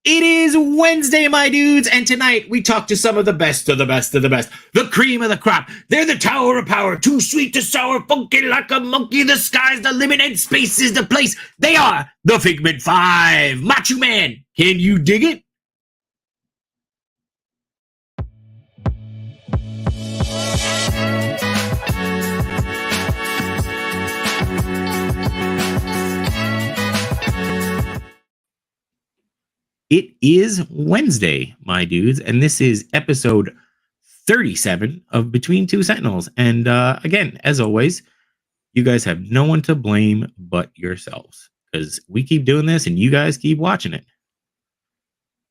It is Wednesday, my dudes, and tonight we talk to some of the best of the best of the best, the cream of the crop. They're the tower of power, too sweet to sour, funky like a monkey. The sky's the limit and space is the place. They are the Figment 5. Macho Man, can you dig it? It is Wednesday, my dudes, and this is episode 37 of Between Two Sentinels. And again, as always, you guys have no one to blame but yourselves, because we keep doing this and you guys keep watching it.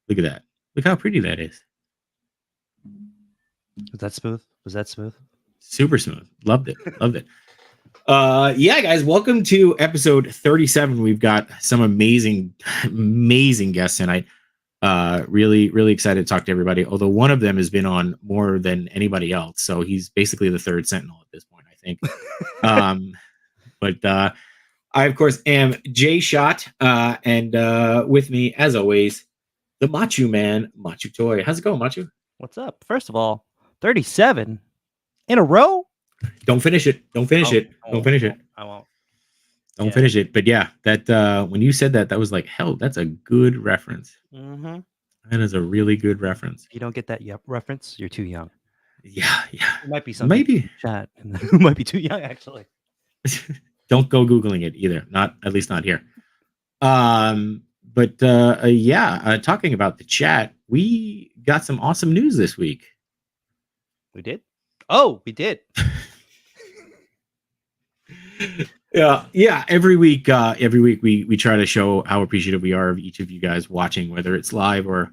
Look at that. Look how pretty that is. Was that smooth? Was that smooth? Super smooth. Loved it. Loved it. Yeah, guys, welcome to episode 37. We've got some amazing guests tonight. Really excited to talk to everybody, although one of them has been on more than anybody else, so he's basically the third Sentinel at this point, I think. But I of course am Jay Shot, and with me as always the Macho Man, Macho Toy. How's it going, Macho? What's up? First of all, 37 in a row. Don't finish it. Don't finish it. Don't finish it. I won't. Don't finish it. But yeah, that when you said that, that was like, hell, that's a good reference. Mm-hmm. That is a really good reference. If you don't get that reference, you're too young. Yeah. It might be something. Maybe chat who might be too young, actually. Don't go Googling it either. Not at least not here. But talking about the chat, we got some awesome news this week. We did? Oh, we did. Yeah. Every week we try to show how appreciative we are of each of you guys watching, whether it's live or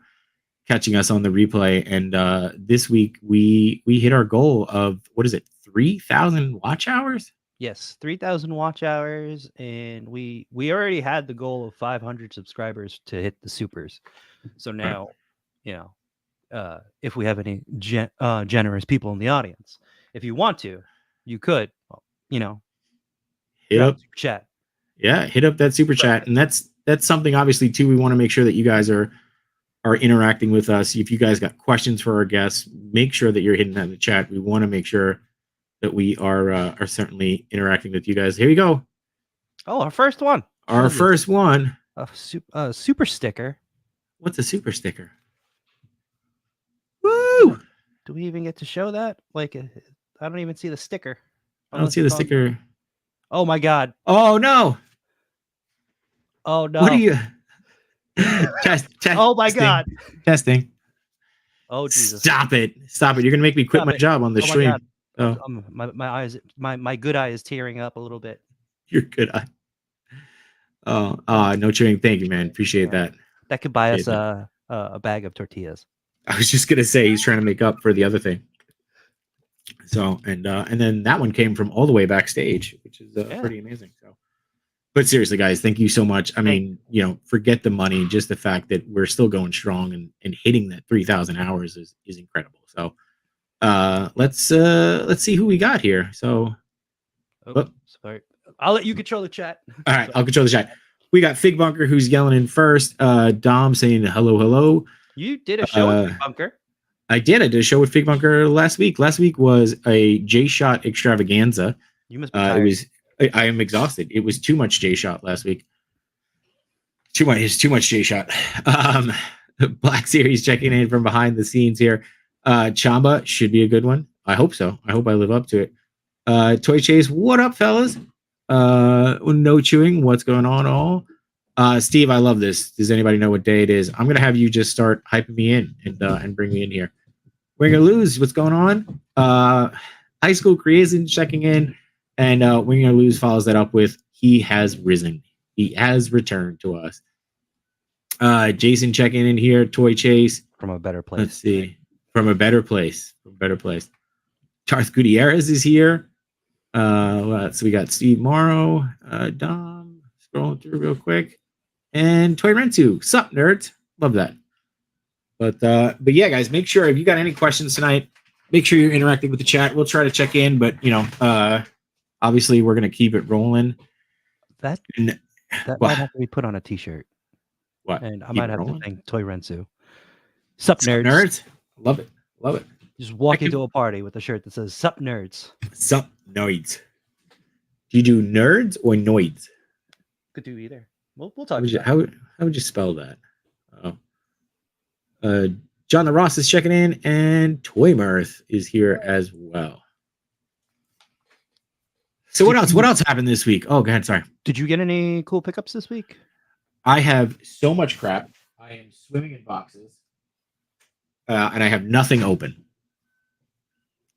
catching us on the replay. And this week we hit our goal of, what is it, 3,000 watch hours? Yes, 3,000 watch hours, and we already had the goal of 500 subscribers to hit the supers. So now, if we have any generous people in the audience, if you want to, you could, hit up super chat. Yeah, hit up that super chat, and that's something obviously too. We want to make sure that you guys are interacting with us. If you guys got questions for our guests, make sure that you're hitting that in the chat. We want to make sure that we are certainly interacting with you guys. Here you go. Oh, our first one. Our first one. A super sticker. What's a super sticker? Woo! Do we even get to show that? Like, I don't even see the sticker. I don't see the sticker. Oh my God. Oh no. Oh no. What are you? Test. Oh my God. Testing. Oh Jesus. Stop it. You're gonna make me quit my job on the stream. Oh. My eyes, my good eye is tearing up a little bit. Your good eye. Oh, no chewing. Thank you, man. Appreciate that. That could buy us a bag of tortillas. I was just gonna say he's trying to make up for the other thing. So and then that one came from all the way backstage, which is pretty amazing. So, but seriously, guys, thank you so much. I mean, forget the money, just the fact that we're still going strong and hitting that 3,000 hours is incredible. So, let's see who we got here. So, sorry, I'll let you control the chat. All right, I'll control the chat. We got Fig Bunker who's yelling in first. Dom saying hello. You did a show with Fig Bunker. I did a show with Fig Bunker last week. Last week was a J Shot extravaganza. You must be tired. I am exhausted. It was too much J Shot last week. Too much J Shot. BlkSrs checking in from behind the scenes here. Chamba should be a good one. I hope so. I hope I live up to it. Toy Chase, what up, fellas? No chewing. What's going on? All. Steve, I love this. Does anybody know what day it is? I'm gonna have you just start hyping me in and bring me in here. We're gonna lose. What's going on? High School Creation checking in, and We're Gonna Lose follows that up with he has risen. He has returned to us. Jason checking in here. Toy Chase from a better place. Let's see. From a better place. Tarth Gutierrez is here. So we got Steve Morrow, Dom, scrolling through real quick, and Toy Rentu. Sup, nerds? Love that. But yeah, guys, make sure if you got any questions tonight, make sure you're interacting with the chat. We'll try to check in, but obviously we're gonna keep it rolling. That might have to be put on a t-shirt. What? And I Keep might it have to rolling? thank Toy Rensu. Sup, Sup, nerds? nerds? Love it. Love it. Just walk Thank you. into a party with a shirt that says "Sup, nerds." Sup, noids. Do you do nerds or noids? Could do either. We'll How talk would you, about it. how would you spell that? John the Ross is checking in, and Toy Mirth is here as well. So what else? What else happened this week? Oh, go ahead. Sorry. Did you get any cool pickups this week? I have so much crap. I am swimming in boxes, and I have nothing open.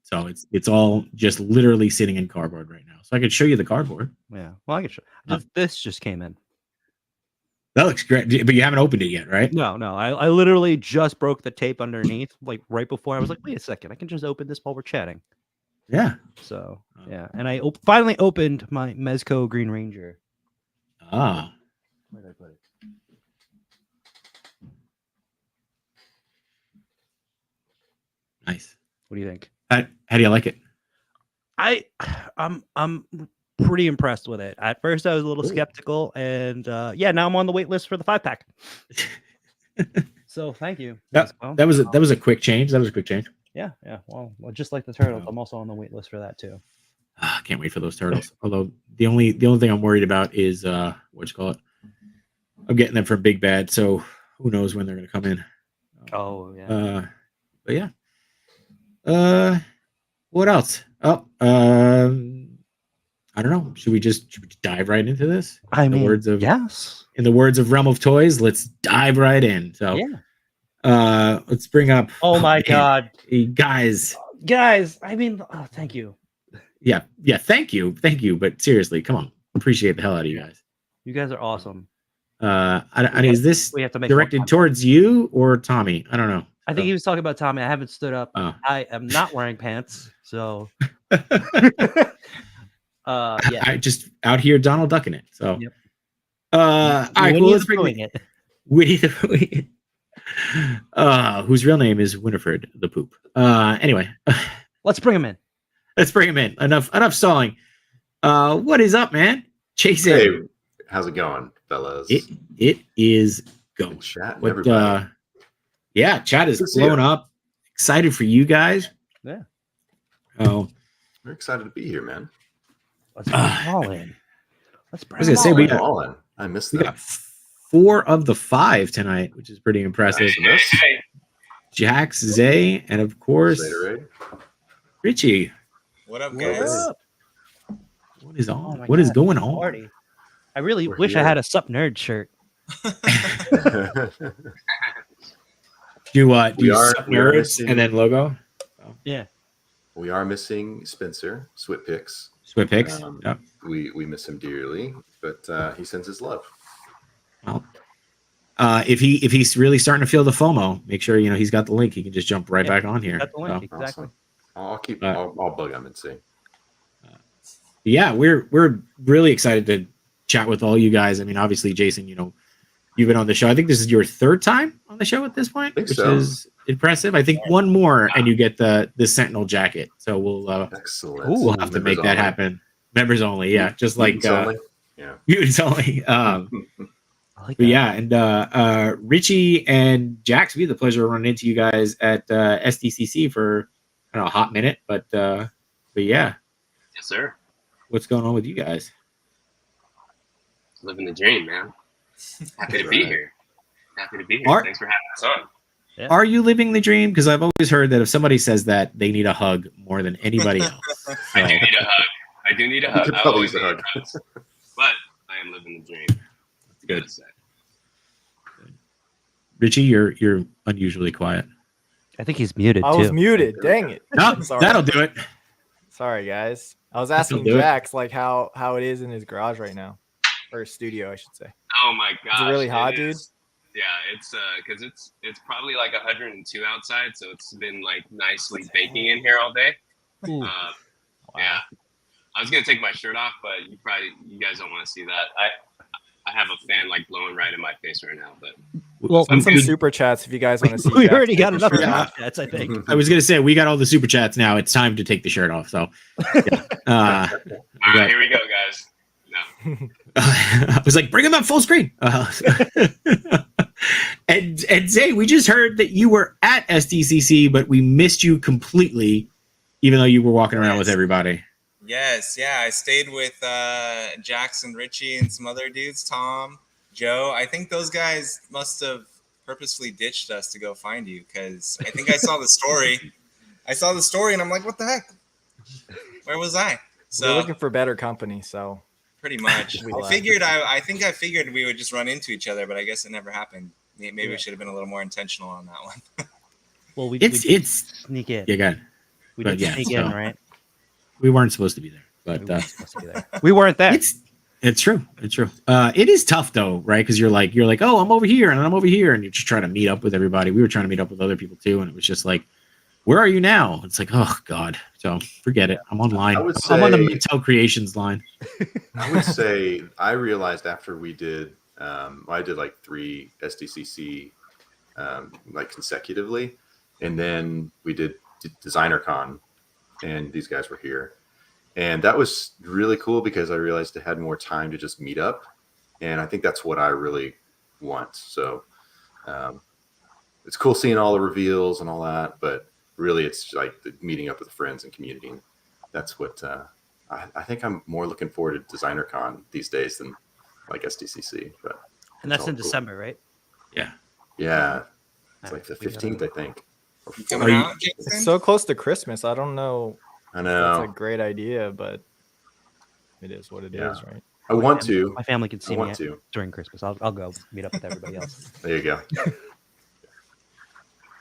So it's all just literally sitting in cardboard right now. So I could show you the cardboard. Yeah. Well, I can show. This just came in. That looks great, but you haven't opened it yet, right? No. I literally just broke the tape underneath, like right before. I was like, wait a second, I can just open this while we're chatting. Yeah. So yeah, and I finally opened my Mezco Green Ranger. Ah. Where did I put it? Nice. What do you think? How do you like it? I'm pretty impressed with it. At first, I was a little skeptical, and yeah, now I'm on the wait list for the 5-pack. So thank you. That was a quick change. That was a quick change. Yeah. Well, just like the turtles, I'm also on the wait list for that too. I can't wait for those turtles. Although the only thing I'm worried about is what you call it. I'm getting them from Big Bad, so who knows when they're going to come in. Oh yeah. But yeah. What else? Oh, I don't know. Should we just dive right into this? I mean, yes. In the words of Realm of Toys, let's dive right in. So yeah. Let's bring up. Oh my God, guys. I mean, thank you. Yeah. Thank you. But seriously, come on. Appreciate the hell out of you guys. You guys are awesome. Is this we have to make directed towards you or Tommy? I don't know. I think he was talking about Tommy. I haven't stood up. Oh. I am not wearing pants, so yeah. I just out here Donald ducking it. So yep. All right, cool. Let's bring it. Winnie the whose real name is Winifred the Poop. Anyway. Let's bring him in. Enough stalling. What is up, man? Jason. Hey, how's it going, fellas? It is going. Chat, everybody. Yeah, chat is blown up. Excited for you guys. Yeah. Oh, we're excited to be here, man. Let's bring them all in. I was gonna say we got all in. I missed that. We got 4 of the 5 tonight, which is pretty impressive. Hey. Jax, Zay, and of course Richie. What up, guys? What is on? What is going on? Party. I really wish I had a Sup Nerd shirt. Do Sup Nerds and then logo? Oh. Yeah. We are missing Spencer, Switpix. Yep. We miss him dearly, but he sends his love. Well, if he's really starting to feel the FOMO, make sure he's got the link. He can just jump right back on here. Got the link, exactly. Awesome. I'll bug him and see. Yeah, we're really excited to chat with all you guys. I mean, obviously, Jason, you've been on the show. I think this is your 3rd time on the show at this point, which is impressive. I think one more and you get the Sentinel jacket. So we'll excellent. We'll have to make that happen. Members only, yeah. Just like mutants only. But yeah, and Richie and Jax, we had the pleasure of running into you guys at SDCC for a hot minute, but yeah. Yes, sir. What's going on with you guys? Living the dream, man. Happy to be here. Thanks for having us on. Yeah. Are you living the dream? Because I've always heard that if somebody says that, they need a hug more than anybody else. So. I do need a hug. You could probably use a hug. But I am living the dream. Good. Richie, you're unusually quiet. I think he's muted. I was muted. Dang it. No, that'll do it. Sorry, guys. I was asking Jax how it is in his garage right now, or studio, I should say. Oh my gosh. Is it really hot, dude? Yeah, it's because it's probably like 102 outside, so it's been like nicely baking in here all day. Wow. Yeah, I was gonna take my shirt off, but you guys don't want to see that. I have a fan like blowing right in my face right now, but well, some super chats if you guys want to see. We already got enough super chats, I think. I was gonna say we got all the super chats now. It's time to take the shirt off. So, yeah. All right, here we go, guys. No. I was like, bring him up full screen. And Zay, we just heard that you were at SDCC, but we missed you completely, even though you were walking around with everybody. Yes, yeah. I stayed with Jackson, Richie, and some other dudes, Tom, Joe. I think those guys must have purposefully ditched us to go find you because I think I saw the story. I saw the story and I'm like, what the heck? Where was I? So we're looking for better company, so pretty much. We I left. figured I figured we would just run into each other, but I guess it never happened. Maybe we should have been a little more intentional on that one. Well, we It's did sneak in. yeah, good. We but did yeah, sneak so- in, right? We weren't supposed to be there, We but weren't supposed to be there. We weren't there. it's true. It's true. It is tough though, right? Because you're like, oh, I'm over here and I'm over here, and you're just trying to meet up with everybody. We were trying to meet up with other people too, and it was just like, where are you now? It's like, oh God. So forget it. I'm online. I would I'm on the say- Intel Creations line. I would say I realized after we did, I did like 3 SDCC like consecutively, and then we did DesignerCon, and these guys were here, and that was really cool because I realized I had more time to just meet up, and I think that's what I really want. So it's cool seeing all the reveals and all that, but really it's like the meeting up with friends and community. And that's what I think I'm more looking forward to DesignerCon these days than like SDCC. But And that's it's all in cool. December, right? Yeah, it's Alright, like the we gotta- 15th, I think. Or You 14th. coming out, it's Jason? so close to Christmas. I don't know. I If that's a know. great idea, but it is what it is, Yeah. right? I want to. My family can I see me want to. during Christmas. I'll go meet up with everybody else. There you go.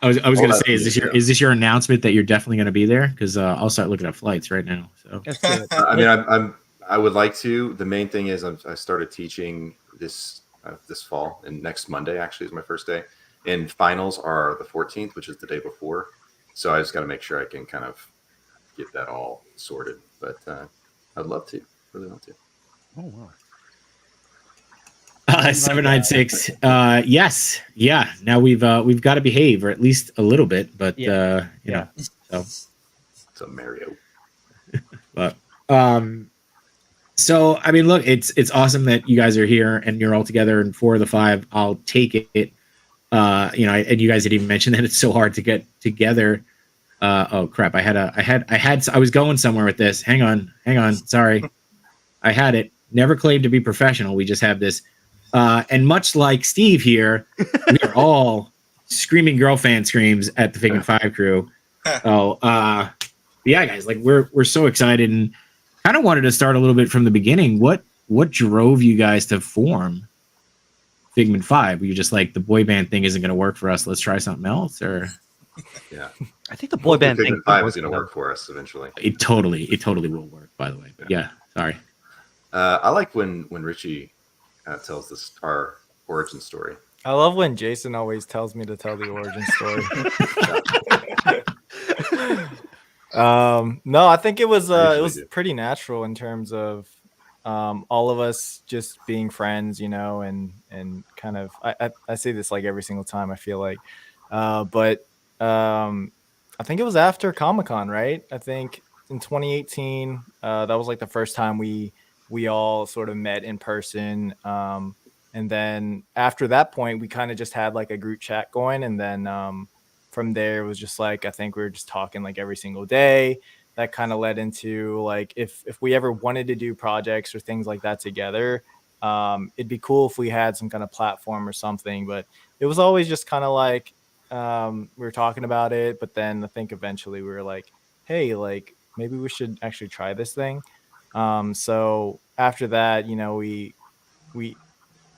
I was All gonna that say, media. is this your announcement that you're definitely gonna be there? Because I'll start looking at flights right now. So Let's do it. I mean, I would like to. The main thing is I started teaching this fall, and next Monday actually is my first day. And finals are the 14th, which is the day before. So I just got to make sure I can kind of get that all sorted. But I'd love to. Really want to. Oh wow. 796. Yes, yeah. Now we've got to behave, or at least a little bit. But Yeah. you know, so. So Mario. But so I mean, look, it's awesome that you guys are here and you're all together. And 4 of the 5, I'll take it. You know, and you guys had even mentioned that it's so hard to get together. Oh crap! I was going somewhere with this. Hang on. Sorry, I had it. Never claimed to be professional. We just have this. And much like Steve here, we are all screaming girl fan screams at the Figment 5 crew. Oh, yeah, guys, like we're so excited and kind of wanted to start a little bit from the beginning. What drove you guys to form Figment 5? Were you just like, the boy band thing isn't going to work for us, let's try something else? Or Yeah. I think the boy band thing Figment 5 is worked going to for work for us eventually. it totally will work, by the way. But yeah, sorry. I like when Richie tells this our origin story. I love when Jason always tells me to tell the origin story. No, I think it was usually do. pretty natural in terms of all of us just being friends, you know, and kind of I say this like every single time, I feel like, but I think it was after Comic-Con, right? I think in 2018, that was like the first time we all sort of met in person. And then after that point, we kind of just had like a group chat going. And then from there, it was just like, I think we were just talking like every single day. That kind of led into like, if we ever wanted to do projects or things like that together, it'd be cool if we had some kind of platform or something. But it was always just kind of like, we were talking about it. But then I think eventually we were like, hey, like maybe we should actually try this thing. So after that, you know, we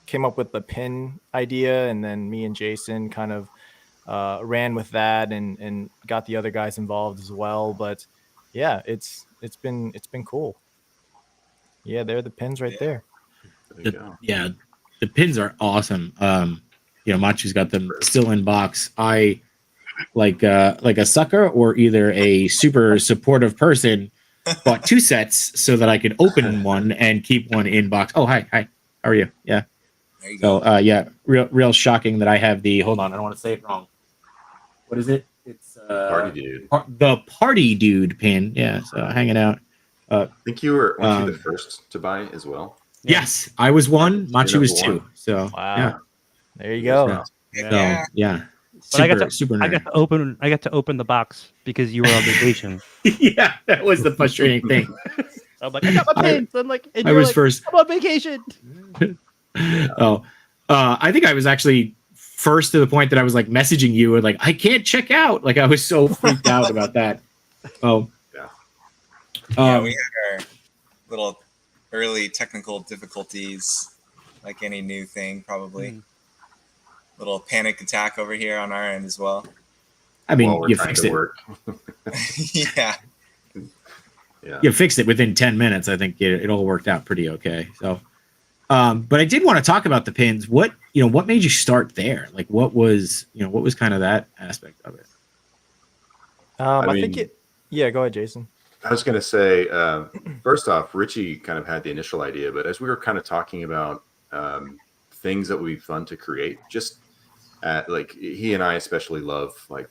came up with the pin idea, and then me and Jason kind of ran with that and got the other guys involved as well. But yeah, it's been cool. Yeah, they're the pins right there. There you go. Yeah, the pins are awesome. You know, Machu's got them still in box. I like a sucker or either a super supportive person bought 2 sets so that I could open one and keep one in box. Oh, hi. How are you? Yeah. There you go. So yeah, real shocking that I have the, hold on, I don't want to say it wrong. What is it? It's Party dude. the party dude pin. Yeah, so hanging out. I think weren't you the Um, first to buy as well? Yes, I was 1. Machu You're was number 2. So Wow. yeah. There you go. Yeah. Heck So yeah. yeah, But I got super to- super I got nerd. to open the box because you were on vacation. Yeah, that was the frustrating thing. I'm like, I got my I- pins. I'm like, and I you're was like, first. I'm on vacation. Oh, I think I was actually first to the point that I was like messaging you and like I can't check out. Like I was so freaked out about that. Oh, Yeah. Yeah, Um, we had our little early technical difficulties, like any new thing, probably. Mhm. Little panic attack over here on our end as well. I mean, While we're you trying fixed to it. work. Yeah. Yeah. You fixed it within 10 minutes. I think it all worked out pretty okay. So, but I did want to talk about the pins. What made you start there? Like, what was kind of that aspect of it? I I think mean- Yeah, go ahead, Jason. I was going to say, first off, Richie kind of had the initial idea, but as we were kind of talking about things that would be fun to create, just like he and I especially love like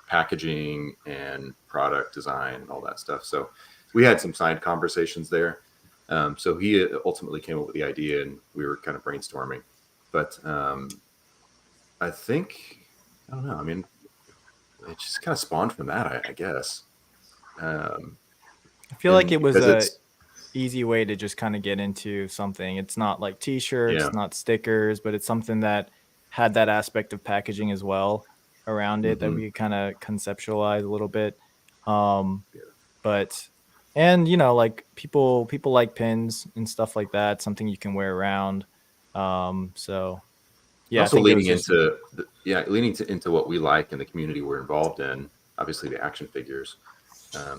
packaging and product design and all that stuff. So we had some side conversations there. So he ultimately came up with the idea and we were kind of brainstorming. But I think, I don't know, I mean, it just kind of spawned from that, I guess. I feel like it was because a it's- easy way to just kind of get into something. It's not like t-shirts, Yeah. not stickers, but it's something that had that aspect of packaging as well around it that Mhm. we could kind of conceptualize a little bit. Yeah. But and like people like pins and stuff like that, something you can wear around. So yeah, I also think it was leaning just- into what we like and the community we're involved in. Obviously, the action figures,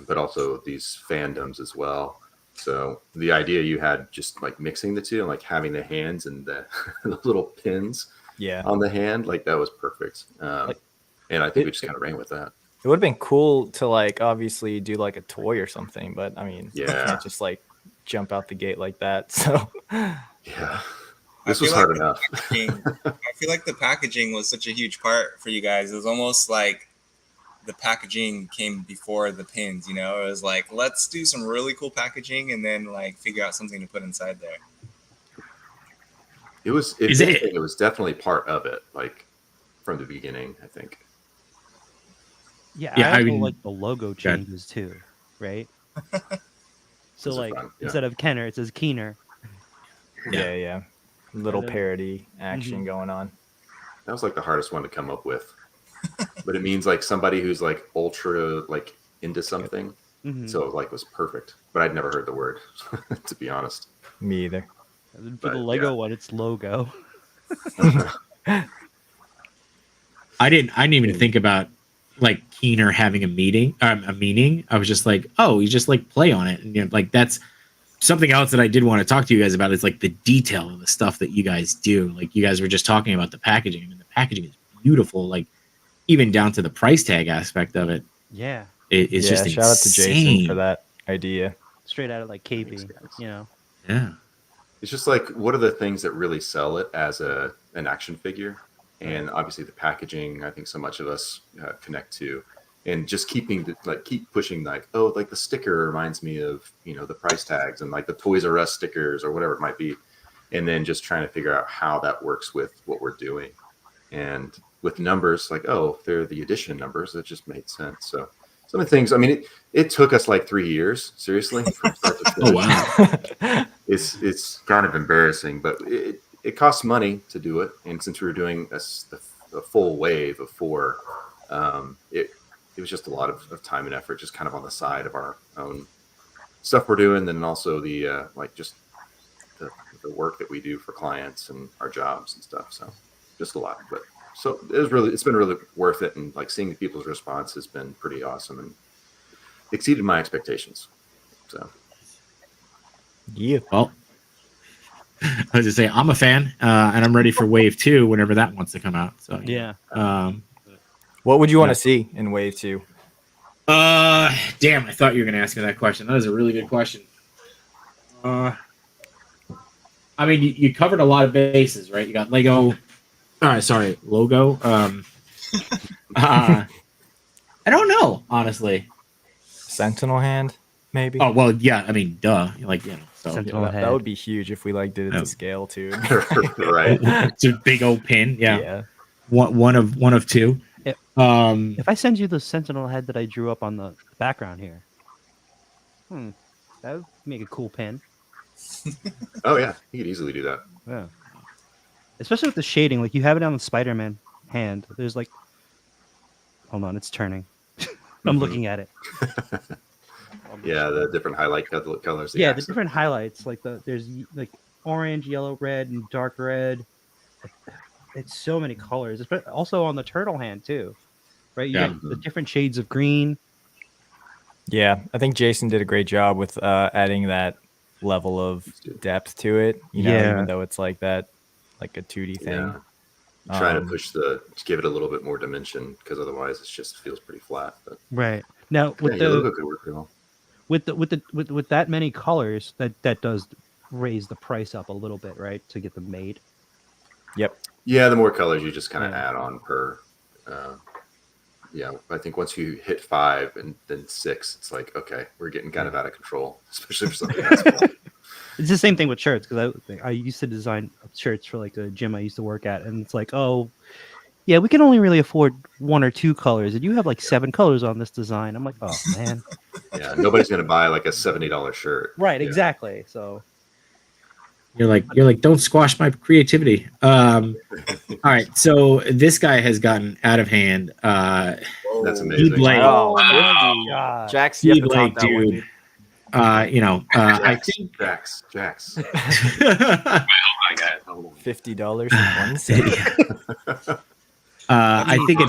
but also these fandoms as well. So the idea you had just like mixing the two and like having the hands and the, the little pins yeah. on the hand, like that was perfect. And I think we just kind of ran with that. It would have been cool to like obviously do like a toy or something, but I mean, you Yeah. can't just like jump out the gate like that. So Yeah, I this was feel hard like enough. I feel like the packaging was such a huge part for you guys. It was almost like the packaging came before the pins, It was like, let's do some really cool packaging and then like figure out something to put inside there. It was. It was definitely part of it, like from the beginning. I think. Yeah, Yeah, I I also mean- like the logo changes too, right? So Those are like fun, yeah. instead of Kenner, it says Keener. yeah. Little And then- parody action Mhm. going on. That was like the hardest one to come up with, but it means like somebody who's like ultra like into something. Mhm. So it like was perfect, but I'd never heard the word, to be honest. Me either. And then for the but, Lego yeah. one, it's logo. I didn't even think about like Keener having a meaning. I was just like, oh, you just like play on it, and like that's something else that I did want to talk to you guys about is like the detail of the stuff that you guys do. Like you guys were just talking about the packaging, and the packaging is beautiful. Like even down to the price tag aspect of it, Yeah, it's just shout out to Jason insane. for that idea. straight out of like KB. Thanks, guys. Yeah, It's just like what are the things that really sell it as an action figure, and obviously the packaging. I think so much of us connect to, and just keep pushing like like the sticker reminds me of the price tags and like the Toys R Us stickers or whatever it might be, and then just trying to figure out how that works with what we're doing, and with numbers like if they're the edition numbers, it just made sense. So some of the things. I mean, it took us like 3 years, seriously. From start to Oh finish. wow. It's kind of embarrassing, but it costs money to do it. And since we were doing a full wave of 4, it was just a lot of time and effort, just kind of on the side of our own stuff we're doing, and then also the like just the work that we do for clients and our jobs and stuff. So just a lot, but so it's been really worth it, and like seeing the people's response has been pretty awesome and exceeded my expectations. So. Yeah. Well, I was to say I'm a fan, and I'm ready for Wave 2 whenever that wants to come out. So Yeah. What would you want to see in Wave 2? Damn, I thought you were going to ask me that question. That is a really good question. I mean, you covered a lot of bases, right? You got Lego. Logo. I don't know, honestly. Sentinel hand, maybe. Oh well, yeah. I mean, duh. Like so Sentinel that would be huge if we like did it to scale too. Right. it's a big old pin. Yeah. one of two. If- Um, If I send you the Sentinel head that I drew up on the background here, that would make a cool pin. Oh yeah, you could easily do that. Yeah. Especially with the shading, like you have it on the Spider-Man hand. There's like, hold on, it's turning. I'm Mhm. looking at it. Yeah, the different highlight colors. Yeah, the accent. different highlights, like there's like orange, yellow, red, and dark red. It's so many colors. Also on the turtle hand too, right? You Yeah. got the different shades of green. Yeah, I think Jason did a great job with adding that level of depth to it. You know, Yeah. even though it's like that, like a 2D thing. Yeah. Trying to push to give it a little bit more dimension because otherwise it just feels pretty flat. But Right. Now with your logo could work pretty well. with that many colors, that does raise the price up a little bit, right? To get them made. Yep. Yeah, the more colors you just kind of Yeah. add on per. Yeah, I think once you hit 5 and then 6, it's like, okay, we're getting kind of out of control, especially for something that's small. It's the same thing with shirts because I used to design shirts for like a gym I used to work at, and it's like, oh, yeah, we can only really afford 1 or 2 colors, and you have like 7 colors on this design. I'm like, oh man. Yeah, nobody's going to buy like a $70 shirt. Right, Yeah. exactly. So you're like, don't squash my creativity. All right, so this guy has gotten out of hand. That's amazing. Blake. Oh, my God. Jax, you have to Blake, top that one, dude. dude. I think Jax. My God, hold on. $50.01. I think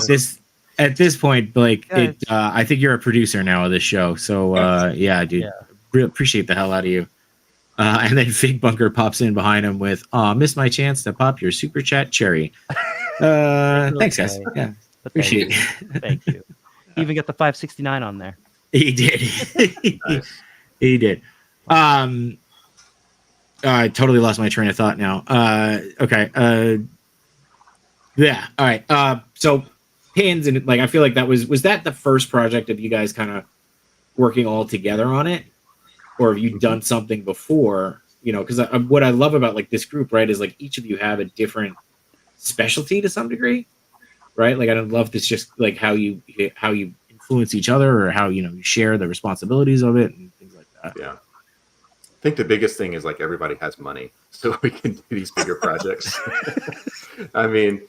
at this point, Blake, I think you're a producer now of this show. So yeah, dude, really appreciate the hell out of you. And then Fig Bunker pops in behind him with, missed my chance to pop your super chat cherry. Thanks, guys. Yeah, appreciate it. Thank you. You even got the 569 on there. He did. Nice. He did. I totally lost my train of thought now. Okay. Yeah. All right. So pins and like I feel like that was that the first project of you guys kind of working all together on it, or have you done something before? You know, because what I love about like this group, right, is like each of you have a different specialty to some degree, right? Like I don't love this just like how you influence each other or how you share the responsibilities of it and things like that. Yeah. I think the biggest thing is like everybody has money, so we can do these bigger projects. I mean,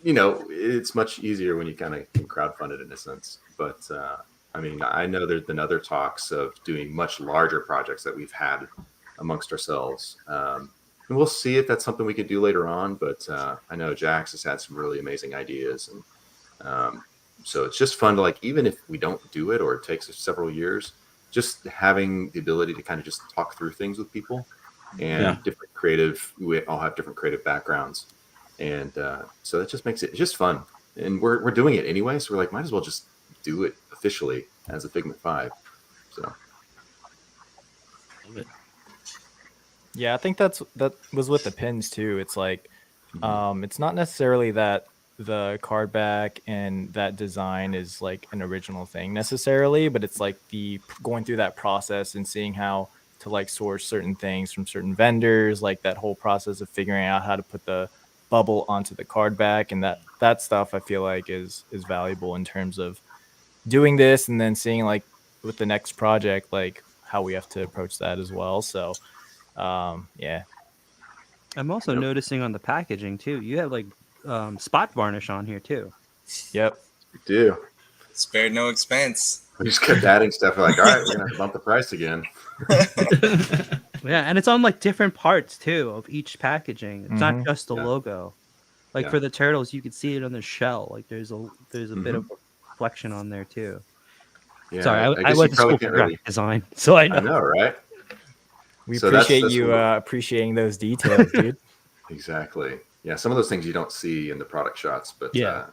it's much easier when you kind of can crowdfund it in a sense. But I mean, I know there's been other talks of doing much larger projects that we've had amongst ourselves. And we'll see if that's something we could do later on. But I know Jax has had some really amazing ideas. And so it's just fun to like, even if we don't do it or it takes us several years, just having the ability to kind of just talk through things with people and different creative, we all have different creative backgrounds. And so that just makes it just fun. And we're doing it anyway. So we're like, might as well just do it officially as a Figment 5. So. Yeah, I think that was with the pins too. It's like, it's not necessarily that the card back and that design is like an original thing necessarily, but it's like the going through that process and seeing how to like source certain things from certain vendors, like that whole process of figuring out how to put the bubble onto the card back, and that stuff I feel like is valuable in terms of doing this and then seeing like with the next project like how we have to approach that as well. So yeah. I'm also noticing on the packaging too. You have like spot varnish on here too. Yep. We do. Spared no expense. We just kept adding stuff. We're like, all right, we're gonna have to bump the price again. Yeah, and it's on like different parts too of each packaging. It's not just the logo. Like for the turtles, you can see it on the shell. Like there's a bit of reflection on there too. Yeah, Sorry, I guess went you to school probably for can't graphic design, so I know. I know, right? We So appreciate that's you what appreciating those details, dude. Exactly. Yeah, some of those things you don't see in the product shots, but Yeah.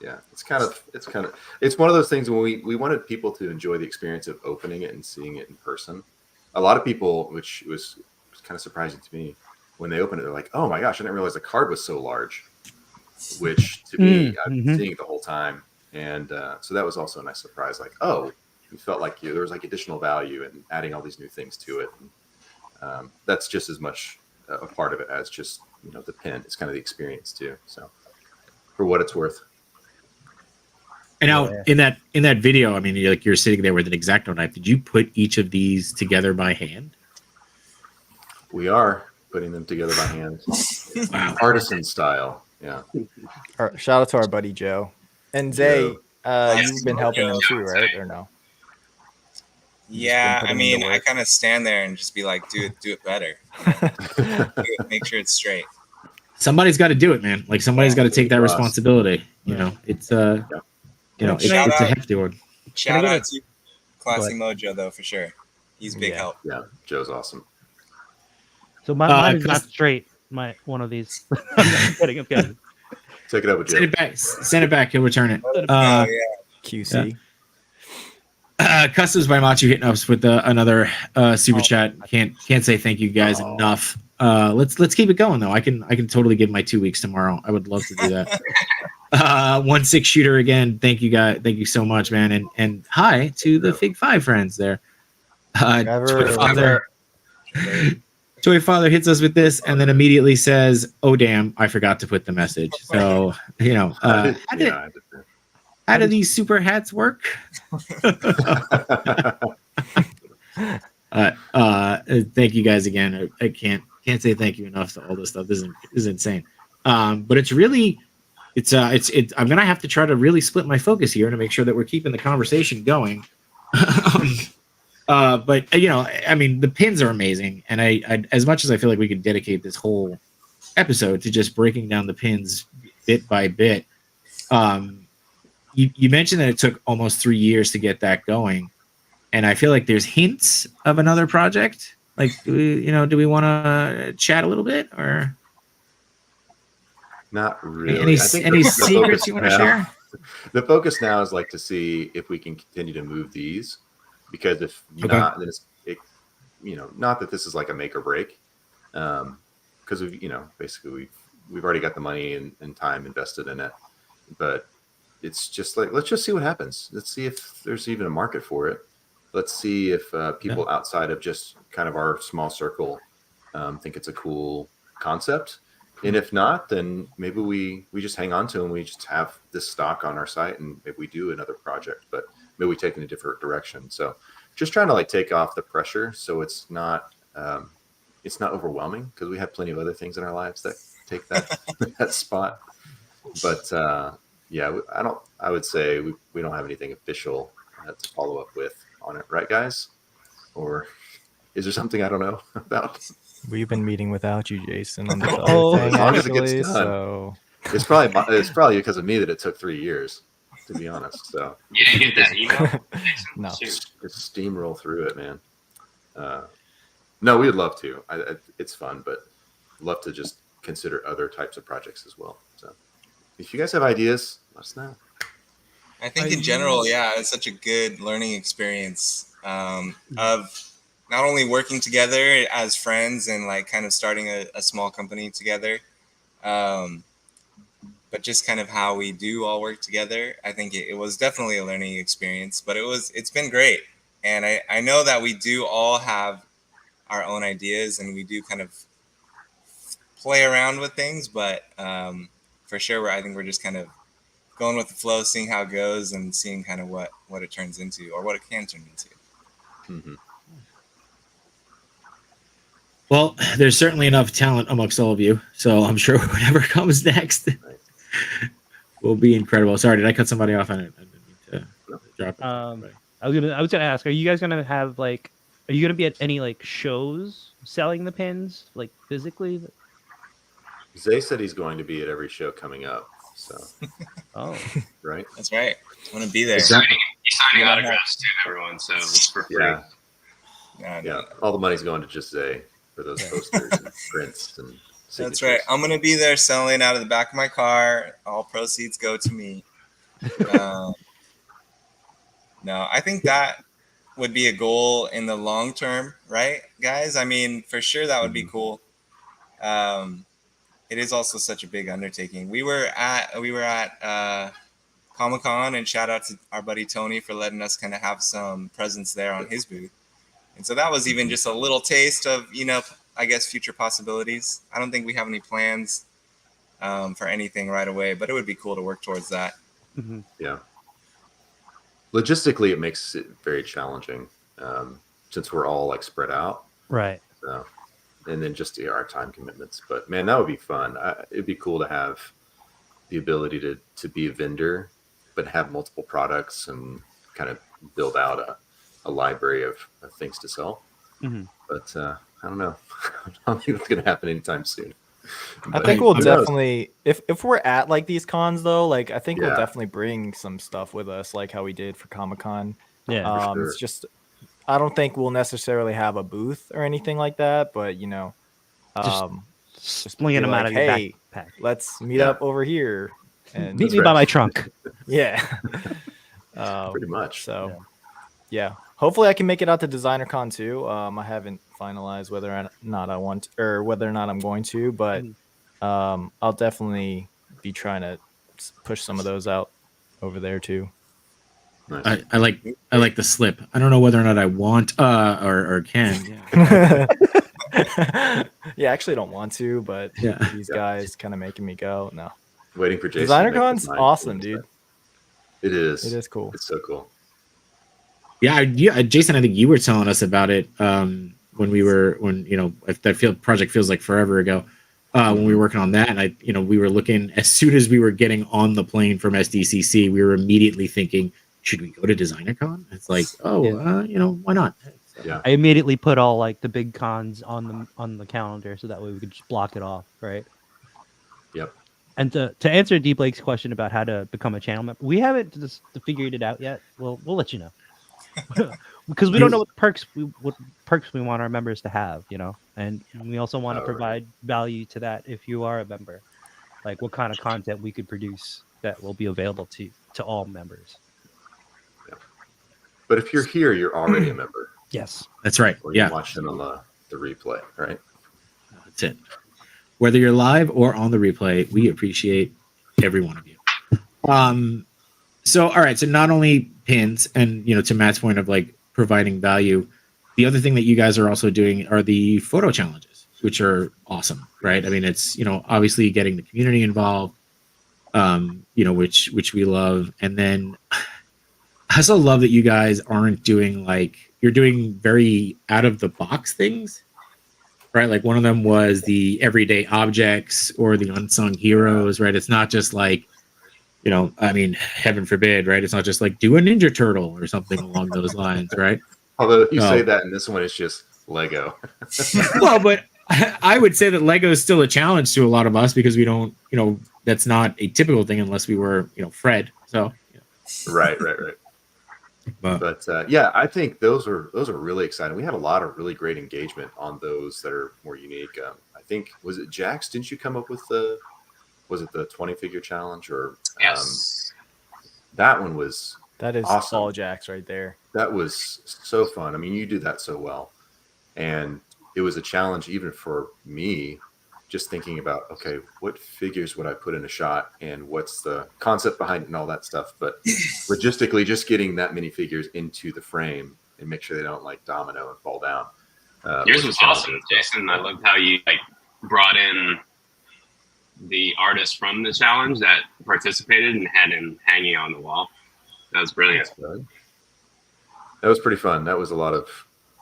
it's one of those things when we wanted people to enjoy the experience of opening it and seeing it in person. A lot of people, which was kind of surprising to me, when they opened it, they're like, "Oh my gosh, I didn't realize the card was so large." Which to me, I've been seeing it the whole time, and so that was also a nice surprise. Like, oh, you felt like there was like additional value in adding all these new things to it. And, that's just as much a part of it as just the pin. It's kind of the experience too. So for what it's worth. And now Yeah. in that video, I mean, you're sitting there with an X-Acto knife. Did you put each of these together by hand? We are putting them together by hand, Wow. artisan style. Yeah. Shout out to our buddy Joe and Zay. Joe. You've been helping them too, right? Or no? Yeah, I putting in the mean, I work. kind of stand there and just be like, do it better. Make sure it's straight. Somebody's got to do it, man. Like somebody's got to take that Ross. responsibility. You know, it's you know, it's Shout a out- hefty one. Shout get out a- to Classy Go Mojo though, for sure. He's big Yeah. help. Yeah, Joe's awesome. So mine is not Chris- straight. One of these. I'm kidding. I'm kidding. Take it up with Joe. Send it back. Send it back. He'll return it. Oh yeah. QC. Customs by Machu hitting us with another super chat. Can't say thank you guys enough. Let's keep it going though. I can totally give my 2 weeks tomorrow. I would love to do that. 1-6 shooter again. Thank you guys. Thank you so much, man. And hi to the Fig 5 friends there. Toy Father hits us with this and then immediately says, "Oh damn, I forgot to put the message." So you know, how do these super hats work? Thank you guys again. I can't say thank you enough to all this stuff. This is insane. But it's really, I'm gonna have to try to really split my focus here to make sure that we're keeping the conversation going. But you know, I mean, the pins are amazing, and I as much as I feel like we could dedicate this whole episode to just breaking down the pins bit by bit. You mentioned that it took almost 3 years to get that going, and I feel like there's hints of another project. Like, do we want to chat a little bit, or Not really. any I think any the secrets focus you want to now- share? The focus now is like to see if we can continue to move these, because if not, then not that this is like a make or break, because basically we've already got the money and time invested in it, but it's just like, let's just see what happens. Let's see if there's even a market for it. Let's see if people outside of just kind of our small circle think it's a cool concept. And if not, then maybe we just hang on to them. We just have this stock on our site, and maybe we do another project, but maybe we take in a different direction. So just trying to like take off the pressure, so it's not overwhelming, because we have plenty of other things in our lives that take that that spot. But I would say we don't have anything official to follow up with on it, right, guys? Or is there something I don't know about? We've been meeting without you, Jason, on this Oh, other thing, as long as it gets actually, done. so It's probably because of me that it took 3 years, to be honest. So You didn't get that email? no. just steamroll through it, man. No, we would love to. It's fun, but love to just consider other types of projects as well. So if you guys have ideas, let us know. I think in general, it's such a good learning experience of not only working together as friends and like kind of starting a small company together, but just kind of how we do all work together. I think it was definitely a learning experience, but it's been great. And I know that we do all have our own ideas, and we do kind of play around with things, but for sure, I think we're just kind of going with the flow, seeing how it goes, and seeing kind of what it turns into, or what it can turn into. Mm-hmm. Well, there's certainly enough talent amongst all of you, so I'm sure whatever comes next will be incredible. Sorry, did I cut somebody off? I didn't mean to drop it. I was gonna ask, are you guys gonna have are you gonna be at any like shows selling the pins, like physically? Zay said he's going to be at every show coming up. So, right? That's right. I want to be there. He's signing autographs to everyone, so it's for free. Yeah. All the money's going to just Zay for those posters and prints and signatures. That's right. I'm going to be there selling out of the back of my car. All proceeds go to me. No, I think that would be a goal in the long term, right, guys? I mean, for sure that would be cool. It is also such a big undertaking. We were at Comic-Con, and shout out to our buddy Tony for letting us kind of have some presence there on his booth. And so that was even just a little taste of, I guess, future possibilities. I don't think we have any plans for anything right away, but it would be cool to work towards that. Mhm. Yeah. Logistically, it makes it very challenging since we're all like spread out. Right. So, and then just our time commitments. But man, that would be fun. It'd be cool to have the ability to be a vendor, but have multiple products and kind of build out a library of things to sell. Mhm. But I don't know. I don't think it's going to happen anytime soon. I But think we'll who knows? definitely, if we're at like these cons though, like I think we'll Yeah. definitely bring some stuff with us, like how we did for Comic-Con. Yeah. For sure. It's just, I don't think we'll necessarily have a booth or anything like that, but you know, Just just slinging be them like, out of your hey, backpack. let's meet Yeah. up over here and Meet That's me by right. my trunk. yeah. Pretty much. So yeah, hopefully I can make it out to DesignerCon too. I haven't finalized whether or not I want or whether or not I'm going to, but I'll definitely be trying to push some of those out over there too. Nice. I like the slip. I don't know whether or not I want or can. Yeah. Yeah, I actually don't want to, but Yeah. these Yeah. guys kind of making me go. No, Waiting for Jason. to make his DesignerCon's mind awesome, for dude. It is. It is cool. It's so cool. Yeah, Jason, I think you were telling us about it when if that project feels like forever ago, when we were working on that, and we were looking as soon as we were getting on the plane from SDCC, we were immediately thinking, should we go to DesignerCon? It's like, why not? So, Yeah. I immediately put all like the big cons on the calendar so that way we could just block it off, right? Yep. And to answer D Blake's question about how to become a channel member, we haven't just figured it out yet. We'll let you know. Because we don't know what perks we want our members to have, and we also want to provide value to that if you are a member, like what kind of content we could produce that will be available to all members. Yeah. But if you're here, you're already a member. Yes, that's right. Or you're Yeah, watching on the replay, right? that's it. Whether you're live or on the replay, we appreciate every one of you. So, all right. So not only pins and, to Matt's point of like providing value, the other thing that you guys are also doing are the photo challenges, which are awesome, right? I mean, it's, obviously getting the community involved, which we love. And then I also love that you guys aren't doing you're doing very out of the box things, right? Like one of them was the everyday objects or the unsung heroes, right? It's not just like, heaven forbid, right? It's not just like do a Ninja Turtle or something along those lines, right? Although you say that, and this one is just Lego. Well, but I would say that Lego is still a challenge to a lot of us because we don't, that's not a typical thing unless we were, Fred. So, Right. But yeah, I think those are really exciting. We had a lot of really great engagement on those that are more unique. I think was it Jax? Didn't you come up with was it the 20 figure challenge or Yes. that one was That is awesome. all Jacks right there. That was so fun. I mean, you do that so well, and it was a challenge even for me, just thinking about, okay, what figures would I put in a shot and what's the concept behind it and all that stuff. But logistically, just getting that many figures into the frame and make sure they don't like domino and fall down. Yours was awesome, Jason. I loved how you brought in the artist from the challenge that participated and had him hanging on the wall. That was brilliant. That was pretty fun. That was a lot of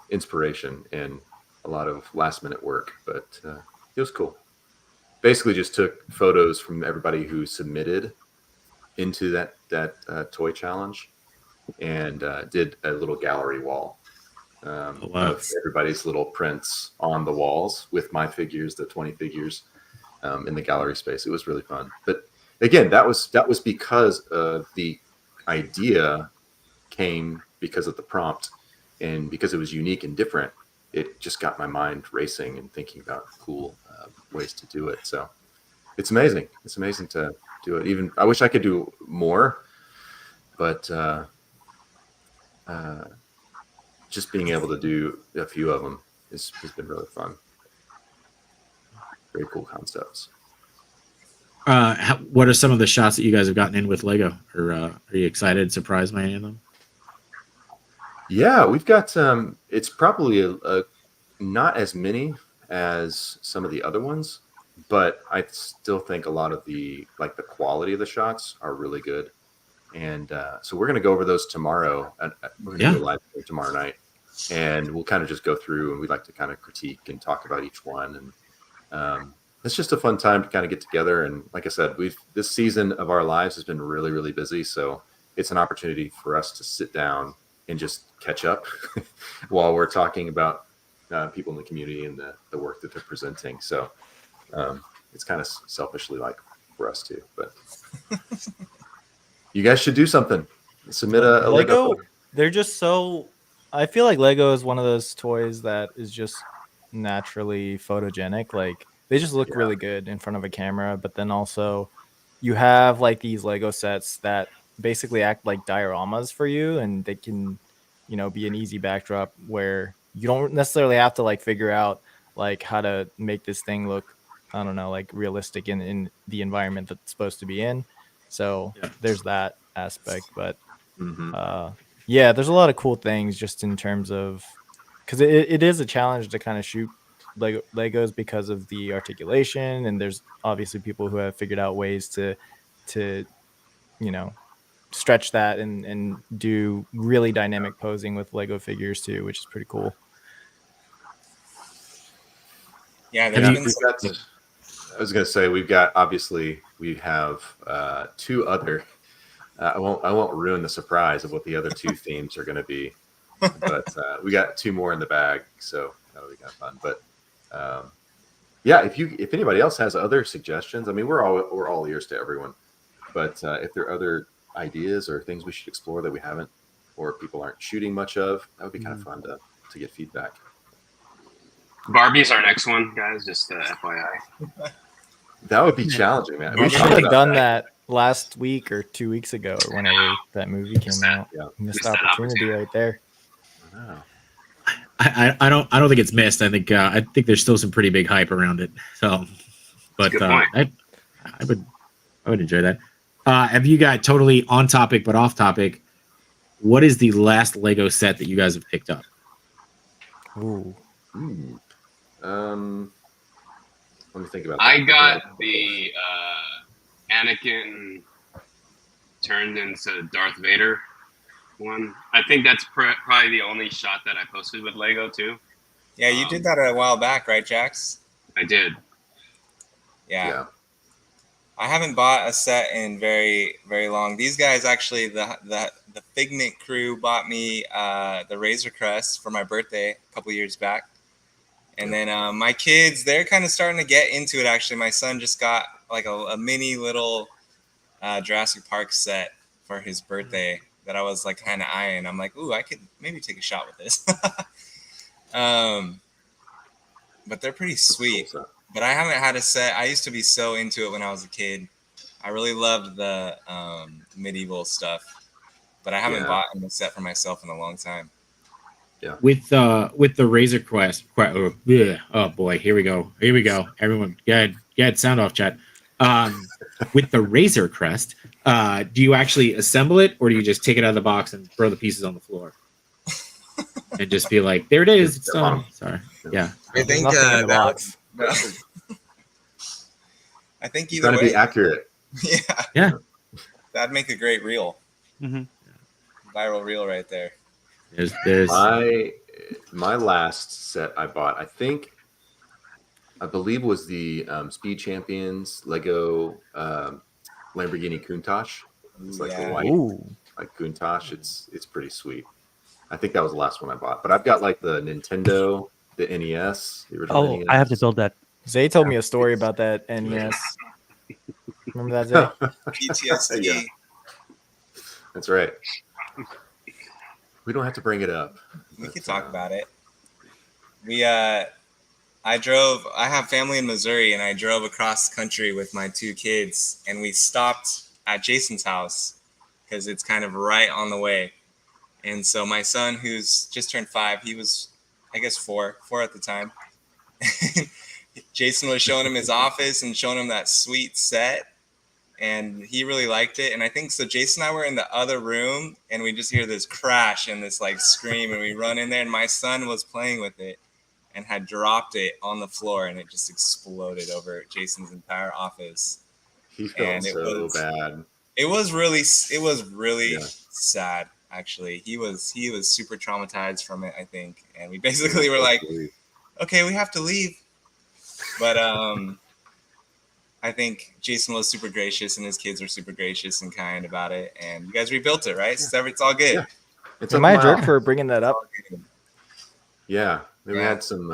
inspiration and a lot of last minute work, but it was cool. Basically just took photos from everybody who submitted into that toy challenge and did a little gallery wall of everybody's little prints on the walls with my figures, the 20 figures in the gallery space. It was really fun. But again, that was because the idea came because of the prompt and because it was unique and different. It just got my mind racing and thinking about cool ways to do it. So it's amazing. It's amazing to do it. Even I wish I could do more, but just being able to do a few of them has been really fun. Very cool concepts. What are some of the shots that you guys have gotten in with Lego? Or are you excited, surprised by any of them? Yeah, we've got it's probably a not as many as some of the other ones, but I still think a lot of the quality of the shots are really good. And so we're going to go over those tomorrow. We're going to do a live stream tomorrow night, and we'll kind of just go through, and we'd like to kind of critique and talk about each one. And it's just a fun time to kind of get together. And like I said, this season of our lives has been really, really busy. So it's an opportunity for us to sit down and just catch up while we're talking about people in the community and the work that they're presenting. So it's kind of selfishly like for us too, but you guys should do something. Submit a Lego. They're just so. I feel like Lego is one of those toys that is just naturally photogenic. Like they just look really good in front of a camera, but then also you have like these Lego sets that basically act like dioramas for you, and they can, be an easy backdrop where you don't necessarily have to like figure out like how to make this thing look, I don't know, like realistic in the environment that's supposed to be in. So there's that aspect, but there's a lot of cool things just in terms of, because it is a challenge to kind of shoot Legos because of the articulation, and there's obviously people who have figured out ways to stretch that and do really dynamic posing with Lego figures too, which is pretty cool. Yeah, I was going to say we have two other. I won't ruin the surprise of what the other two themes are going to be, but we got two more in the bag, so that'll be kind of fun. But if anybody else has other suggestions, I mean, we're all ears to everyone. But if there are other ideas or things we should explore that we haven't, or people aren't shooting much of, that would be kind of fun to get feedback. Barbie's our next one, guys. Just FYI. That would be challenging, man. We should have done that last week or 2 weeks ago, or whenever that movie came out. Yeah. Missed opportunity right there. Wow. I don't think it's missed. I think there's still some pretty big hype around it. So, but I would enjoy that. Have you got totally on topic but off topic? What is the last Lego set that you guys have picked up? Ooh. Let me think about that. I got the Anakin turned into Darth Vader one. I think that's probably the only shot that I posted with Lego too. Yeah, you did that a while back, right, Jax? I did. Yeah. I haven't bought a set in very, very long. These guys actually, the Figment crew bought me the Razor Crest for my birthday a couple years back. And then my kids, they're kind of starting to get into it, actually. My son just got like a mini little Jurassic Park set for his birthday that I was like kind of eyeing. I'm like, ooh, I could maybe take a shot with this. But they're pretty sweet. Cool, but I haven't had a set. I used to be so into it when I was a kid. I really loved the medieval stuff, but I haven't bought a set for myself in a long time. Yeah. With the Razor Quest. Oh boy, here we go. Everyone, get sound off, chat. With the Razor Crest, do you actually assemble it, or do you just take it out of the box and throw the pieces on the floor and just be like, "There it is, it's done"? Sorry. Yeah. I think nothing in the box. I think either way, be accurate. Yeah. That'd make a great reel. Mm-hmm. Viral reel right there. There's my last set I bought, I believe was the Speed Champions Lego Lamborghini Countach. It's like the white like Countach. It's pretty sweet. I think that was the last one I bought. But I've got like the Nintendo, the NES, the original NES. I have to build that. Zay told me a story about that NES. Remember that, Zay? PTSD. Yeah. That's right. We don't have to bring it up. We could talk about it. I have family in Missouri, and I drove across country with my two kids, and we stopped at Jason's house because it's kind of right on the way. And so my son, who's just turned 5, he was, I guess, 4 at the time. Jason was showing him his office and showing him that sweet set, and he really liked it. And I think so. Jason and I were in the other room, and we just hear this crash and this like scream, and we run in there, and my son was playing with it. and had dropped it on the floor, and it just exploded over Jason's entire office. He felt And it so was- bad. It was really Yeah. sad. Actually, he was super traumatized from it, I think. And we basically were like, okay, we have to leave. But I think Jason was super gracious, and his kids were super gracious and kind about it. And you guys rebuilt it, right? So it's all good. Yeah. It's Am I a jerk while. for bringing that up? Yeah, we Yeah. had some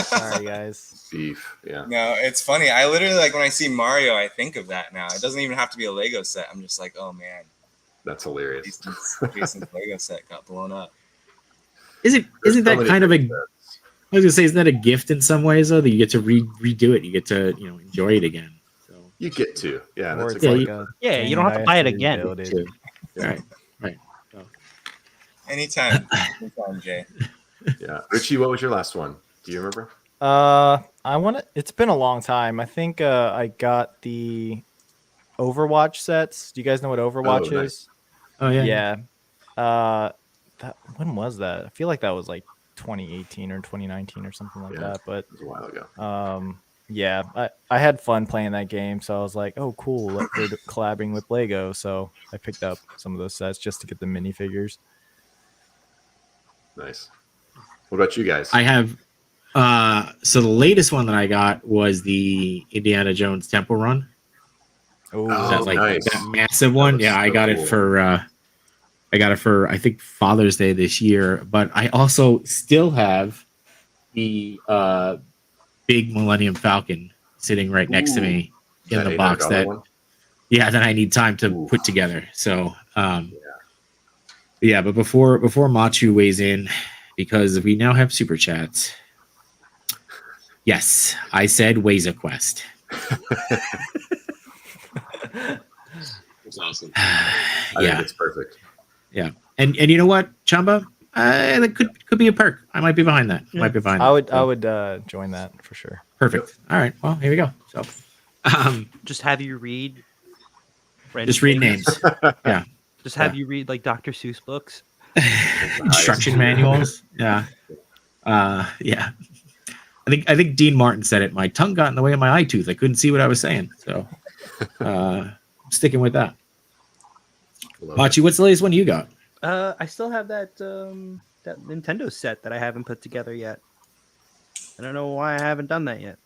Sorry, guys. beef. Yeah, No, it's funny. I literally, like, when I see Mario, I think of that now. It doesn't even have to be a Lego set. I'm just like, oh man, that's hilarious. Jason's Lego set got blown up. Isn't There's so that many kind of a? different sets. I was gonna say, isn't that a gift in some ways though, that you get to redo it, you get to enjoy it again. So You get to, yeah. Or That's it's a like good a Yeah, game you don't have that to I buy it to again. rebuild it. too. Yeah. Right. Anytime, Jay. Yeah, Richie, what was your last one? Do you remember? It's been a long time. I think I got the Overwatch sets. Do you guys know what Overwatch nice. is? Oh yeah. Yeah. When was that? I feel like that was like 2018 or 2019 or something like Yeah. that. But It was a while ago. yeah, I had fun playing that game, so I was like, oh cool, they're collabing with Lego, so I picked up some of those sets just to get the minifigures. Nice. What about you guys? I have. So the latest one that I got was the Indiana Jones Temple Run. Oh, That nice. that massive one. was Yeah, I so got cool. it for. I got it for I think Father's Day this year, but I also still have the big Millennium Falcon sitting right next to me Is in that the box. $800 That one? that I need time to Ooh. put together. So yeah, but before Machu weighs in, because we now have super chats. Yes, I said Waze Quest. It's awesome. I think Yeah, it's perfect. and you know what, Chamba, that could be a perk. I might be behind that. Yeah. Might be behind. I that. would So, join that for sure. perfect. All right. Well, here we go. So, Just have you read. random just read things. names, Just have you read like Dr. Seuss books. instruction manuals. Yeah. Yeah. I think Dean Martin said it. My tongue got in the way of my eye tooth. I couldn't see what I was saying. So, I'm sticking with that. Love it. Machi, what's the latest one you got? I still have that that Nintendo set that I haven't put together yet. I don't know why I haven't done that yet.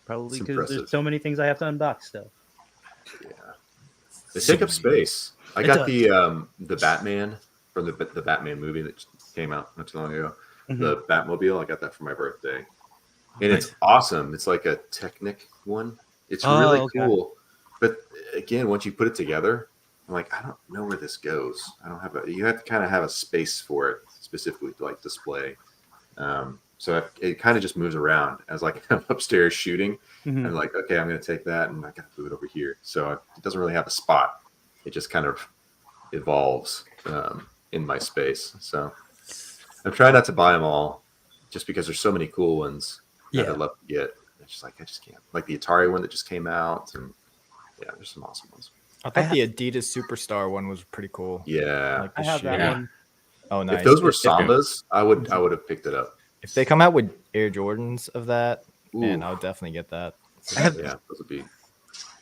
Probably It's because impressive. there's so many things I have to unbox still. They So take up many. space. I It got does. the Batman from the Batman movie that came out not too long ago. Mhm. The Batmobile. I got that for my birthday, and Nice. it's awesome. It's like a Technic one. It's Oh, really okay. cool. But again, once you put it together, I'm like, I don't know where this goes. I don't have you have to kind of have a space for it specifically to like display. So it kind of just moves around as like I'm upstairs shooting. Mhm. I'm like, okay, I'm going to take that and I got to move it over here. So it doesn't really have a spot. It just kind of evolves in my space. So I'm trying not to buy them all just because there's so many cool ones that Yeah. I'd love to get. It's just like, I just can't. Like the Atari one that just came out. And yeah, there's some awesome ones. I thought the Adidas Superstar one was pretty cool. Yeah. Like I the have that shoe. Yeah. one. Oh, nice. If those were If- Sambas, I would have picked it up. If they come out with Air Jordans of that, man, Ooh. I would definitely get that. Yeah, those would be.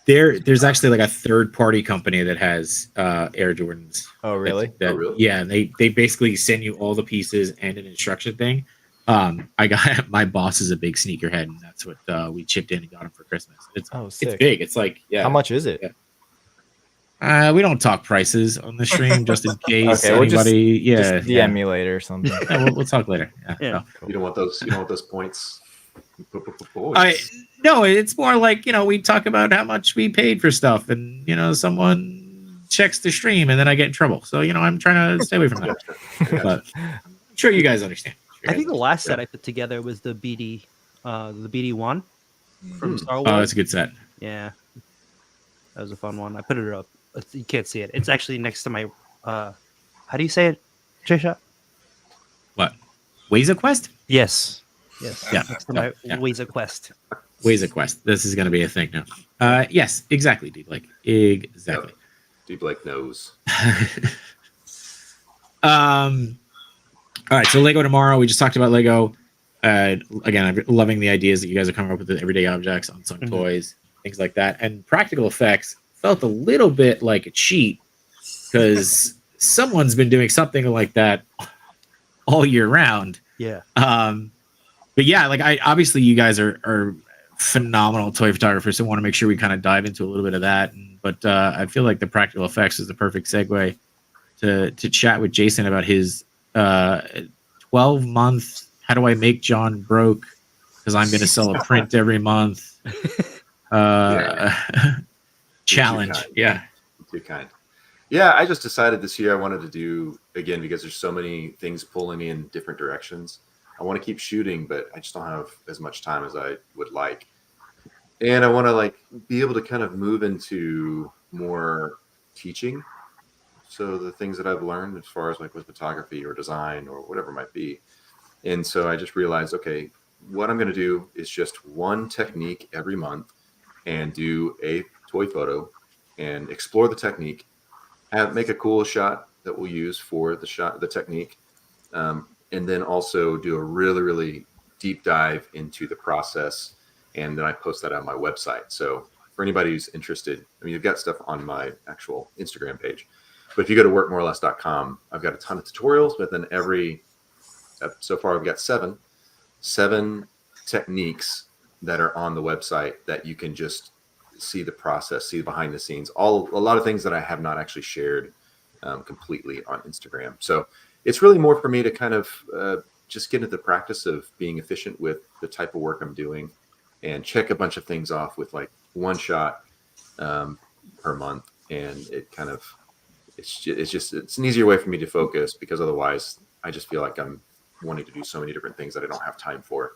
There's actually like a third party company that has Air Jordans. Oh, really? That, Oh, really? Yeah, and they basically send you all the pieces and an instruction thing. I got my boss is a big sneakerhead, and that's what we chipped in and got him for Christmas. It's Oh, sick. it's big. It's like How much is it? Yeah. We don't talk prices on the stream just in case Okay, we'll just- anybody. Just DM me later or something. Yeah, we'll talk later. Yeah. Yeah. So. You don't want those. You don't want those points. No, it's more like we talk about how much we paid for stuff, and someone checks the stream, and then I get in trouble. So I'm trying to stay away from that. But I'm sure you guys understand. I think the last set I put together was the BD1 from Star Wars. Oh, that's a good set. Yeah, that was a fun one. I put it up. You can't see it. It's actually next to my. How do you say it, Trisha? What? Waze Quest? Yes. Yes. Yeah. Next to my Yeah. Waze Quest. Waze Quest. This is going to be a thing now. Yes, exactly, dude. Like exactly. Deep Lake knows. All right, so Lego tomorrow. We just talked about Lego. Again, I'm loving the ideas that you guys are coming up with, the everyday objects, unsung toys, things like that. And practical effects felt a little bit like a cheat because someone's been doing something like that all year round. Yeah. But yeah, like obviously you guys are phenomenal toy photographers, so I want to make sure we kind of dive into a little bit of that. But I feel like the practical effects is the perfect segue to chat with Jason about his 12-month how do I make John broke because I'm going to sell a print every month challenge. Yeah. Too kind. Yeah, I just decided this year I wanted to do, again, because there's so many things pulling me in different directions. I want to keep shooting, but I just don't have as much time as I would like. And I want to like be able to kind of move into more teaching. So the things that I've learned as far as like with photography or design or whatever it might be. And so I just realized, okay, what I'm going to do is just one technique every month and do a toy photo and explore the technique, make a cool shot that we'll use for the technique. And then also do a really, really deep dive into the process. And then I post that on my website. So for anybody who's interested, I mean, you've got stuff on my actual Instagram page, but if you go to WorkMoreOrLess.com, I've got a ton of tutorials, but then so far I've got seven techniques that are on the website that you can just see the process, see behind the scenes, a lot of things that I have not actually shared completely on Instagram. So it's really more for me to kind of just get into the practice of being efficient with the type of work I'm doing and check a bunch of things off with like one shot per month. And it's an easier way for me to focus because otherwise I just feel like I'm wanting to do so many different things that I don't have time for.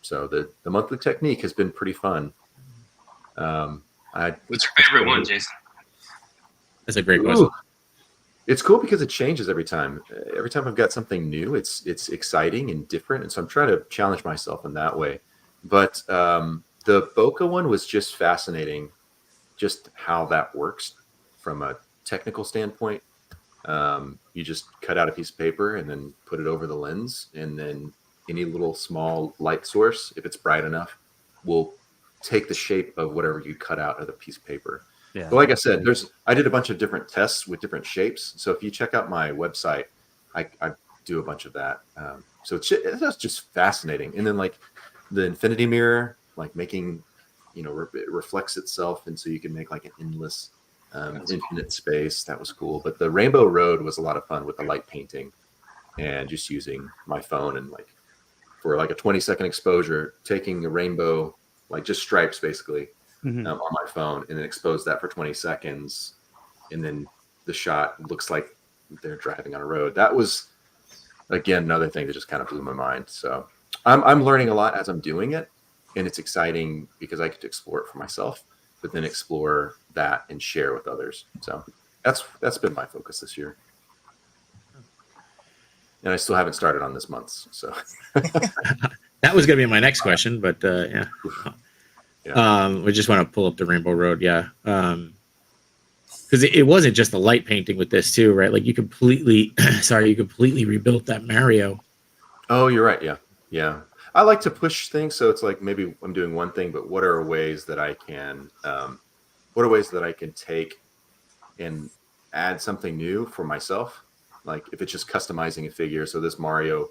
So the monthly technique has been pretty fun. What's your favorite one, Jason? That's a great question. It's cool because it changes every time. Every time I've got something new, it's exciting and different. And so I'm trying to challenge myself in that way. But the bokeh one was just fascinating, just how that works from a technical standpoint. You just cut out a piece of paper and then put it over the lens, and then any little small light source, if it's bright enough, will take the shape of whatever you cut out of the piece of paper. Yeah. But like I said, I did a bunch of different tests with different shapes. So if you check out my website, I do a bunch of that. So that's just fascinating. And then like the infinity mirror, like making, it reflects itself. And so you can make like an endless infinite space. That was cool. But the rainbow road was a lot of fun with the light painting and just using my phone and like for like a 20-second exposure, taking a rainbow, like just stripes basically on my phone, and then expose that for 20 seconds. And then the shot looks like they're driving on a road. That was, again, another thing that just kind of blew my mind. So I'm learning a lot as I'm doing it. And it's exciting because I get to explore it for myself, but then explore that and share with others. So that's been my focus this year. And I still haven't started on this month's. So that was going to be my next question, but yeah. We just want to pull up the Rainbow Road. Yeah. Because it wasn't just the light painting with this too, right? Like you completely rebuilt that Mario. Oh, you're right. Yeah. Yeah. I like to push things. So it's like, maybe I'm doing one thing, but what are ways that I can take and add something new for myself? Like if it's just customizing a figure. So this Mario,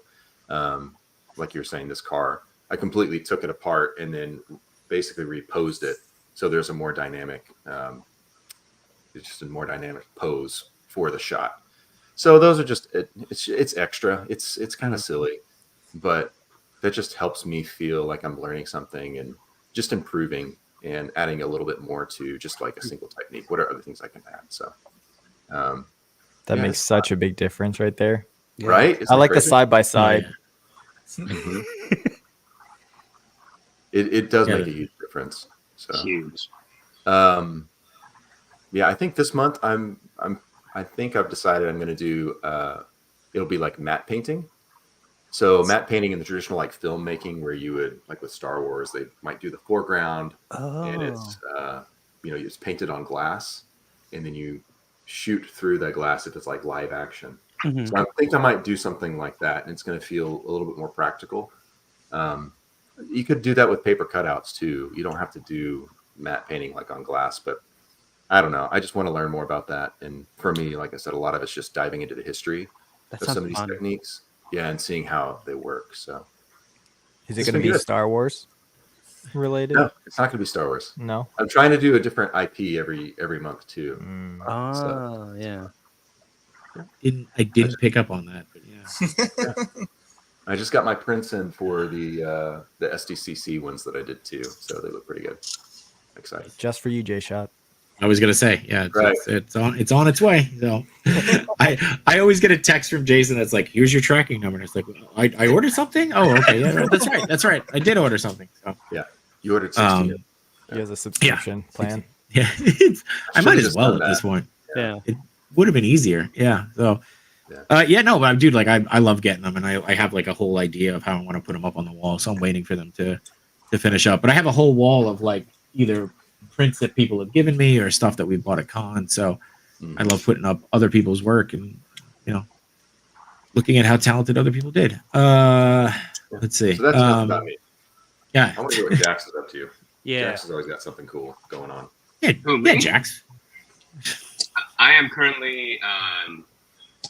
like you're saying, this car, I completely took it apart and then basically reposed it. So there's a more dynamic, it's just a more dynamic pose for the shot. So those are just, it's extra. It's kind of silly, but that just helps me feel like I'm learning something and just improving and adding a little bit more to just like a single technique. What are other things I can add? So that makes such a big difference right there. Yeah. Right? I like the side by side. It does make a huge difference. So huge. Yeah, I think this month I think I've decided I'm going to do it'll be like matte painting. So matte painting in the traditional like filmmaking, where you would, like with Star Wars, they might do the foreground and it's it's painted on glass, and then you shoot through that glass if it's like live action. So I think I might do something like that, and it's going to feel a little bit more practical. You could do that with paper cutouts too. You don't have to do matte painting like on glass, but I don't know. I just want to learn more about that. And for me, like I said, a lot of it's just diving into the history That of sounds some of these fun. techniques. Yeah, and seeing how they work. So Is it It's going to been be good. Star Wars related? no, it's not going to be Star Wars. No. I'm trying to do a different IP every month too. Mm. Oh, yeah. I didn't pick up on that, but yeah. I just got my prints in for the SDCC ones that I did too, so they look pretty good. Excited. Just for you, J Shot. I was gonna say, yeah, Right. it's on its way. So I always get a text from Jason that's like, "Here's your tracking number." And it's like, I ordered something. Oh, okay, yeah, that's right. I did order something. So You ordered 60. He has a subscription plan. yeah, I might as well at this point. Yeah. It would have been easier. Yeah. So. No, but dude, like I love getting them, and I have like a whole idea of how I want to put them up on the wall. So I'm waiting for them to finish up. But I have a whole wall of like either prints that people have given me or stuff that we bought at con. So I love putting up other people's work and looking at how talented other people did. Let's see. So that's enough about me. Yeah. I want to hear what Jax is up to. Yeah. Jax has always got something cool going on. Who, me? Yeah, Jax. I am currently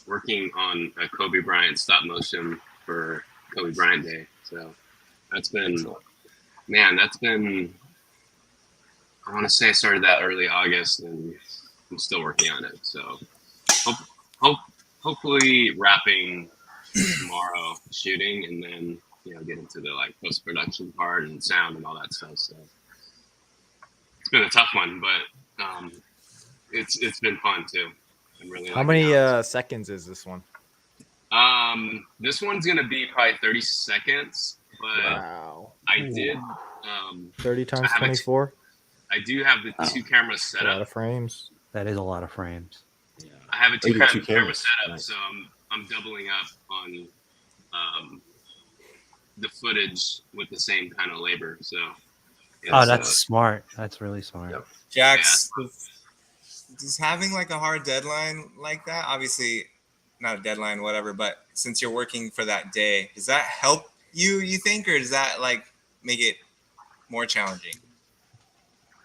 working on a Kobe Bryant stop motion for Kobe Bryant Day. So that's been, I want to say I started that early August, and I'm still working on it. So hopefully wrapping tomorrow shooting, and then get into the like post-production part and sound and all that stuff. So it's been a tough one, but it's been fun too. I'm really How many seconds is this one? This one's gonna be probably 30 seconds, but Wow. I did 30 times I have 24? I do have the two cameras A set lot up. of frames. That is a lot of frames. I have a Oh, you got two camera cameras. set up, Nice. so I'm doubling up on the footage with the same kind of labor. So Oh, that's smart. That's really smart. Yep. Jax, does having like a hard deadline like that, obviously not a deadline, whatever, but since you're working for that day, does that help you think, or does that like make it more challenging?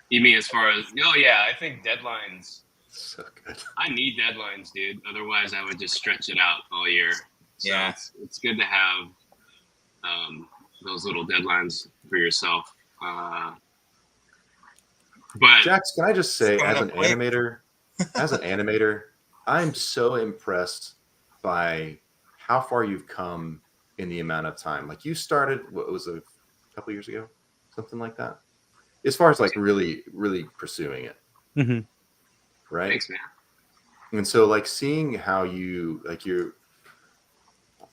You mean as far as I think deadlines. So good. I need deadlines, dude. Otherwise, I would just stretch it out all year. So Yeah. it's good to have those little deadlines for yourself. But Jax, can I just say, It's as coming an up quick. animator, I'm so impressed by how far you've come in the amount of time. Like you started, what was it, a couple years ago, something like that. As far as like really, really pursuing it, Mm-hmm. right? thanks, man. And so like seeing how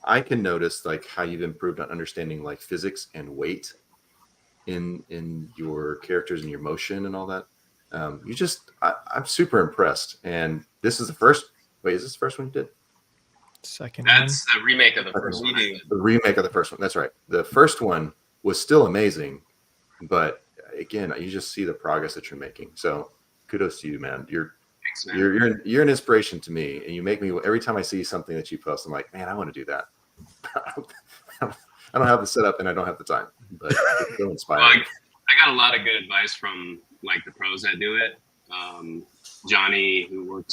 I can notice like how you've improved on understanding like physics and weight in your characters and your motion and all that. I'm super impressed. And this is the first. Wait, is this the first one you did? Second That's a remake of the first We one. I do. did. The remake of the first one. That's right. The first one was still amazing, but again, you just see the progress that you're making. So kudos to you, man. Thanks, man. You're an inspiration to me, and you make me every time I see something that you post, I'm like, man, I want to do that. I don't have the setup and I don't have the time, but it's so inspiring. I got a lot of good advice from like the pros that do it. Johnny, who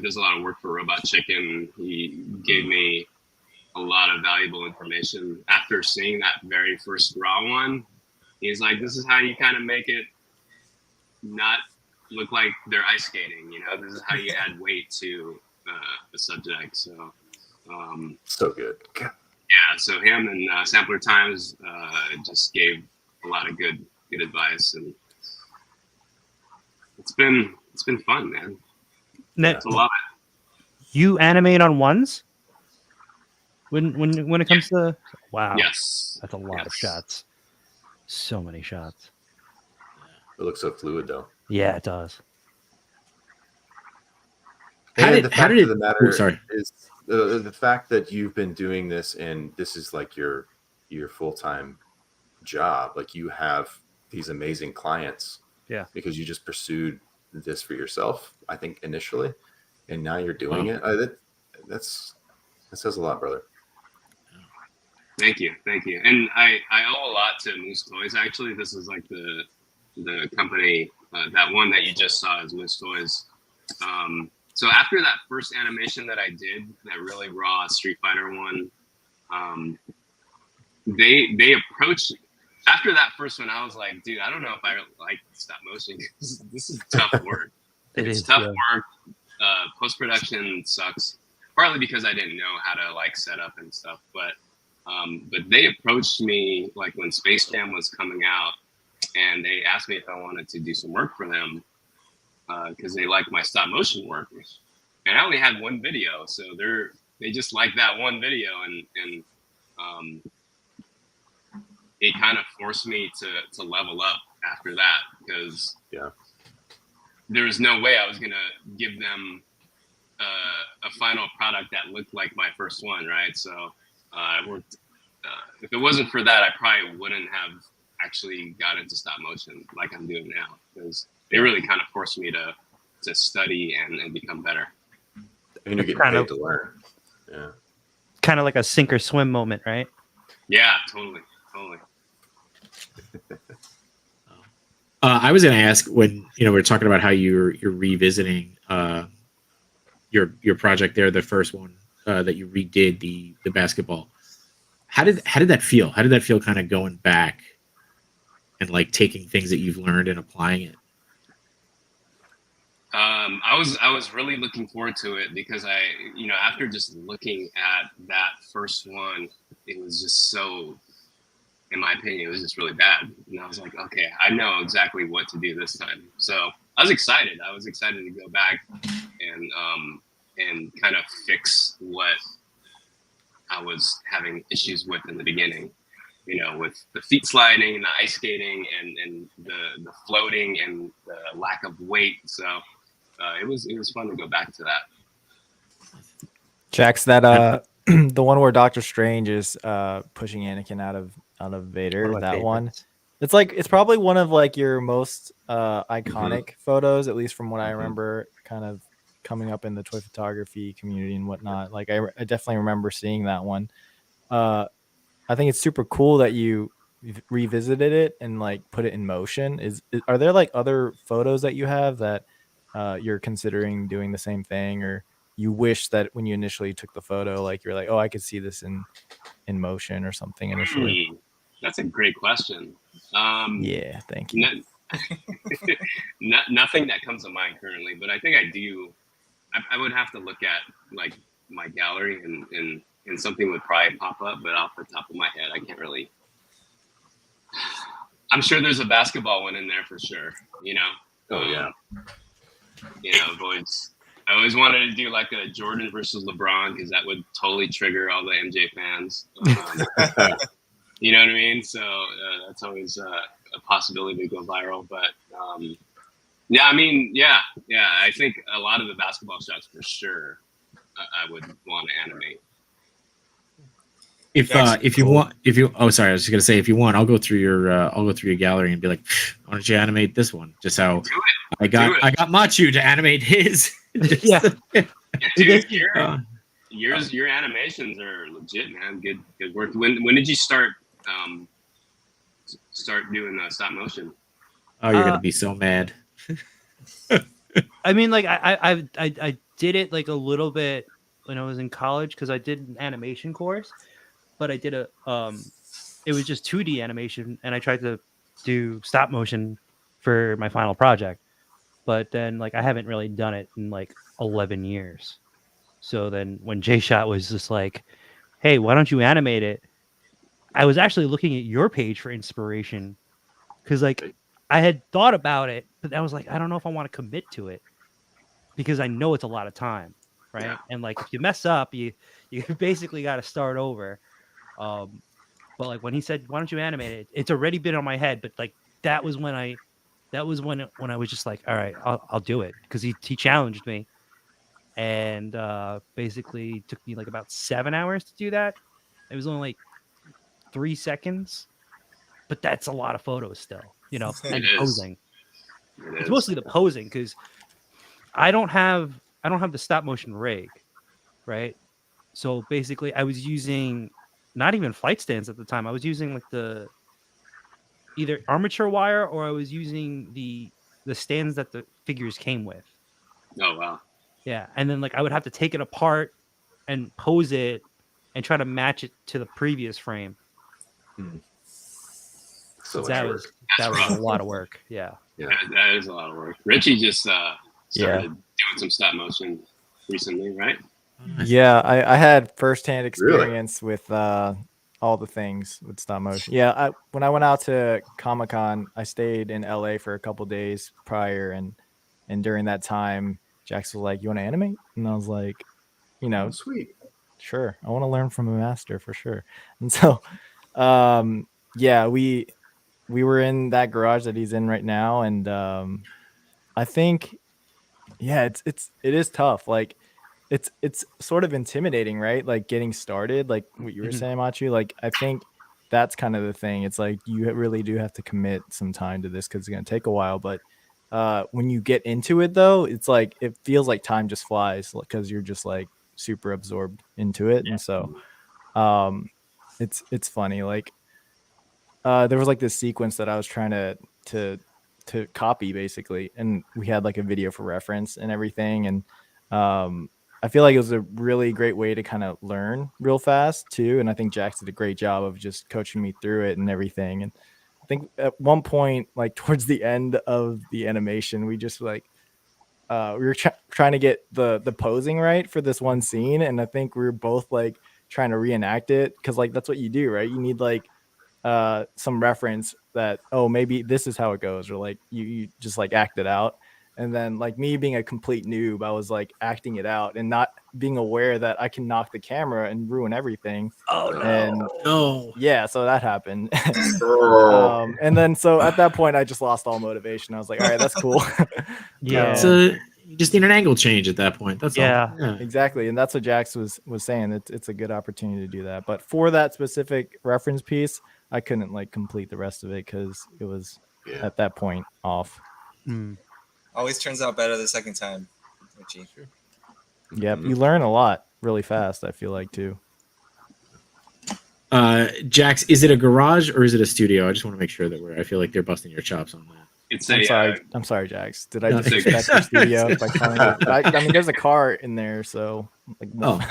does a lot of work for Robot Chicken, he gave me a lot of valuable information. After seeing that very first raw one, he's like, this is how you kind of make it not look like they're ice skating. This is how you add weight to the subject. So, So good. yeah, so him and Sampler Times just gave a lot of good advice, and it's been fun, man. Nick, It's a lot. you animate on ones? When it comes to Yes, that's a lot of shots. So many shots. It looks so fluid, though. Yeah, it does. And the fact of the oh, matter sorry. is the fact that you've been doing this and this is like your full-time job. Like you have these amazing clients. Yeah. Because you just pursued this for yourself, I think, initially, and now you're doing it. That says a lot, brother. Thank you. And I owe a lot to Moose Toys. Actually, this is like the company, that one that you just saw is Moose Toys. So after that first animation that I did, that really raw Street Fighter one, they approached. After that first one, I was like, dude, I don't know if I like stop motion. This is tough work. It's tough work. Post production sucks. Partly because I didn't know how to like set up and stuff, but they approached me like when Space Jam was coming out, and they asked me if I wanted to do some work for them because they liked my stop motion work. And I only had one video, so they just liked that one video, and it kind of forced me to level up after that, because there was no way I was gonna give them a final product that looked like my first one, right? So I worked. If it wasn't for that, I probably wouldn't have actually got into stop motion like I'm doing now, because they really kind of forced me to study and become better. And you get paid to learn. Yeah. Kind of like a sink or swim moment, right? Yeah, totally. I was going to ask, when we're talking about how you're revisiting your project there, the first one that you redid, the basketball. How did that feel? How did that feel, kind of going back and like taking things that you've learned and applying it? I was really looking forward to it, because after just looking at that first one, it was just so, in my opinion, it was just really bad. And I was like, okay, I know exactly what to do this time. So I was excited. To go back and kind of fix what I was having issues with in the beginning, with the feet sliding and the ice skating and the floating and the lack of weight. So it was fun to go back to that. Jax, that the one where Doctor Strange is pushing Anakin out of Vader, that one. It's probably one of like your most iconic photos, at least from what I remember, kind of coming up in the toy photography community and whatnot. Like I definitely remember seeing that one. I think it's super cool that you revisited it and like put it in motion. Are there like other photos that you have that you're considering doing the same thing, or you wish that when you initially took the photo, like you're like, oh, I could see this in motion or something initially? That's a great question. Yeah, thank you. Nothing that comes to mind currently, but I think I do. I would have to look at like my gallery and something would probably pop up, but off the top of my head, I can't really. I'm sure there's a basketball one in there for sure. Oh yeah. Boys. I always wanted to do like a Jordan versus LeBron, because that would totally trigger all the MJ fans. You know what I mean? So that's always a possibility to go viral. But I think a lot of the basketball shots for sure I would want to animate. If you want, I was just gonna say, if you want, I'll go through your gallery and be like, why don't you animate this one? Just how I got Machu to animate his. Yeah. Dude, your animations are legit, man. Good work. When did you start doing stop motion? Oh, you're gonna be so mad. I mean, like I did it like a little bit when I was in college, because I did an animation course, but I did it was just 2D animation, and I tried to do stop motion for my final project, but then like I haven't really done it in like 11 years. So then when J-Shot was just like, hey, why don't you animate it? I was actually looking at your page for inspiration, because like I had thought about it, but I was like, I don't know if I want to commit to it, because I know it's a lot of time, right? Yeah. And like if you mess up, you basically got to start over. But like when he said, why don't you animate it? It's already been on my head, but like that was when I was just like, all right, I'll do it, because he challenged me, and basically took me like about 7 hours to do that. It was only like 3 seconds, but that's a lot of photos still, and posing. It's mostly the posing, because I don't have the stop motion rig, right? So basically I was using not even flight stands at the time. I was using like the either armature wire, or I was using the stands that the figures came with. Oh wow. Yeah, and then like I would have to take it apart and pose it and try to match it to the previous frame. So much That work. was a lot of work. Yeah. Yeah. That is a lot of work. Richie just started Yeah. doing some stop motion recently, right? Yeah, I had firsthand experience with all the things with stop motion. Yeah, when I went out to Comic-Con, I stayed in LA for a couple days prior, and during that time, Jax was like, "You want to animate?" And I was like, "You know, Oh, sweet. sure. I want to learn from a master for sure." And so, yeah, we were in that garage that he's in right now, and I think, yeah, it is tough. Like, it's sort of intimidating, right? Like getting started, like what you were saying, Machu. Like, I think that's kind of the thing. It's like you really do have to commit some time to this because it's going to take a while. But when you get into it, though, it's like it feels like time just flies because you're just like super absorbed into it. And so it's funny. Like there was like this sequence that I was trying to copy basically, and we had like a video for reference and everything, and I feel like it was a really great way to kind of learn real fast too. And I think Jax did a great job of just coaching me through it and everything. And I think at one point, like towards the end of the animation, we just like we were trying to get the posing right for this one scene, and I think we were both like trying to reenact it because like that's what you do, right? You need like some reference that, oh, maybe this is how it goes, or like you just like act it out. And then like me being a complete noob, I was like acting it out and not being aware that I can knock the camera and ruin everything. Oh no. And No. yeah, so that happened. Oh. And then so at that point I just lost all motivation. I was like, all right, that's cool. Yeah. So you just need an angle change at that point. That's Yeah. all. Yeah. Exactly. And that's what Jax was saying. It's a good opportunity to do that. But for that specific reference piece, I couldn't like complete the rest of it because it was at that point off. Always turns out better the second time, Richie. Yep. You learn a lot really fast, I feel like, too. Jax, is it a garage or is it a studio? I just want to make sure that I feel like they're busting your chops on that. It's I'm sorry, Jax. Did I No, disrespect your studio by calling it? I mean, there's a car in there, so like. Oh.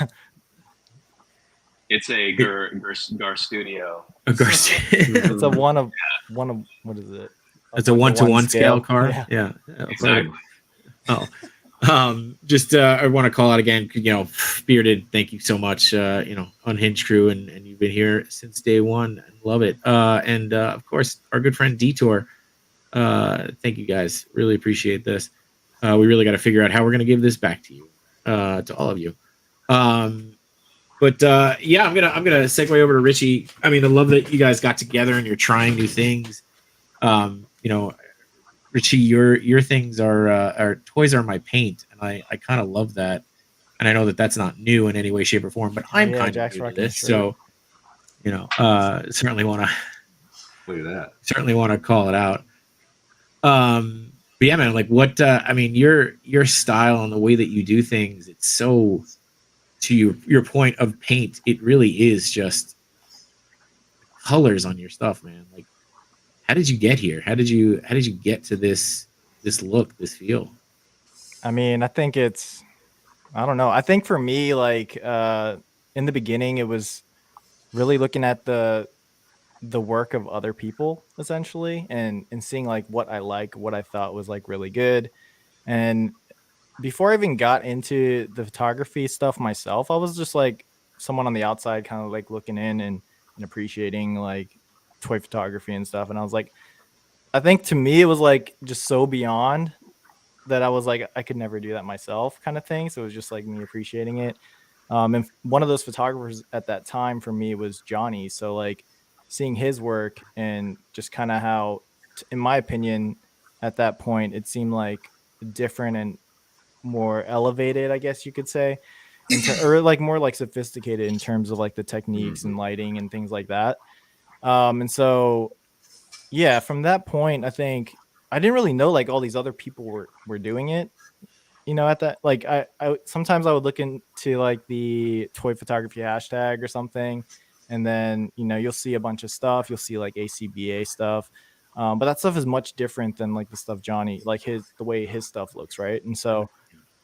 It's a Gar studio. A garage. It's a one of what is it? It's a 1-to-1 scale car. Yeah. Exactly. Oh. Just I want to call out again, Bearded, thank you so much. Unhinged crew, and you've been here since day one. Love it. And of course our good friend Detour. Thank you guys. Really appreciate this. We really got to figure out how we're going to give this back to you, to all of you. But yeah, I'm gonna segue over to Richie. I mean, I love that you guys got together and you're trying new things. Richie, your things are toys are my paint, and I kind of love that. And I know that that's not new in any way, shape, or form, but I'm kind of new to this, so certainly want to Look at that. Certainly want to call it out. But yeah, man, like what? I mean, your style and the way that you do things, it's so. To your point of paint, it really is just colors on your stuff, man. Like, how did you get here? How did you get to this look, this feel? I mean, I think I don't know. I think for me, like in the beginning, it was really looking at the work of other people essentially, and seeing like what I thought was like really good. And before I even got into the photography stuff myself, I was just like someone on the outside, kind of like looking in and appreciating like toy photography and stuff. And I was like, I think to me, it was like just so beyond that I was like, I could never do that myself kind of thing. So it was just like me appreciating it. And one of those photographers at that time for me was Johnny. So like seeing his work and just kind of how, in my opinion, at that point, it seemed like different and more elevated, I guess you could say, or like more like sophisticated in terms of like the techniques and lighting and things like that. And so, yeah, from that point, I think I didn't really know like all these other people were doing it, at that, like I sometimes I would look into like the toy photography hashtag or something, and then you'll see a bunch of stuff. You'll see like ACBA stuff, but that stuff is much different than like the stuff Johnny, like the way his stuff looks, right? And so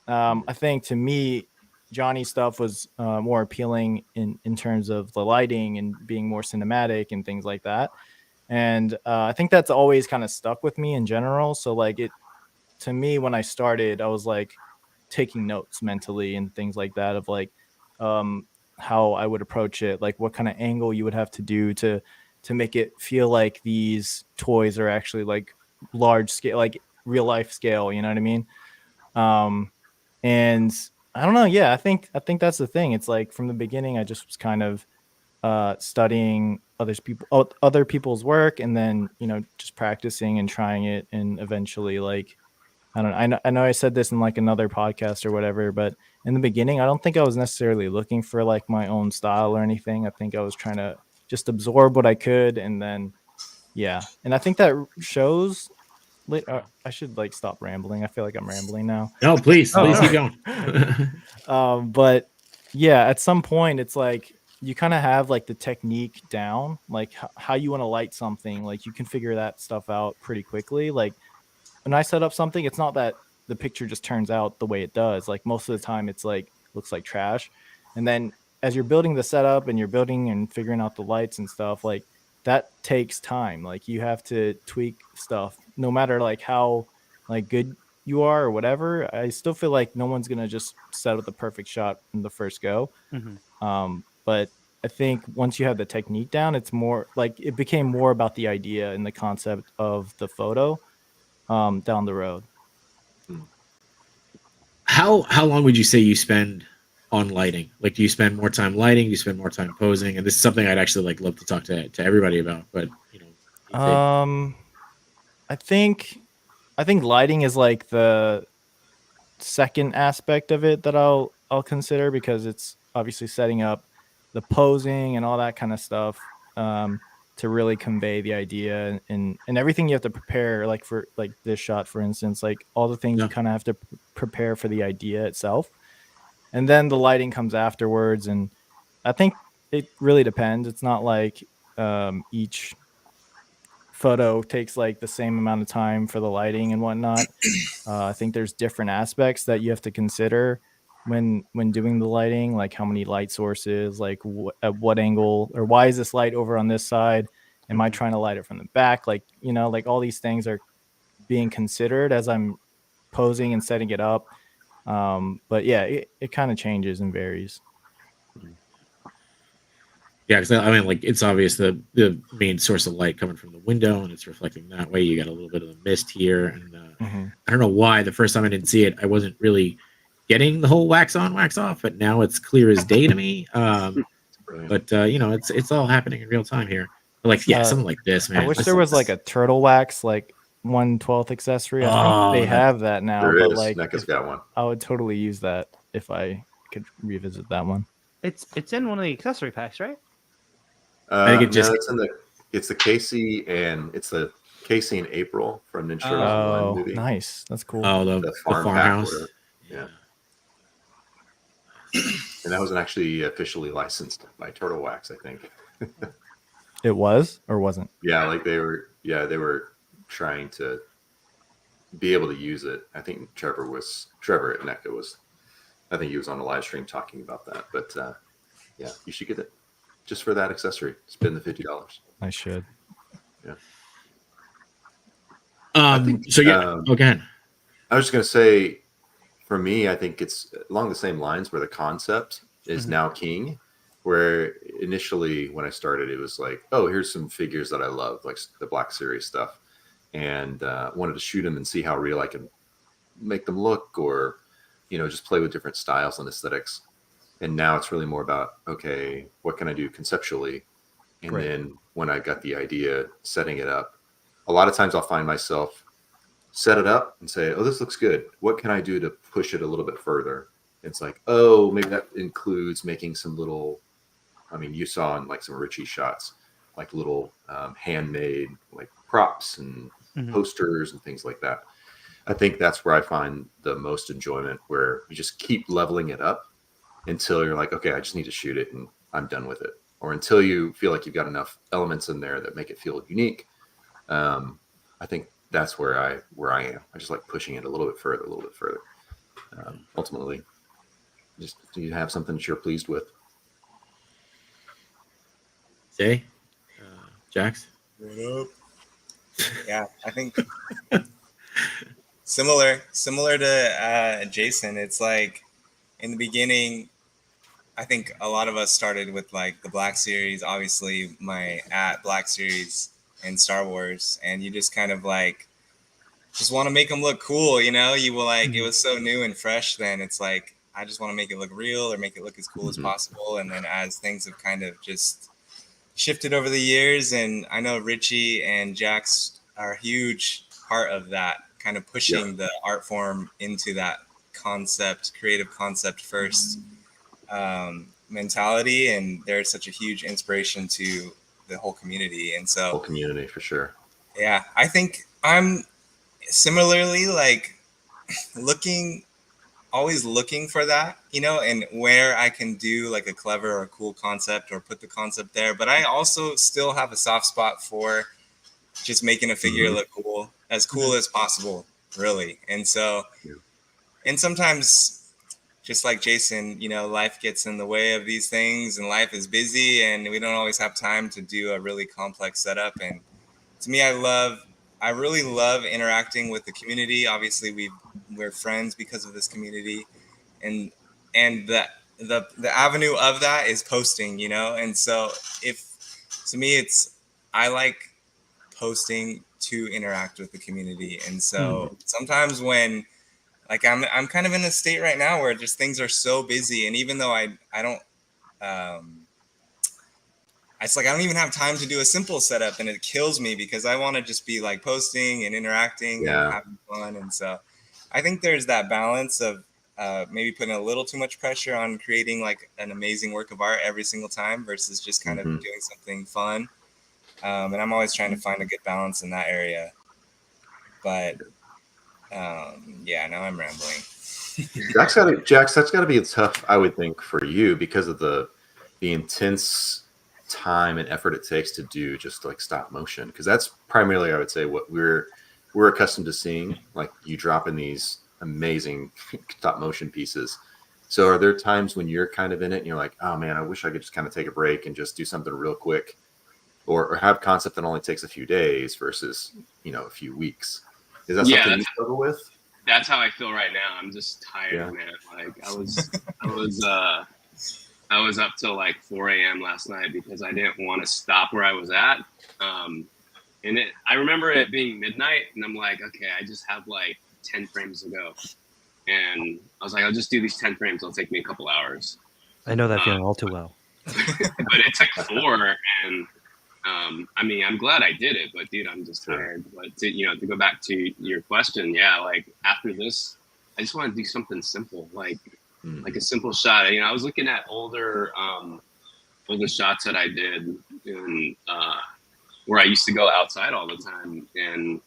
I think to me, Johnny's stuff was more appealing in terms of the lighting and being more cinematic and things like that. And I think that's always kind of stuck with me in general. So like to me, when I started, I was like taking notes mentally and things like that of like how I would approach it, like what kind of angle you would have to do to make it feel like these toys are actually like large scale, like real life scale. You know what I mean? And I don't know. Yeah, I think that's the thing. It's like from the beginning, I just was kind of studying other people's work, and then just practicing and trying it, and eventually like I don't know. I know I said this in like another podcast or whatever, but in the beginning, I don't think I was necessarily looking for like my own style or anything. I think I was trying to just absorb what I could, and then yeah, and I think that shows. I should like stop rambling. I feel like I'm rambling now. No, please Oh. keep going. But yeah, at some point, it's like you kind of have like the technique down, like how you want to light something. Like you can figure that stuff out pretty quickly. Like when I set up something, it's not that the picture just turns out the way it does. Like most of the time, it's like looks like trash. And then as you're building the setup and you're building and figuring out the lights and stuff, like that takes time. Like you have to tweak stuff, no matter like how like good you are or whatever. I still feel like no one's gonna just set up the perfect shot in the first go. But I think once you have the technique down, it's more like it became more about the idea and the concept of the photo down the road. How long would you say you spend on lighting? Like, do you spend more time lighting? Do you spend more time posing? And this is something I'd actually like love to talk to everybody about. But I think lighting is like the second aspect of it that I'll consider, because it's obviously setting up the posing and all that kind of stuff to really convey the idea and everything you have to prepare, like for like this shot, for instance, like all the things you kind of have to prepare for the idea itself. And then the lighting comes afterwards. And I think it really depends. It's not like each photo takes like the same amount of time for the lighting and whatnot. I think there's different aspects that you have to consider when doing the lighting, like how many light sources, like at what angle, or why is this light over on this side? Am I trying to light it from the back? Like, like all these things are being considered as I'm posing and setting it up. But yeah, it kind of changes and varies. Yeah, because I mean, like it's obvious the main source of light coming from the window, and it's reflecting that way. You got a little bit of the mist here, and I don't know why the first time I didn't see it, I wasn't really getting the whole wax on, wax off, but now it's clear as day to me. But it's all happening in real time here. But like, yeah, something like this, man. I wish there was like a turtle wax, like 1/12 accessory. I think they have that now. There but is. like, NECA's got one. I would totally use that if I could revisit that one. It's in one of the accessory packs, right? I think it's the Casey, and it's the Casey in April from Ninja Turtles Oh, movie. nice. That's cool. Oh, the farmhouse. Yeah. And that wasn't actually officially licensed by Turtle Wax, I think. It was or wasn't? Yeah, like they were trying to be able to use it. I think Trevor at NECA was, I think he was on a live stream talking about that. But yeah, you should get it just for that accessory. Spend the $50. I should. Yeah. Again, I was just gonna say, for me, I think it's along the same lines where the concept is now king. Where initially when I started, it was like, oh, here's some figures that I love, like the BlkSrs stuff, and wanted to shoot them and see how real I can make them look, or just play with different styles and aesthetics. And now it's really more about, okay, what can I do conceptually? And then when I got the idea, setting it up, a lot of times I'll find myself set it up and say, oh, this looks good. What can I do to push it a little bit further? It's like, oh, maybe that includes making some little, I mean, you saw in like some Richie shots, like little handmade like props and posters and things like that. I think that's where I find the most enjoyment, where you just keep leveling it up until you're like, okay, I just need to shoot it and I'm done with it. or until you feel like you've got enough elements in there that make it feel unique. I think that's where I am. I just like pushing it a little bit further. Ultimately, just do you have something that you're pleased with? Say, Jax. What up? Yeah, I think similar to Jason. It's like in the beginning, I think a lot of us started with like the Black Series, obviously my at Black Series and Star Wars, and you just kind of like just want to make them look cool, you know? You will like it was so new and fresh then. It's like I just want to make it look real or make it look as cool as possible. And then as things have kind of just shifted over the years, and I know Richie and Jax are a huge part of that, kind of pushing the art form into that creative concept first mentality, and they're such a huge inspiration to the whole community. And so Whole community for sure. Yeah, I think I'm similarly like always looking for that, you know, and where I can do like a clever or cool concept or put the concept there. But I also still have a soft spot for just making a figure look cool, as cool as possible, really. And so, and sometimes just like Jason, you know, life gets in the way of these things and life is busy and we don't always have time to do a really complex setup. And to me, I really love interacting with the community. Obviously, we're friends because of this community, and the avenue of that is posting, you know. And so, to me, I like posting to interact with the community. And so sometimes when like I'm kind of in a state right now where just things are so busy, and even though I don't. It's like I don't even have time to do a simple setup, and it kills me because I want to just be like posting and interacting and having fun. And so I think there's that balance of maybe putting a little too much pressure on creating like an amazing work of art every single time versus just kind of doing something fun. And I'm always trying to find a good balance in that area. But yeah, now I'm rambling. Jax, that's got to be tough, I would think, for you because of the intense time and effort it takes to do just like stop motion, because that's primarily, I would say, what we're accustomed to seeing, like you dropping these amazing stop motion pieces. So are there times when you're kind of in it and you're like, oh man, I wish I could just kind of take a break and just do something real quick, or have concept that only takes a few days versus, you know, a few weeks? Is that something you struggle with? That's how I feel right now. I'm just tired, man. Like I was up till like 4 a.m. last night because I didn't want to stop where I was at. And I remember it being midnight, and I'm like, okay, I just have like 10 frames to go. And I was like, I'll just do these 10 frames. It'll take me a couple hours. I know that feeling all too well. But it took 4, and I mean, I'm glad I did it, but dude, I'm just tired. But to go back to your question, like after this, I just want to do something simple, like a simple shot. You know, I was looking at older shots that I did, and where I used to go outside all the time, and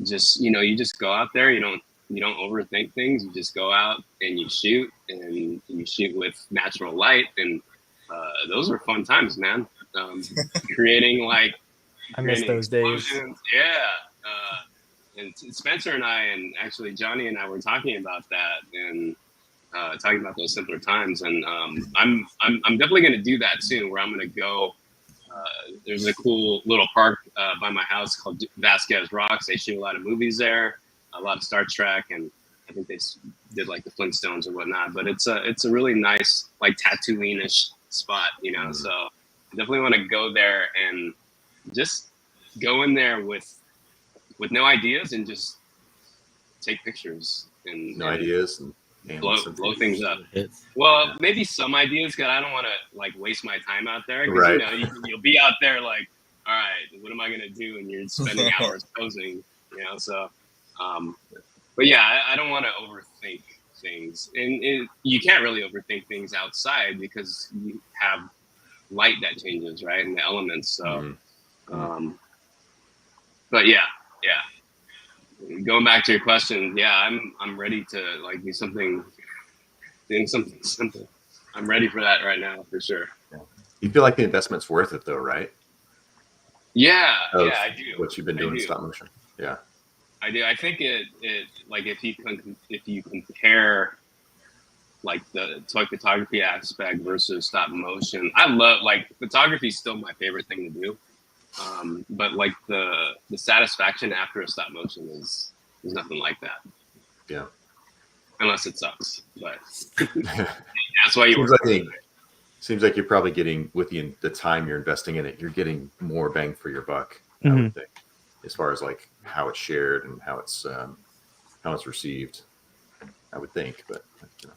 just you just go out there. You don't overthink things. You just go out and you shoot with natural light, and those were fun times, man. Creating like I miss those days. And Spencer and I, and actually Johnny and I, were talking about that, and talking about those simpler times. And I'm definitely going to do that soon, where I'm going to go. There's a cool little park by my house called Vasquez Rocks. They shoot a lot of movies there, a lot of Star Trek, and I think they did like the Flintstones or whatnot. But it's a really nice like Tatooine-ish spot, you know. So I definitely want to go there and just go in there with no ideas and just take pictures and ideas and blow things up. Well, maybe some ideas, because I don't want to like waste my time out there. Right. You'll be out there like, all right, what am I gonna do? And you're spending hours posing, you know. So, but yeah, I don't want to overthink things, and you can't really overthink things outside because you have light that changes, right, and the elements. So, but yeah. Going back to your question, I'm ready to like doing something simple. I'm ready for that right now for sure. You feel like the investment's worth it though, right? Yeah, Of yeah, I do. what you've been I doing in do. stop motion. Yeah. I do. I think it like if you compare like the toy photography aspect versus stop motion, I love like photography is still my favorite thing to do. But like the satisfaction after a stop motion is nothing like that. Yeah. Unless it sucks, but that's why you Seems work. like seems like you're probably getting with the time you're investing in it, you're getting more bang for your buck. I would think, as far as like how it's shared and how it's received. I would think, but you know.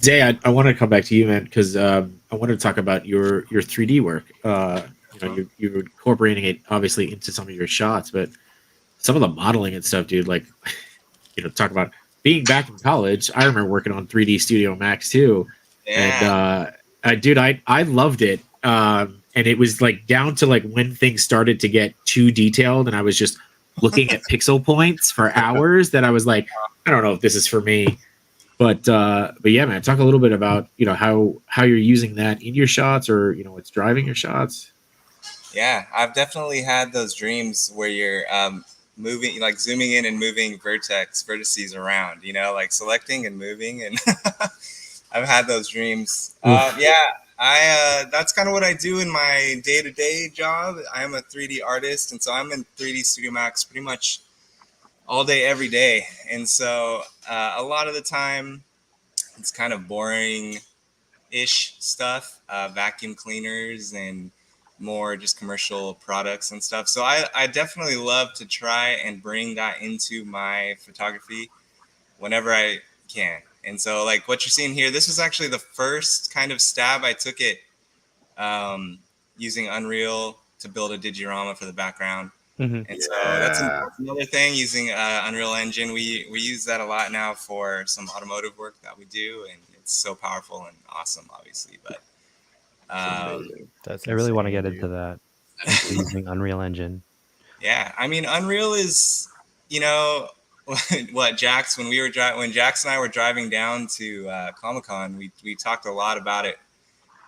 Zay, I want to come back to you, man, because I want to talk about your 3D work. You know, you're incorporating it obviously into some of your shots, but some of the modeling and stuff, dude. Like, you know, talk about being back in college. I remember working on 3D Studio Max too, Yeah. and dude, I loved it. And it was like down to like when things started to get too detailed, and I was just looking at pixel points for hours. That I was like, I don't know if this is for me. But yeah, man, talk a little bit about, you know, how you're using that in your shots, or, you know, what's driving your shots. Yeah, I've definitely had those dreams where you're moving, like zooming in and moving vertices around, you know, like selecting and moving. And I've had those dreams. Yeah, that's kind of what I do in my day-to-day job. I am a 3D artist, and so I'm in 3D Studio Max pretty much all day, every day. And so a lot of the time, it's kind of boring-ish stuff, vacuum cleaners and more just commercial products and stuff. So I definitely love to try and bring that into my photography whenever I can. And so like what you're seeing here, this was actually the first kind of stab I took it using Unreal to build a digiorama for the background. And so that's another thing, using Unreal Engine. We use that a lot now for some automotive work that we do, and it's so powerful and awesome, obviously. But I really want to get into that, using Unreal Engine. Yeah, I mean, Unreal is, you know, what Jax, when Jax and I were driving down to Comic-Con, we talked a lot about it.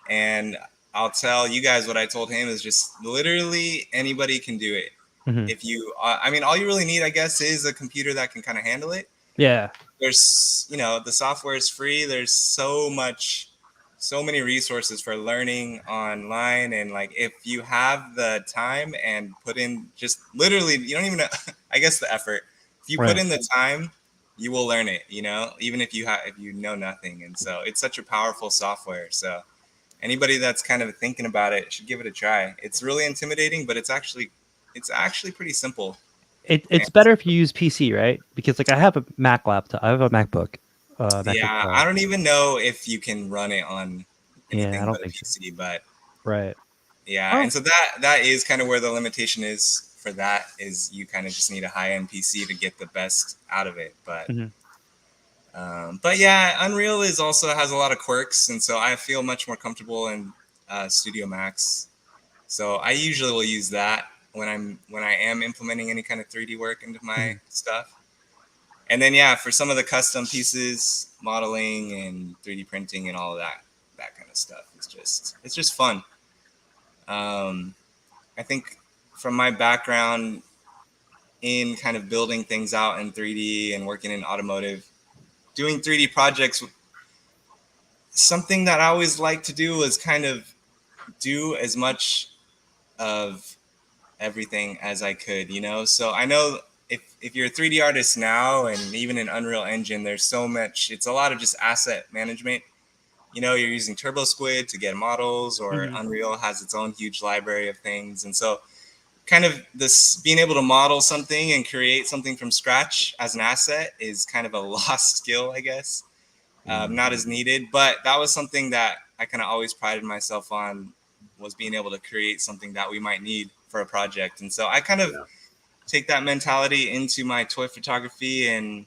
And I'll tell you guys what I told him is just literally anybody can do it. If you, I mean, all you really need, I guess, is a computer that can kind of handle it. Yeah. There's, you know, the software is free. There's so many resources for learning online. And like, if you have the time and put in just literally, you don't even know, I guess, the effort. If you put in the time, you will learn it, you know, even if you know nothing. And so it's such a powerful software. So anybody that's kind of thinking about it should give it a try. It's really intimidating, but it's actually pretty simple. It's better if you use PC, right? Because like I have a Mac laptop, I have a MacBook. Yeah, I don't even know if you can run it on anything but a PC, so. but right. Yeah, and so that is kind of where the limitation is for that, is you kind of just need a high-end PC to get the best out of it. But but yeah, Unreal also has a lot of quirks, and so I feel much more comfortable in Studio Max. So I usually will use that when I am implementing any kind of 3D work into my stuff. And then yeah, for some of the custom pieces, modeling and 3D printing and all of that kind of stuff, it's just fun. I think from my background in kind of building things out in 3D and working in automotive, doing 3D projects, something that I always like to do was kind of do as much of everything as I could, you know? So I know if you're a 3D artist now, and even in Unreal Engine, there's so much, it's a lot of just asset management. You know, you're using TurboSquid to get models, or Unreal has its own huge library of things. And so kind of this being able to model something and create something from scratch as an asset is kind of a lost skill, I guess. Not as needed, but that was something that I kind of always prided myself on, was being able to create something that we might need for a project. And so I kind of take that mentality into my toy photography and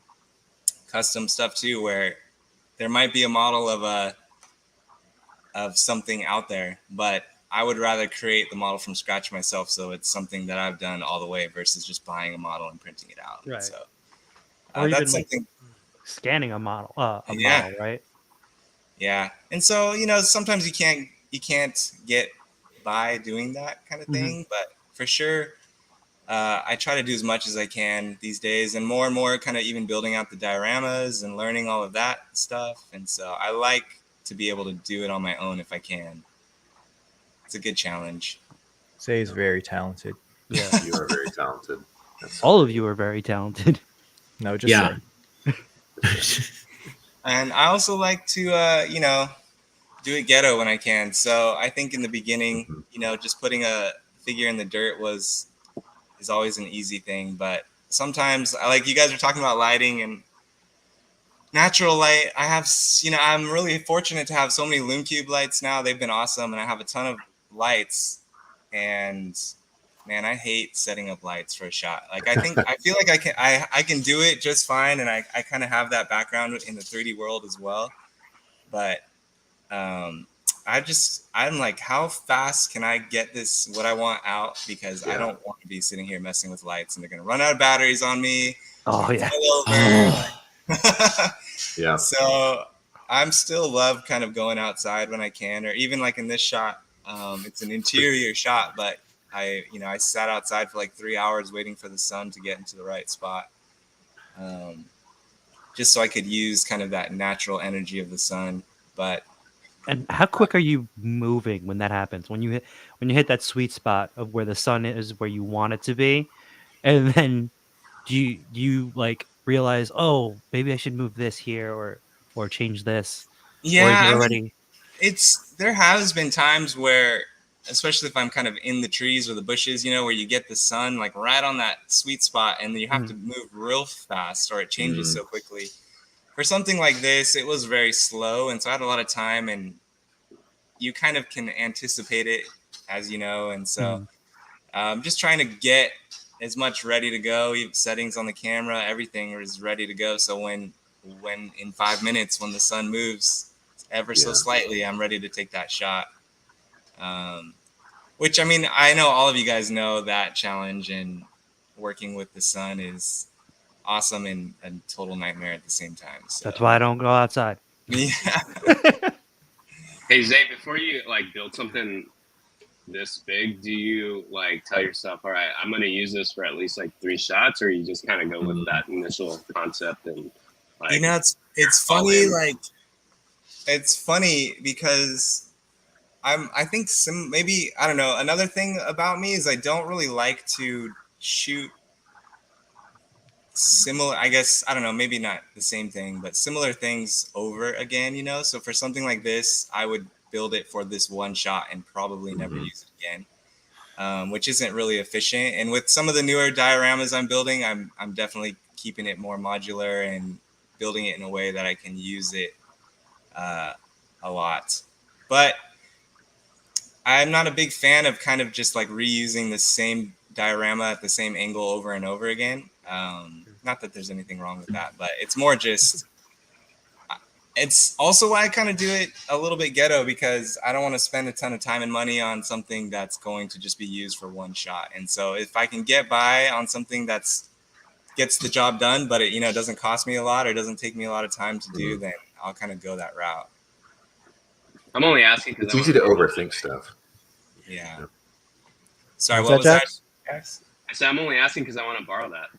custom stuff too, where there might be a model of something out there, but I would rather create the model from scratch myself, so it's something that I've done all the way versus just buying a model and printing it out. Right. So or that's even something. Like scanning a model, model, right? Yeah. And so, you know, sometimes you can't get by doing that kind of thing, but for sure, I try to do as much as I can these days, and more kind of even building out the dioramas and learning all of that stuff. And so I like to be able to do it on my own if I can. It's a good challenge. Say he's very talented. Yeah. You are very talented. That's All of you are very talented. No, just Yeah. say. And I also like to, you know, do it ghetto when I can. So I think in the beginning, you know, just putting a figure in the dirt is always an easy thing. But sometimes, like you guys are talking about lighting and natural light. I have, you know, I'm really fortunate to have so many Lume Cube lights now. They've been awesome, and I have a ton of lights. And man, I hate setting up lights for a shot. Like I feel like I can do it just fine, and I kind of have that background in the 3D world as well. But I'm like, how fast can I get this what I want out? Because I don't want to be sitting here messing with lights, and they're gonna run out of batteries on me. Oh yeah. Yeah. So I'm still love kind of going outside when I can, or even like in this shot, it's an interior shot, but I sat outside for like 3 hours waiting for the sun to get into the right spot, just so I could use kind of that natural energy of the sun. But And how quick are you moving when that happens? When you hit that sweet spot of where the sun is where you want it to be, and then do you like realize, oh, maybe I should move this here or change this? yeah, Or is it I mean, already? there has been times where, especially if I'm kind of in the trees or the bushes, you know, where you get the sun like right on that sweet spot, and then you have to move real fast, or it changes so quickly. For something like this, it was very slow, and so I had a lot of time, and you kind of can anticipate it, as you know, and so just trying to get as much ready to go, settings on the camera, everything is ready to go. So when in 5 minutes, when the sun moves ever so slightly, I'm ready to take that shot. Which, I mean, I know all of you guys know that challenge, and working with the sun is awesome and a total nightmare at the same time. So. That's why I don't go outside. Yeah. Hey Zay, before you like build something this big, do you like tell yourself, all right, I'm gonna use this for at least like 3 shots, or you just kind of go with that initial concept and like, you know, it's funny, like it's funny because I think maybe, I don't know, another thing about me is I don't really like to shoot similar, I guess, I don't know, maybe not the same thing, but similar things over again, you know? So for something like this, I would build it for this one shot and probably never use it again, which isn't really efficient. And with some of the newer dioramas I'm building, I'm definitely keeping it more modular and building it in a way that I can use it a lot. But I'm not a big fan of kind of just like reusing the same diorama at the same angle over and over again. Not that there's anything wrong with that, but it's more just, it's also why I kind of do it a little bit ghetto, because I don't want to spend a ton of time and money on something that's going to just be used for one shot. And so if I can get by on something that's gets the job done, but it, you know, doesn't cost me a lot or doesn't take me a lot of time to do, then I'll kind of go that route. I'm only asking because it's easy to overthink stuff. Yeah. Sorry, What's what was that, that? Jax? I said I'm only asking because I want to borrow that.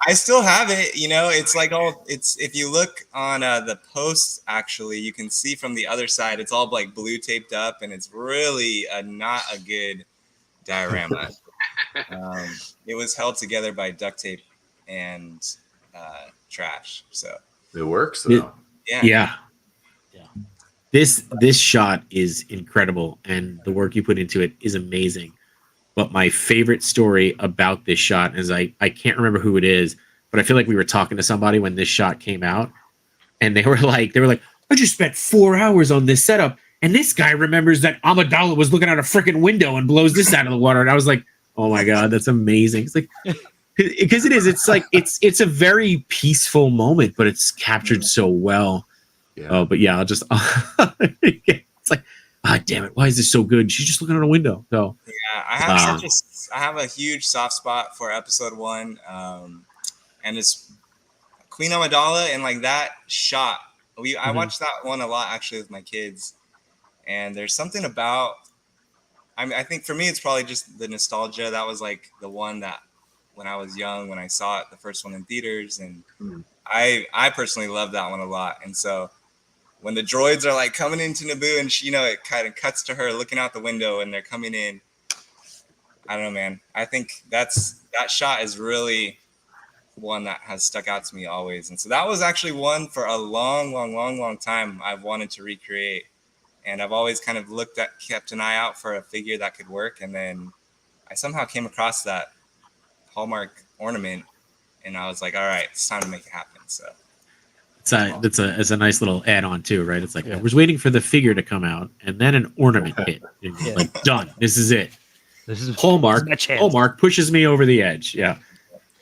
I still have it, you know, it's like all, it's, if you look on the posts, actually, you can see from the other side, it's all like blue taped up, and it's really not a good diorama. It was held together by duct tape and trash. So It works though. Yeah. This shot is incredible, and the work you put into it is amazing. But my favorite story about this shot is I can't remember who it is, but I feel like we were talking to somebody when this shot came out, and they were like, I just spent 4 hours on this setup, and this guy remembers that Amidala was looking out a freaking window and blows this out of the water. And I was like, oh my God, that's amazing. It's like, because it is, it's like, it's a very peaceful moment, but it's captured so well. Yeah. Oh, but yeah, I'll just, it's like, ah, damn it, why is this so good? She's just looking out a window. So yeah, I have a huge soft spot for episode 1, and it's Queen Amidala, and like that shot I watched that one a lot actually with my kids, and there's something about. I mean, I think for me it's probably just the nostalgia. That was like the one that when I was young, when I saw it, the first one in theaters, and I personally love that one a lot. And so when the droids are like coming into Naboo, and she, it kind of cuts to her looking out the window, and they're coming in. I don't know, man. I think that shot is really one that has stuck out to me always. And so that was actually one for a long time I've wanted to recreate. And I've always kind of kept an eye out for a figure that could work. And then I somehow came across that Hallmark ornament, and I was like, all right, it's time to make it happen. So it's a nice little add-on too, right? It's like I was waiting for the figure to come out, and then an ornament hit. And like, done. This is it. This is Hallmark. Hallmark pushes me over the edge. Yeah.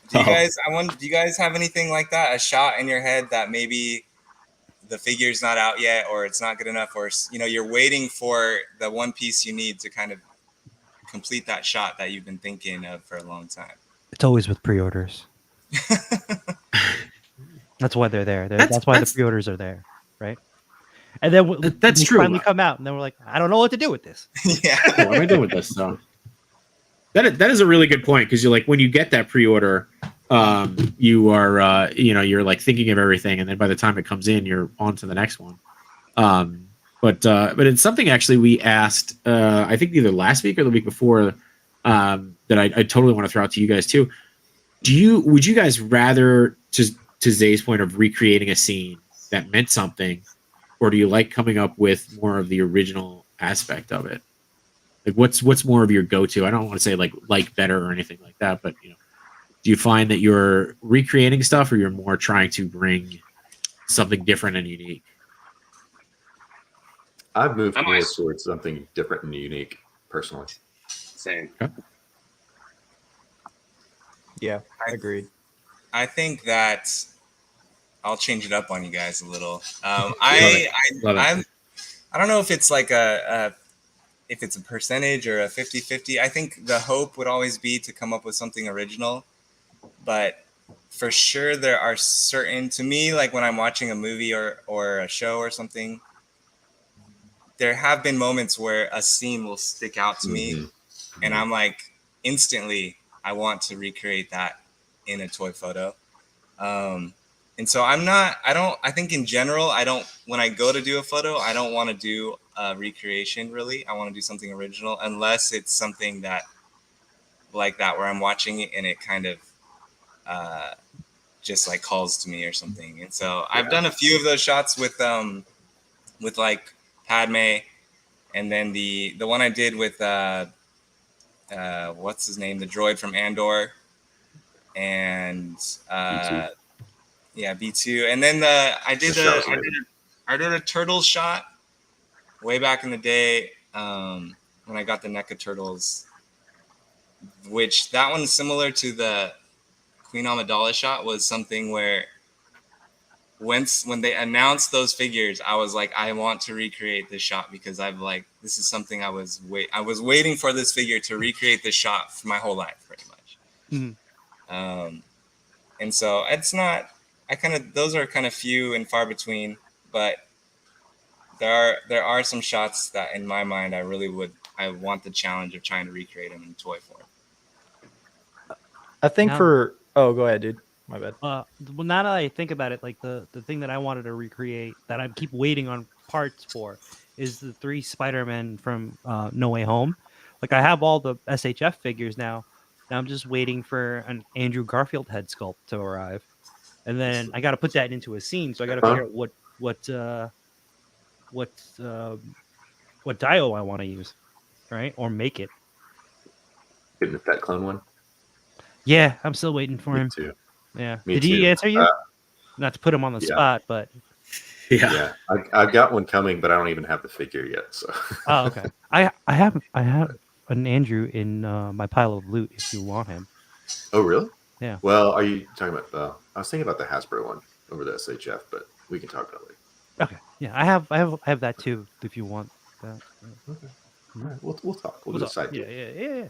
Do you guys have anything like that? A shot in your head that maybe the figure's not out yet, or it's not good enough, or you're waiting for the one piece you need to kind of complete that shot that you've been thinking of for a long time? It's always with pre-orders. That's why they're there. That's why the pre-orders are there, right? And then that's true. Finally come out, and then we're like, I don't know what to do with this. Yeah, what am I doing with this? So that is a really good point, because you're like, when you get that pre-order, you are you're like thinking of everything, and then by the time it comes in, you're on to the next one. But it's something actually we asked, I think either last week or the week before, that I totally want to throw out to you guys too. Would you guys rather, just to Zay's point of recreating a scene that meant something, or do you like coming up with more of the original aspect of it? Like, what's more of your go-to? I don't want to say like better or anything like that, but do you find that you're recreating stuff, or you're more trying to bring something different and unique? I've moved more towards something different and unique, personally. Same. Okay. Yeah, agreed. I think that I'll change it up on you guys a little. I don't know if it's like if it's a percentage or a 50-50. I think the hope would always be to come up with something original, but for sure there are certain, to me, like when I'm watching a movie or a show or something, there have been moments where a scene will stick out to me, and I'm like, instantly, I want to recreate that in a toy photo. And so I think in general, when I go to do a photo, I don't want to do a recreation really. I want to do something original, unless it's something that like that, where I'm watching it and it kind of just like calls to me or something. And so I've done a few of those shots with like Padme, and then the one I did with what's his name, the droid from Andor, and B2, and then I did a turtle shot way back in the day, when I got the NECA turtles, which that one's similar to the Queen Amidala shot. Was something where when they announced those figures, I was like, I want to recreate this shot, because this is something I was waiting for this figure to recreate this shot for my whole life, pretty much. And so it's not, those are kind of few and far between, but there are some shots that in my mind I want the challenge of trying to recreate them in toy form. I think go ahead, dude. My bad. Well, now that I think about it, like the thing that I wanted to recreate that I keep waiting on parts for is the 3 Spider-Men from No Way Home. Like, I have all the SHF figures now. Now I'm just waiting for an Andrew Garfield head sculpt to arrive, and then I got to put that into a scene. So I got to figure out what Dio I want to use, right, or make it. Getting the Fett clone one. Yeah, I'm still waiting for him. Too. Yeah. Me Did too. he answer you? Not to put him on the spot, but yeah. I've got one coming, but I don't even have the figure yet. So. Oh, okay. I have an Andrew in my pile of loot if you want him. Oh, really? Yeah. Well, are you talking about? I was thinking about the Hasbro one over the SHF, but we can talk about it later. Okay. Yeah, I have that too if you want that. Okay. All right. We'll talk. We'll decide. Yeah.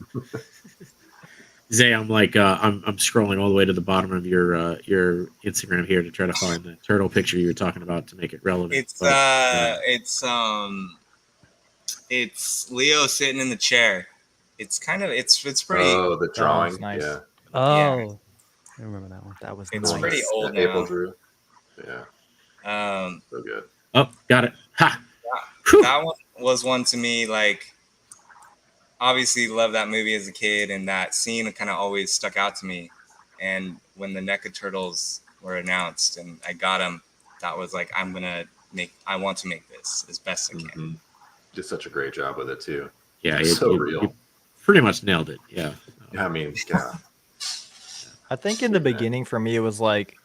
Zay, I'm like I'm scrolling all the way to the bottom of your Instagram here to try to find the turtle picture you were talking about to make it relevant. It's Leo sitting in the chair. It's kind of it's pretty. Oh, the drawing. was nice. Yeah. Oh, I remember that one. That was It's nice. pretty old that April now. drew. Yeah. So good. Oh, got it. Ha. That one was one to me, like, obviously loved that movie as a kid, and that scene kind of always stuck out to me. And when the NECA Turtles were announced and I got them, that was like, I want to make this as best I can. Mm-hmm. Did such a great job with it too. Yeah, it's so real. You pretty much nailed it. Yeah. I mean, yeah. I think in the beginning for me, it was like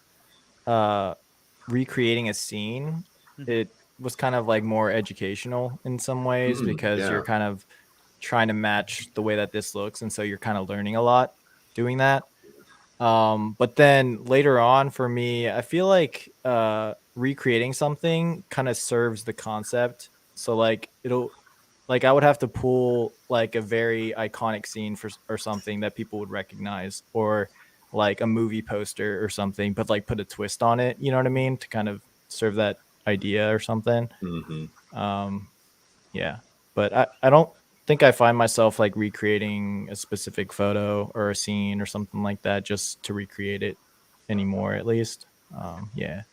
recreating a scene. It was kind of like more educational in some ways because you're kind of trying to match the way that this looks. And so you're kind of learning a lot doing that. But then later on for me, I feel like recreating something kind of serves the concept. So like I would have to pull like a very iconic scene or something that people would recognize, or like a movie poster or something, but like put a twist on it, you know what I mean, to kind of serve that idea or something. Yeah, but I don't think I find myself like recreating a specific photo or a scene or something like that just to recreate it anymore, at least. Yeah.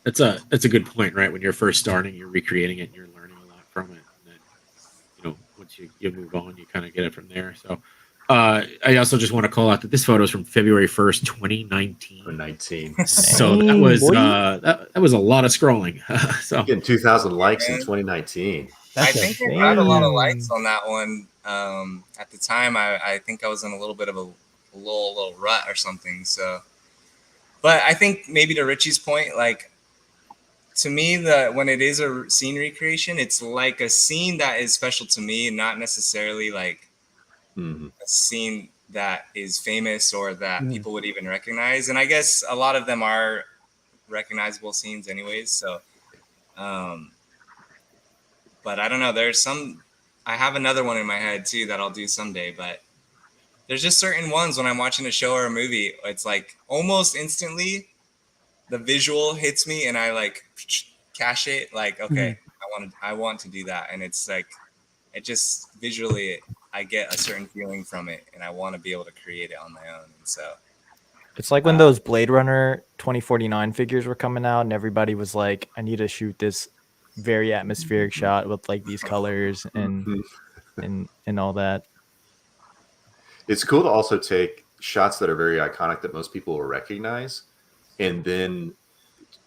That's a good point, right? When you're first starting, you're recreating it and you're learning a lot from it. And then, once you move on, you kind of get it from there. So I also just want to call out that this photo is from February 1st, 2019. So that was that was a lot of scrolling. So getting 2,000 likes in 2019. I think I got a lot of likes on that one. At the time, I think I was in a little bit of a little rut or something. So, but I think maybe to Richie's point, like, to me, when it is a scene recreation, it's like a scene that is special to me, not necessarily like a scene that is famous or that people would even recognize. And I guess a lot of them are recognizable scenes anyways. So, but I don't know. I have another one in my head too that I'll do someday, but there's just certain ones when I'm watching a show or a movie, it's like almost instantly the visual hits me and I like cache it. Like, okay, I want to do that. And it's like, it just visually, I get a certain feeling from it and I want to be able to create it on my own. And so it's like when those Blade Runner 2049 figures were coming out and everybody was like, I need to shoot this very atmospheric shot with like these colors and all that. It's cool to also take shots that are very iconic that most people will recognize and then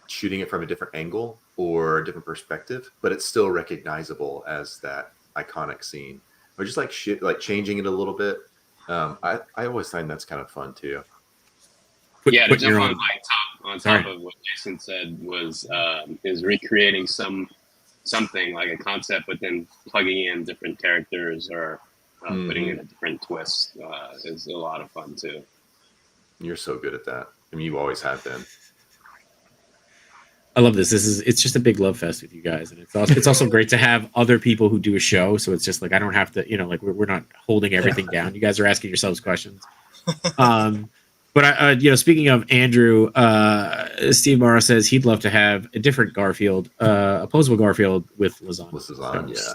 shooting it from a different angle or a different perspective, but it's still recognizable as that iconic scene, or just like changing it a little bit. I always find that's kind of fun too. To jump on top of what Jason said is recreating something like a concept, but then plugging in different characters or putting in a different twist is a lot of fun too. You're so good at that. I mean, you always have been. I love this. It's just a big love fest with you guys, and it's also great to have other people who do a show. So it's just like I don't have to, like we're not holding everything down. You guys are asking yourselves questions. But speaking of Andrew, Steve Morrow says he'd love to have a different Garfield, opposable Garfield with lasagna. Yeah.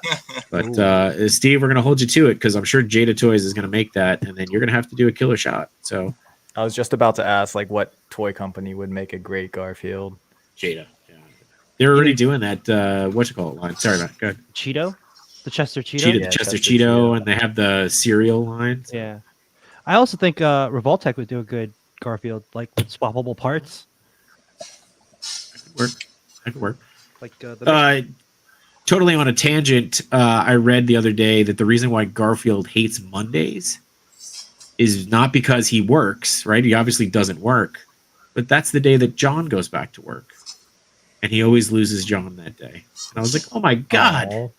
But Steve, we're gonna hold you to it because I'm sure Jada Toys is gonna make that, and then you're gonna have to do a killer shot. So I was just about to ask, like, what toy company would make a great Garfield? Jada. Yeah. They're already doing that. Line. Sorry about that. Go ahead. Cheeto, the Chester Cheeto. The Chester Cheeto, and they have the cereal line. So. Yeah. I also think Revoltech would do a good Garfield, like with swappable parts. That could work. Like totally on a tangent. I read the other day that the reason why Garfield hates Mondays is not because he works, right? He obviously doesn't work, but that's the day that John goes back to work, and he always loses John that day. And I was like, oh my god,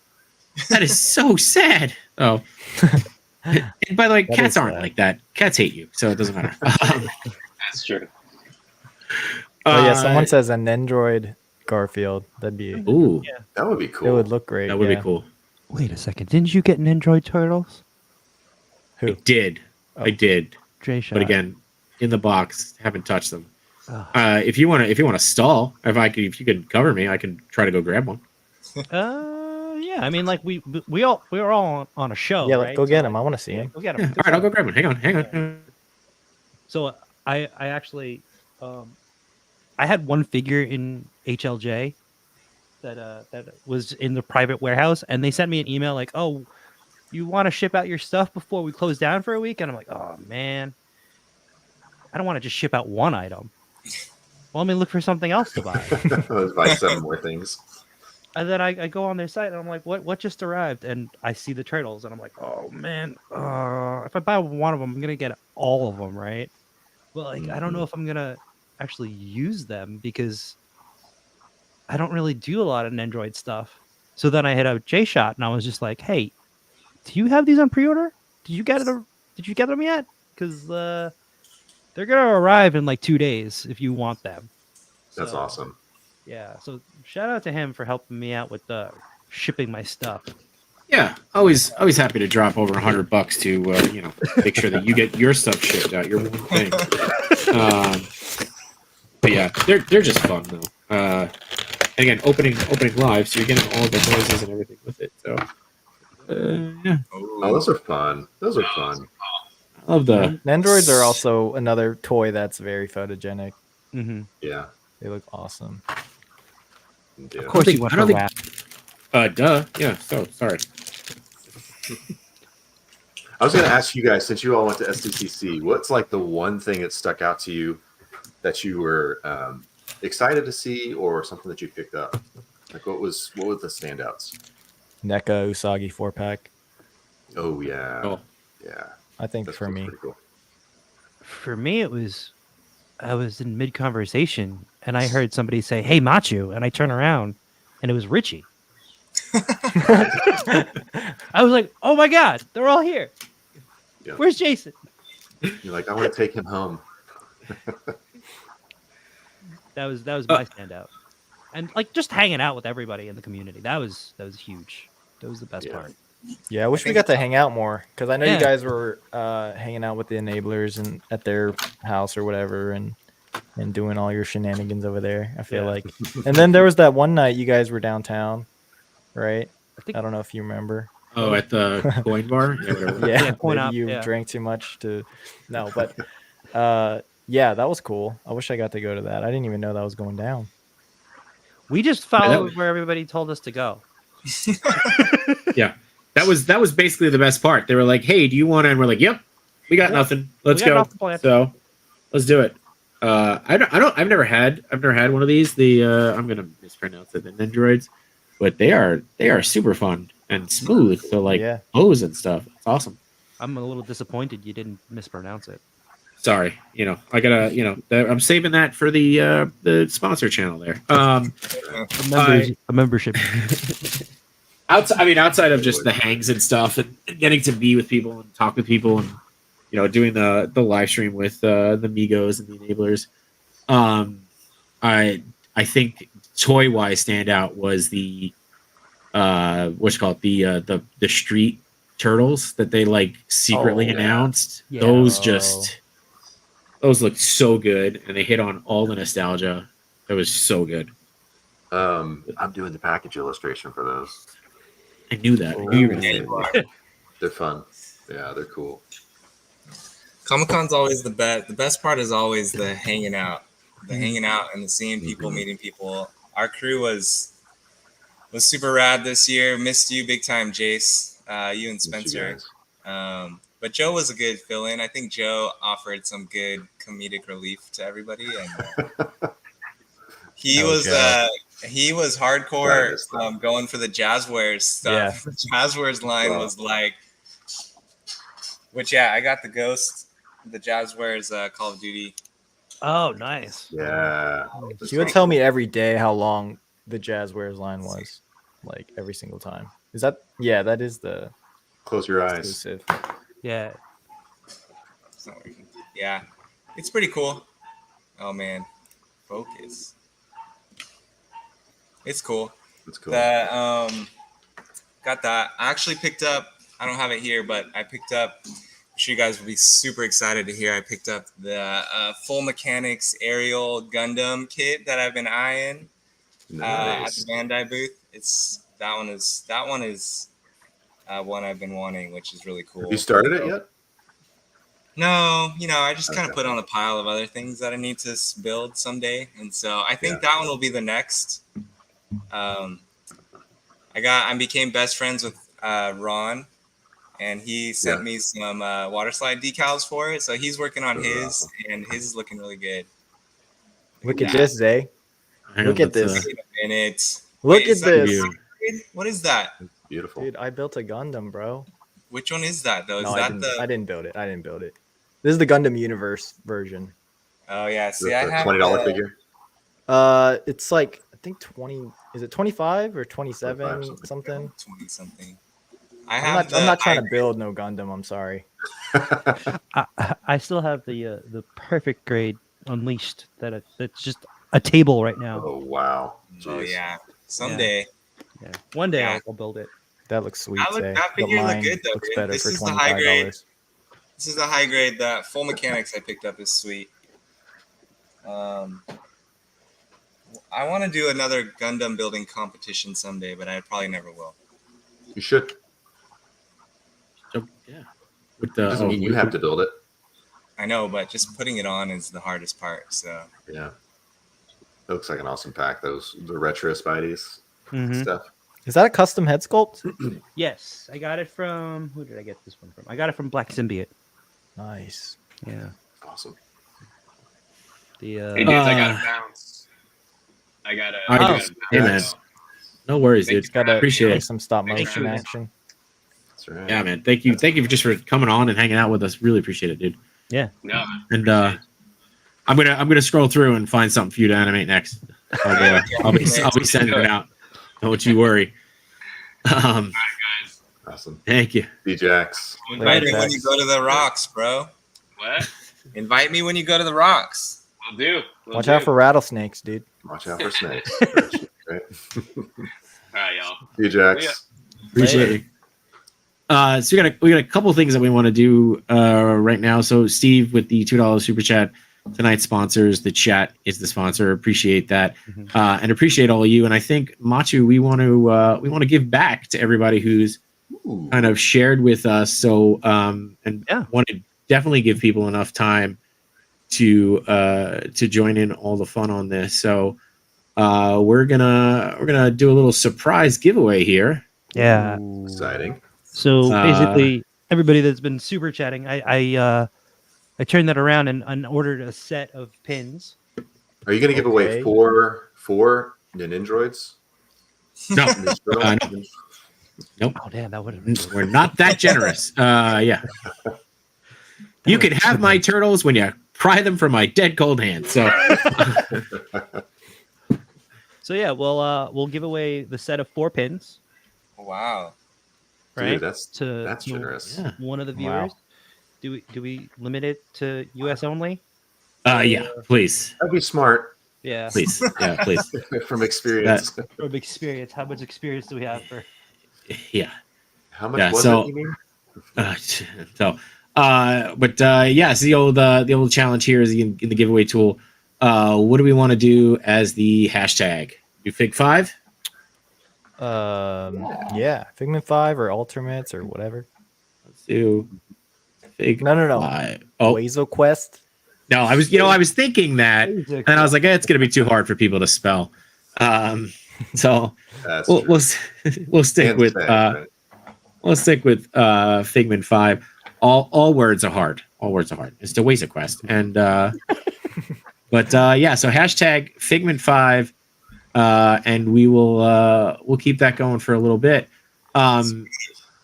that is so sad. Oh. And by the way, cats aren't like that. Cats hate you, so it doesn't matter. That's true. Someone says an Android Garfield. That'd be that would be cool. It would look great. That would be cool. Wait a second, didn't you get an Android Turtles? Who? I did. Oh. I did. J shot. But again, in the box, haven't touched them. Ugh. If you want to stall, if you could cover me, I can try to go grab one. Yeah. I mean, like we were all on a show. Yeah, right? go get So, him. I want to see him. Go get Yeah. him. All right, I'll go grab one. Hang on. So I actually I had one figure in HLJ that was in the private warehouse, and they sent me an email like, "Oh, you want to ship out your stuff before we close down for a week?" And I'm like, "Oh man, I don't want to just ship out one item. Well, let me look for something else to buy." Let's buy 7 more things. And then I go on their site and I'm like, what just arrived? And I see the turtles and I'm like, oh man, if I buy one of them, I'm gonna get all of them, right? But like, I don't know if I'm gonna actually use them because I don't really do a lot of Nendroid stuff. So then I hit up J-Shot and I was just like, hey, do you have these on pre-order? Did you get them yet? Because they're gonna arrive in like 2 days if you want them. That's So, awesome. Yeah, so shout out to him for helping me out with shipping my stuff. Yeah, always happy to drop over $100 to make sure that you get your stuff shipped out. Your one thing. But yeah, they're just fun though. And again, opening live, so you're getting all the noises and everything with it. So yeah, Oh, those are fun. Those are fun. I love the Nendroids are also another toy that's very photogenic. Mm-hmm. Yeah. They look awesome. Yeah. Of course, think- you went I for don't rap. duh. Yeah. So sorry. I was going to ask you guys, since you all went to SDCC, what's like the one thing that stuck out to you that you were excited to see, or something that you picked up? Like what were the standouts? NECA Usagi 4-pack. Oh yeah, Oh. yeah. I think That's for me. pretty cool. For me, I was in mid conversation and I heard somebody say, "Hey, Machu," and I turn around and it was Richie. I was like, "Oh my god, they're all here! Yeah. Where's Jason?" You're like, I want to take him home. That was my standout, and like just hanging out with everybody in the community. That was huge. That was the best Yeah. part. Yeah, I wish we think- got to hang out more because I know Yeah. you guys were hanging out with the enablers and at their house or whatever, and doing all your shenanigans over there. I feel Yeah. like, and then there was that one night you guys were downtown, right? I think I don't know if you remember. Oh, at the coin bar. Yeah, whatever. Yeah, Yeah, point maybe up, you yeah. drank too much to. No, but yeah, that was cool. I wish I got to go to that. I didn't even know that was going down. we just followed where everybody told us to go. Yeah. That was basically the best part. They were like, "Hey, do you want to?" And we're like, "Yep, we got Yep. nothing. Let's We got go." nothing planned. So let's do it. I've never had one of these. The I'm gonna mispronounce it. The Nendroids, but they are super fun and smooth. So like Yeah. pose and stuff. It's awesome. I'm a little disappointed you didn't mispronounce it. Sorry, I gotta, I'm saving that for the sponsor channel there. A membership. Outside of just the hangs and stuff, and getting to be with people and talk with people, and doing the live stream with the Migos and the enablers. I think toy wise standout was the the street turtles that they like secretly Oh, yeah. announced. Yeah. Those looked so good, and they hit on all the nostalgia. It was so good. I'm doing the package illustration for those. I knew that. I knew you were gonna say Yeah, that. they're fun. Yeah, they're cool. Comic-Con's always the best. The best part is always the hanging out, and the seeing people, meeting people. Our crew was super rad this year. Missed you big time, Jace. You and Miss you Spencer. guys. But Joe was a good fill-in. I think Joe offered some good comedic relief to everybody, and he Oh, was God. he was Yeah, I hardcore missed that. going for the Jazzwares stuff. Yeah. The Jazzwares line Wow. was like, which I got the Ghost, the Jazzwares Call of Duty. Oh, nice. Yeah. She would tell me every day how long the Jazzwares line was, like every single time. Is that? Yeah, that is the Close your eyes. exclusive. Yeah. It's not working. Yeah, it's pretty cool. Oh man, focus. It's cool. That's cool. The got that. I actually picked up. I don't have it here, but I picked up sure you guys will be super excited to hear I picked up the Full Mechanics Aerial Gundam kit that I've been eyeing at Nice. the Bandai booth. That one is one I've been wanting, which is really cool. Have you started it yet? No, I just kind of Okay. put on a pile of other things that I need to build someday, and so I think that one will be the next. I became best friends with Ron, and he sent me some water slide decals for it. So he's working on his, and his is looking really good. Look at this, Zay. Hang Look on, at this. Wait a minute. Look Is at that this. What is that? Beautiful. Dude, I built a Gundam, bro. Which one is that though? Is No, that I didn't build it. This is the Gundam Universe version. Oh yeah. Is See, it I the have $20 the- figure? It's like I think 20. Is it 25 or 27 something. something? 20 something. I'm not trying to build no Gundam. I'm sorry. I still have the perfect grade Unleashed that's just a table right now. Oh wow. Oh Jeez. yeah. Someday. Yeah. One day Yeah. I'll build it. That looks sweet. Zay. That But figure look mine good though. looks Dude. better This for is the high grade. $25. This is the high grade. That Full Mechanics I picked up is sweet. I want to do another Gundam building competition someday, but I probably never will. You should. So, yeah. With It the, doesn't mean you have to build it. I know, but just putting it on is the hardest part. So Yeah. It looks like an awesome pack. The retro Spideys Mhm. stuff. Is that a custom head sculpt? Yes, I got it from. Who did I get this one from? I got it from Black Symbiote. Nice. Yeah. Awesome. The Hey, dudes, I gotta bounce. I gotta. All right, I dudes. gotta Hey, man. bounce. No worries, Thanks dude. for having Appreciate me. it. Some stop Thank motion you. action. That's right. Yeah, man. Thank you just for coming on and hanging out with us. Really appreciate it, dude. No, And I'm gonna scroll through and find something for you to animate next. I'll be sending it out. Don't you worry. guys. Awesome. Thank you. D-Jax. invite me when Jax. you go to the rocks, bro. What? Invite me when you go to the rocks. We'll do. Watch out for rattlesnakes, dude. Watch out for snakes. Right. All right, y'all. D-Jax. Yeah. Appreciate you. So we got a couple of things that we want to do right now. So Steve with the $2 super chat tonight sponsors. The chat is the sponsor. Appreciate that, and appreciate all of you. And I think Machu, we want to give back to everybody who's Ooh. kind of shared with us. So and want to definitely give people enough time to join in all the fun on this. So we're gonna do a little surprise giveaway here. Yeah. Exciting. So basically, everybody that's been super chatting, I turned that around and ordered a set of pins. Are you going to give away Okay. four Ninjandroids? No, No. nope. Oh damn, that would have. We're not that generous. Yeah. You can have my turtles when you pry them from my dead cold hands. So So yeah, we'll give away the set of 4 pins, Wow. right? Dude, that's to generous. yeah. one of the Wow. viewers. Do we limit it to US only? Yeah, please. That'd be smart Yeah. Please. Yeah, please. from experience. From experience, how much experience do we have for? Yeah. How much Yeah, was so- it, you mean? Yeah, so the old challenge here is in the giveaway tool. What do we want to do as the hashtag? Do Fig 5? Yeah, Figment 5 or Ultimates or whatever. Let's do Fig No. 5. Oh Wazo Quest. no, I was thinking that, and I was like, it's gonna be too hard for people to spell. So That's we'll true. we'll stick And with say, right? we'll stick with Figment 5. All words are hard. All words are hard. It's the Wazo Quest. And but yeah, so hashtag Figment 5, and we'll keep that going for a little bit. Dude,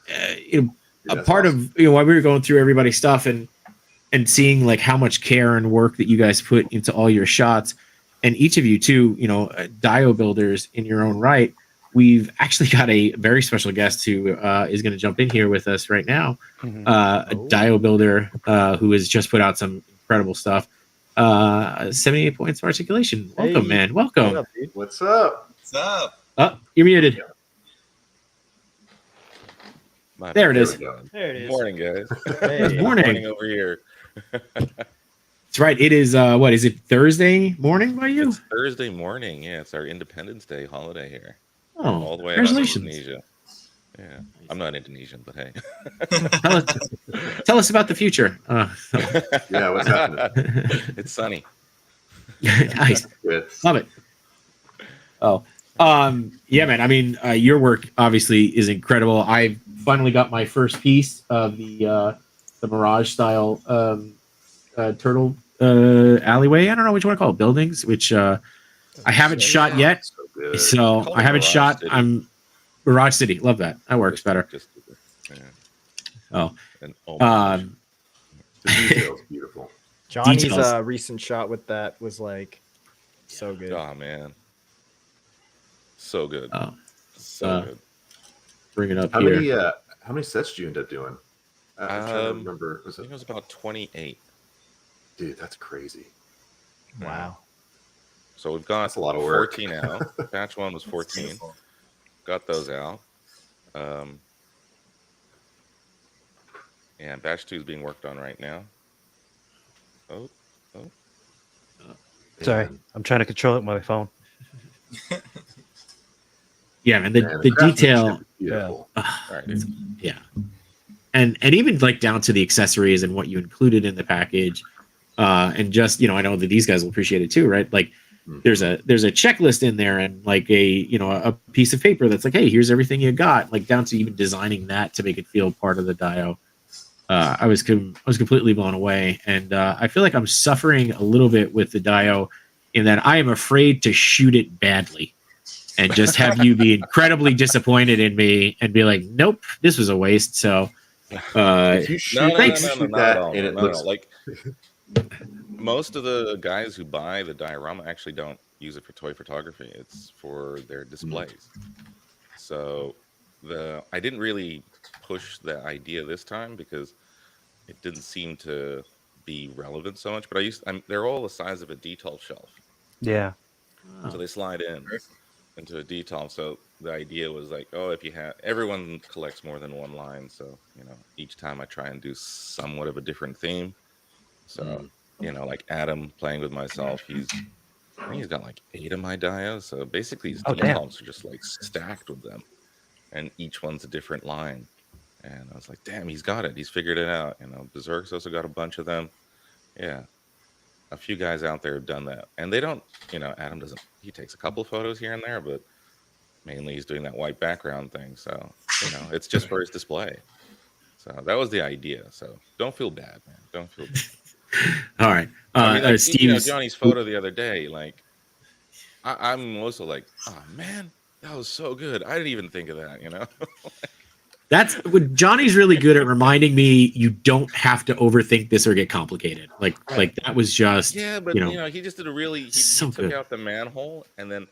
A that's part awesome. of while we were going through everybody's stuff and seeing like how much care and work that you guys put into all your shots, and each of you too, dio builders in your own right. We've actually got a very special guest who is going to jump in here with us right now. A dio builder who has just put out some incredible stuff. 78 points of articulation. Welcome, Hey. man. Welcome. What up, dude? What's up? What's up? Oh, you're muted. My There it bad. is. we go. There it is. Morning, guys. Hey. Morning. over here. That's right. It is what is it, Thursday morning by you? It's Thursday morning. Yeah, it's our Independence Day holiday here. Oh, All the way out in congratulations. Indonesia. Yeah, I'm not Indonesian, but hey. Tell us about the future. Yeah, what's happening? It's sunny. Nice. Good. Love it. Oh, yeah, man. I mean, your work obviously is incredible. I finally got my first piece of the Mirage style turtle alleyway. I don't know what you want to call it, buildings, which I haven't shot yet. So good. So Call I it haven't Mirage shot. City. I'm Mirage City. Love that. That works better. Just, yeah. Oh, And homage. The detail's beautiful. Johnny's Details. recent shot with that was like so good. Oh man, so good, oh, so good. bring it up How here. many sets did you end up doing? I'm trying to remember. I think it was about 28. Dude, that's crazy. Wow. So we've got That's a lot of work. 14 out. Batch 1 was 14. Got those out. Yeah, batch 2 is being worked on right now. Oh. Sorry, Man, I'm trying to control it with my phone. Yeah, man. man, The craftsmanship detail. is beautiful. All right, dude. Yeah, and even like down to the accessories and what you included in the package, and just I know that these guys will appreciate it too, right? Like there's a checklist in there and like a piece of paper that's like, hey, here's everything you got, like down to even designing that to make it feel part of the dio. I was completely blown away, and I feel like I'm suffering a little bit with the dio in that I am afraid to shoot it badly and just have you be incredibly disappointed in me and be like, nope, this was a waste. So If you shoot, thanks. shoot not that at all. and it Not at looks all. Like most of the guys who buy the diorama actually don't use it for toy photography. It's for their displays. So I didn't really push the idea this time because it didn't seem to be relevant so much. But they're all the size of a detail shelf, Yeah. so they slide into a detail. So the idea was like, oh, if you have everyone collects more than one line, so each time I try and do somewhat of a different theme. So like Adam playing with myself, I think he's got like 8 of my dios. So basically his Oh, damn. details are just like stacked with them, and each one's a different line. And I was like, damn, he's got it. He's figured it out. Berserk's also got a bunch of them. Yeah. A few guys out there have done that. And they don't, Adam doesn't, he takes a couple of photos here and there, but mainly he's doing that white background thing. So, it's just for his display. So that was the idea. So don't feel bad, man. Don't feel bad. all right. I mean, like, Steve's Johnny's photo the other day, like, I'm also like, oh, man, that was so good. I didn't even think of that, That's what Johnny's really good at reminding me. You don't have to overthink this or get complicated. Like that was just Yeah, but he just did a really he so took good. out the manhole and then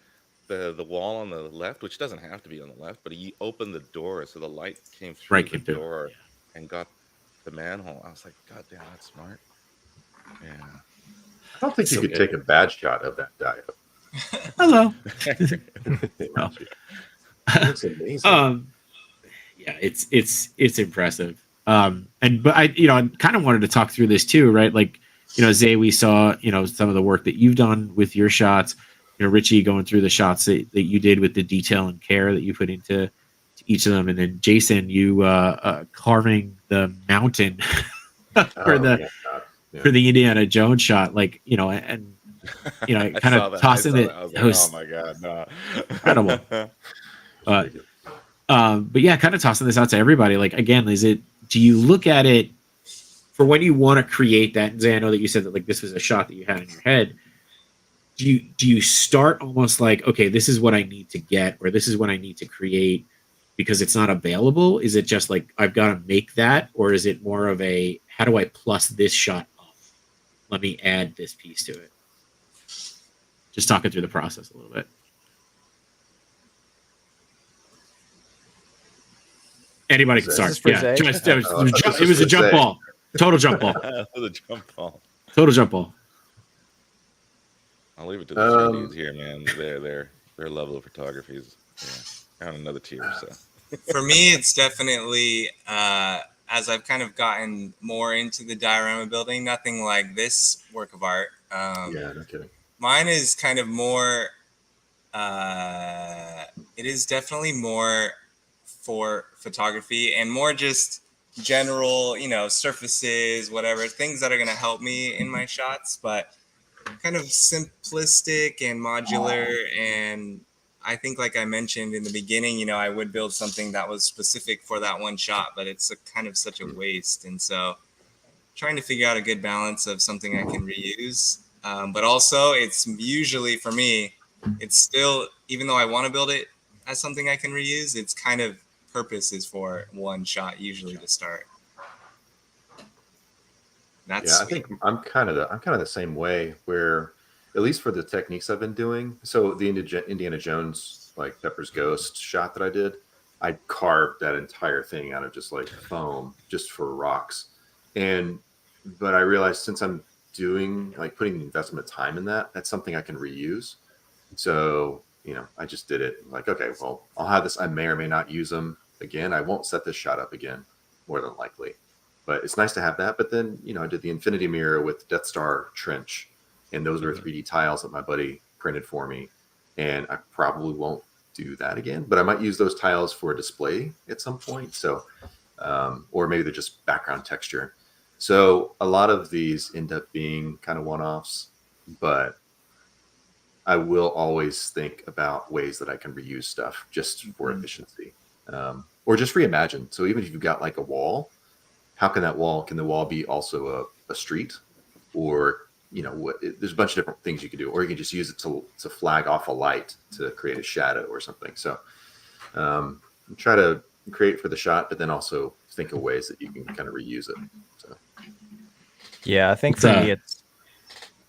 the wall on the left, which doesn't have to be on the left, but he opened the door so the light came through Right, the came through. door and got the manhole. I was like, God damn, that's smart. Yeah. I don't think you So could good. take a bad shot of that dio. Hello. Looks amazing. Yeah, it's impressive. But I kind of wanted to talk through this too, right? Like, Zay, we saw, some of the work that you've done with your shots, Richie going through the shots that you did with the detail and care that you put into each of them. And then Jason, you carving the mountain for the Indiana Jones shot, like, and kind of tossing it. Like, That was oh my God, no. incredible. But yeah, kind of tossing this out to everybody. Like, again, do you look at it for when you want to create that? And Zay, I know that you said that like this was a shot that you had in your head. Do you start almost like, okay, this is what I need to get, or this is what I need to create because it's not available? Is it just like I've got to make that, or is it more of a how do I plus this shot up? Let me add this piece to it. Just talking through the process a little bit. Anybody can start. This is for Yeah, Zay? it was a jump ball. Total jump ball. The jump ball. Total jump ball. I'll leave it to the three dudes here, man. Their level of photography is on another tier. So For me, it's definitely as I've kind of gotten more into the diorama building, nothing like this work of art. Yeah, no kidding. Mine is kind of more. It is definitely more for photography and more just general, surfaces, whatever, things that are going to help me in my shots, but kind of simplistic and modular. And I think, like I mentioned in the beginning, I would build something that was specific for that one shot, but it's kind of such a waste. And so trying to figure out a good balance of something I can reuse. But also it's usually for me, it's still, even though I want to build it as something I can reuse, it's kind of purpose is for one shot usually to start. Yeah, I think I'm kind of the same way, where at least for the techniques I've been doing. So the Indiana Jones, like Pepper's Ghost shot that I did, I carved that entire thing out of just like foam just for rocks. But I realized since I'm doing like putting the investment of time in that, that's something I can reuse. So, I just did it like, okay, well, I'll have this. I may or may not use them again. I won't set this shot up again, more than likely. But it's nice to have that. But then, I did the Infinity Mirror with Death Star Trench. And those are 3D tiles that my buddy printed for me. And I probably won't do that again. But I might use those tiles for a display at some point. So, or maybe they're just background texture. So a lot of these end up being kind of one-offs. But I will always think about ways that I can reuse stuff just for efficiency. Or just reimagine. So even if you've got like a wall, how can the wall be also a street? Or, there's a bunch of different things you could do. Or you can just use it to flag off a light to create a shadow or something. So try to create for the shot, but then also think of ways that you can kind of reuse it. So. Yeah, I think for me it's...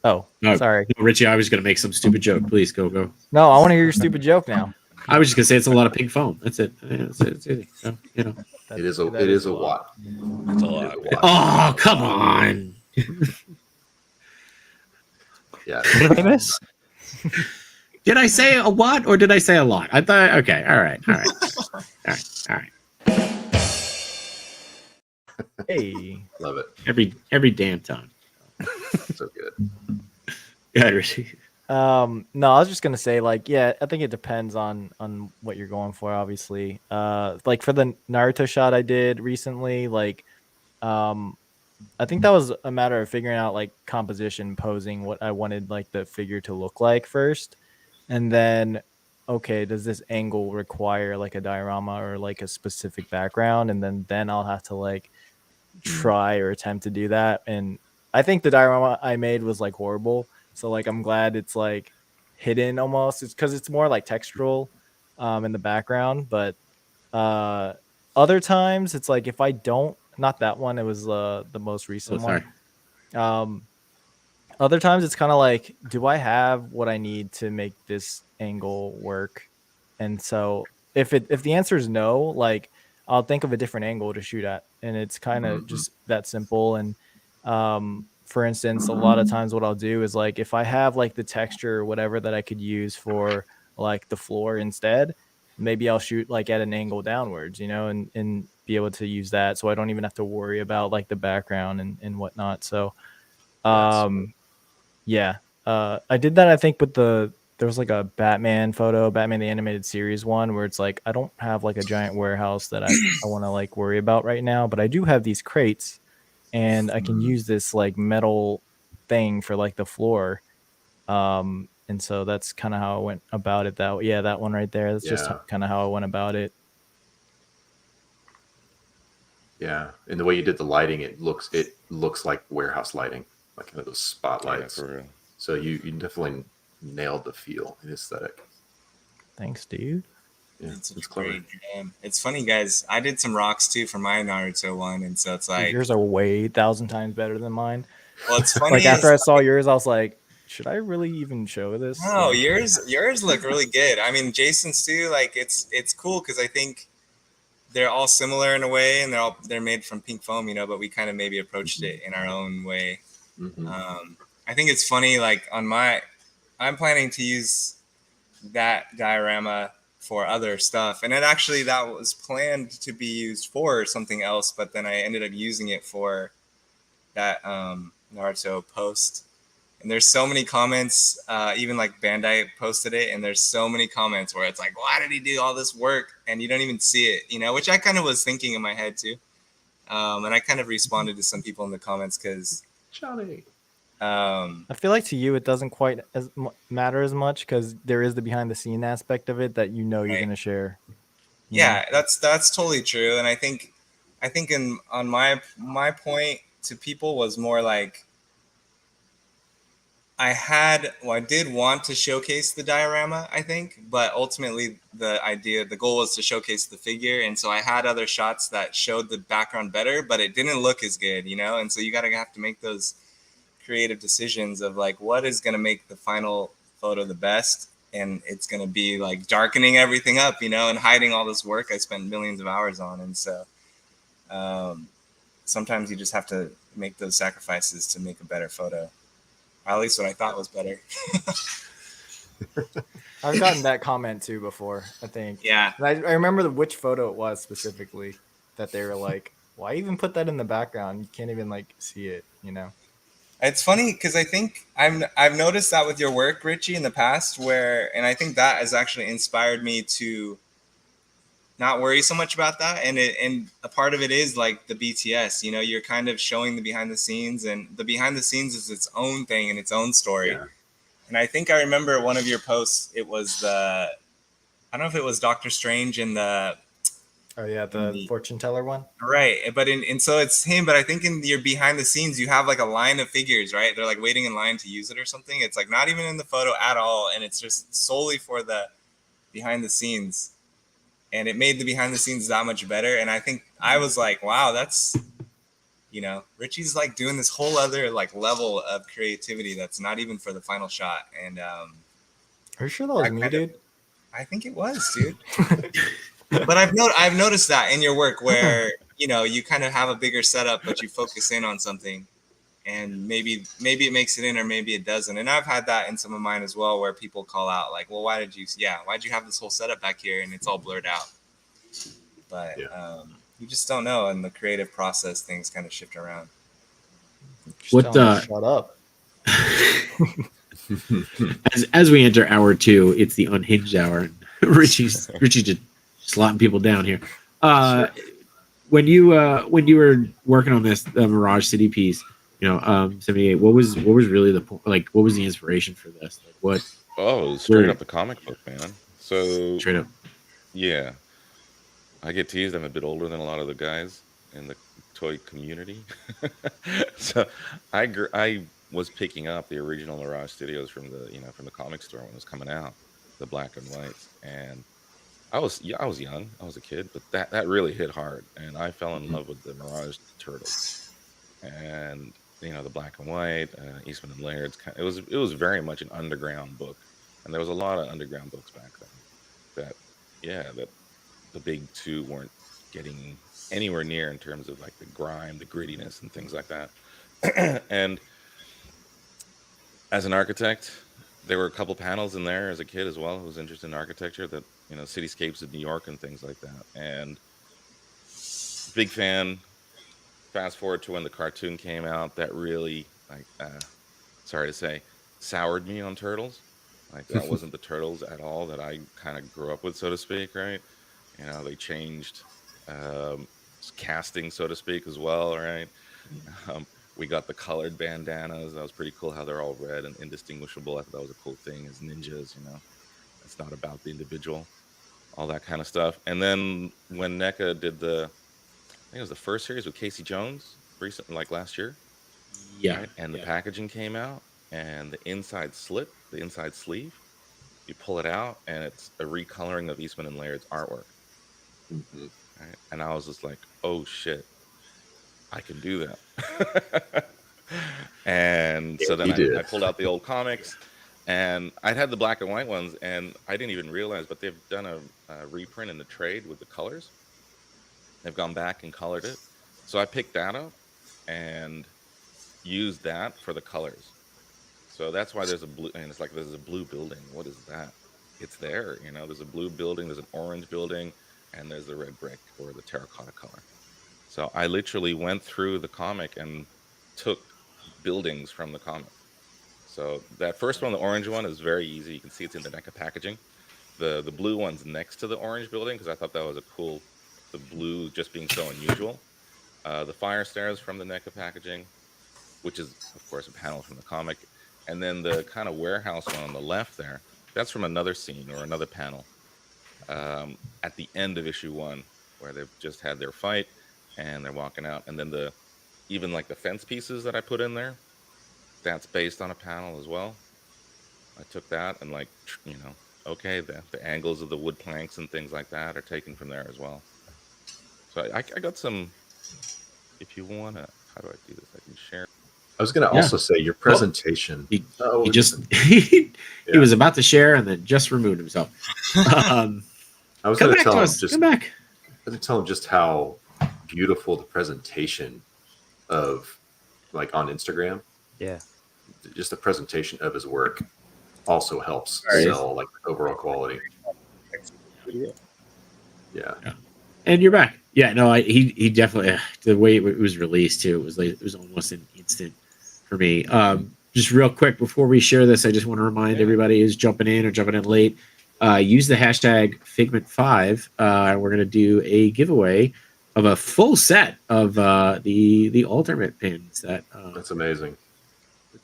Oh, sorry. No, Richie, I was going to make some stupid joke. Please go. No, I want to hear your stupid joke now. I was just going to say it's a lot of pink foam. That's it. It's easy. So, It is a watt. It's a lot. Oh, come on. Yeah. What did I miss? Did I say a what or did I say a lot? I thought, okay. All right. Hey. Love it. Every damn time. So good. Go ahead, Richie. No, I was just gonna say, like, yeah, I think it depends on what you're going for, obviously. Like for the Naruto shot I did recently, like, I think that was a matter of figuring out like composition, posing, what I wanted like the figure to look like first, and then, okay, does this angle require like a diorama or like a specific background, and then I'll have to like try or attempt to do that. And I think the diorama I made was like horrible. So like I'm glad it's like hidden almost. It's because it's more like textural in the background. But other times it's like if I don't, not that one, it was the most recent one. Other times it's kind of like, do I have what I need to make this angle work? And so if the answer is no, like I'll think of a different angle to shoot at, and it's kind of just that simple. And for instance, a lot of times what I'll do is like if I have like the texture or whatever that I could use for like the floor instead, maybe I'll shoot like at an angle downwards, and be able to use that, so I don't even have to worry about like the background and whatnot. So yeah, I did that, I think, with there was like a Batman the animated series one, where it's like I don't have like a giant warehouse that I want to like worry about right now, but I do have these crates, and I can use this like metal thing for like the floor. And so that's kind of how I went about it. That one right there. That's just kind of how I went about it. Yeah, and the way you did the lighting, it looks like warehouse lighting, like kind of those spotlights. Yeah, for real. So you definitely nailed the feel and aesthetic. Thanks, dude. Yeah, It's clever. great. It's funny, guys. I did some rocks too for my Naruto one, and so it's like yours are way 1,000 times better than mine. Well, it's funny. Like after I saw yours, I was like, should I really even show this? No, yours look really good. I mean, Jason's too. Like it's cool because I think they're all similar in a way, and they're made from pink foam, but we kind of maybe approached it in our own way. I think it's funny. Like I'm planning to use that diorama for other stuff. And then actually that was planned to be used for something else, but then I ended up using it for that Naruto post. And there's so many comments, even like Bandai posted it, and there's so many comments where it's like, why did he do all this work? And you don't even see it, you know, which I kind of was thinking in my head too. And I kind of responded to some people in the comments because Johnny. I feel like to you it doesn't quite matter as much because there is the behind the scene aspect of it that you know you're Right. going to share. Yeah, that's totally true. And I think on my point to people was more like I did want to showcase the diorama, I think, but ultimately the goal was to showcase the figure. And so I had other shots that showed the background better, but it didn't look as good, you know? And so you have to make those creative decisions of like, what is going to make the final photo the best? And it's going to be like darkening everything up, you know, and hiding all this work I spent millions of hours on. And so sometimes you just have to make those sacrifices to make a better photo. Or at least what I thought was better. I've gotten that comment too before, I think. Yeah. And I remember which photo it was specifically that they were like, why even put that in the background? You can't even like see it, you know? It's funny because I think I've noticed that with your work, Richie, in the past, and I think that has actually inspired me to not worry so much about that. And a part of it is like the BTS, you know, you're kind of showing the behind the scenes, and the behind the scenes is its own thing and its own story. Yeah. And I think I remember one of your posts. It was I don't know if it was Doctor Strange in the. Oh yeah, the fortune teller one. Right, but and so it's him. But I think in your behind the scenes, you have like a line of figures, right? They're like waiting in line to use it or something. It's like not even in the photo at all, and it's just solely for the behind the scenes. And it made the behind the scenes that much better. And I think I was like, wow, that's, you know, Richie's like doing this whole other like level of creativity that's not even for the final shot. And are you sure that was me, dude? I think it was, dude. But I've noticed that in your work where, you know, you kind of have a bigger setup, but you focus in on something, and maybe it makes it in or maybe it doesn't. And I've had that in some of mine as well, where people call out like, well, why'd you have this whole setup back here and it's all blurred out? But you just don't know. In the creative process, things kind of shift around. What shut up. as we enter hour 2, it's the unhinged hour. Richie's just slapping people down here. When you were working on this Mirage City piece, you know, 78, what was really the point? Like, what was the inspiration for this? Like, what? Oh, straight up the comic book, man. So Straight up. Yeah, I get teased. I'm a bit older than a lot of the guys in the toy community. So I was picking up the original Mirage Studios from the comic store when it was coming out, the black and whites, and I was young, I was a kid, but that really hit hard, and I fell in love with the Mirage Turtles, and the black and white, Eastman and Laird's. It was very much an underground book, and there was a lot of underground books back then that the big two weren't getting anywhere near in terms of like the grime, the grittiness, and things like that. And as an architect, there were a couple panels in there as a kid as well who was interested in architecture, that cityscapes of New York and things like that. And big fan. Fast forward to when the cartoon came out, that really, like, sorry to say, soured me on Turtles. Like, that wasn't the Turtles at all that I kind of grew up with, so to speak, right? They changed casting, so to speak, as well, right? We got the colored bandanas. That was pretty cool how they're all red and indistinguishable. I thought that was a cool thing as ninjas, It's not about the individual, all that kind of stuff. And then when NECA did I think it was the first series with Casey Jones, recently, like last year. Yeah. Right? And the packaging came out, and the inside slit, the inside sleeve, you pull it out, and it's a recoloring of Eastman and Laird's artwork. Mm-hmm. Right? And I was just like, oh shit, I can do that. And so then I pulled out the old comics, and I'd had the black and white ones, and I didn't even realize, but they've done a reprint in the trade with the colors. They've gone back and colored it. So I picked that up and used that for the colors. So that's why there's a blue, and it's like there's a blue building. What is that? it's there. There's a blue building, there's an orange building, and there's the red brick or the terracotta color. So I literally went through the comic and took buildings from the comic. So that first one, the orange one, is very easy. You can see it's in the NECA packaging. The blue one's next to the orange building because I thought that was the blue just being so unusual. The fire stairs from the NECA packaging, which is, of course, a panel from the comic. And then the kind of warehouse one on the left there, that's from another scene or another panel at the end of issue 1, where they've just had their fight and they're walking out. And then even like the fence pieces that I put in there, that's based on a panel as well. I took that and okay, the angles of the wood planks and things like that are taken from there as well. So I got some, if you want to, how do I do this? I can share. I was going to also say your presentation. He just he was about to share and then just removed himself. I was going to tell him come back. I was going to tell him just how beautiful the presentation of on Instagram. Yeah. Just the presentation of his work also helps sell the overall quality. Yeah. And you're back. Yeah, no, he definitely, the way it was released too, it was almost an instant for me. Just real quick before we share this, I just want to remind everybody who's jumping in or jumping in late, use the hashtag Figment5. We're going to do a giveaway of a full set of the alternate pins that's amazing.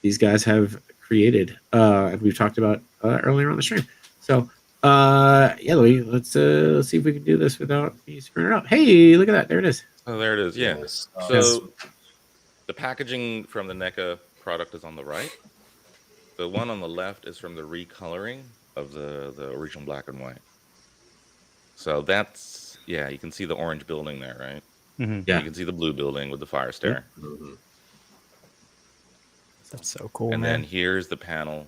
These guys have created, and we've talked about earlier on the stream. So, Louis, let's see if we can do this without me screwing it up. Hey, look at that! There it is. Oh, there it is. Yeah. Yes. So the packaging from the NECA product is on the right. The one on the left is from the recoloring of the original black and white. So that's you can see the orange building there, right? Mm-hmm. Yeah. You can see the blue building with the fire stair. Mm-hmm. That's so cool, And man. then here's the panel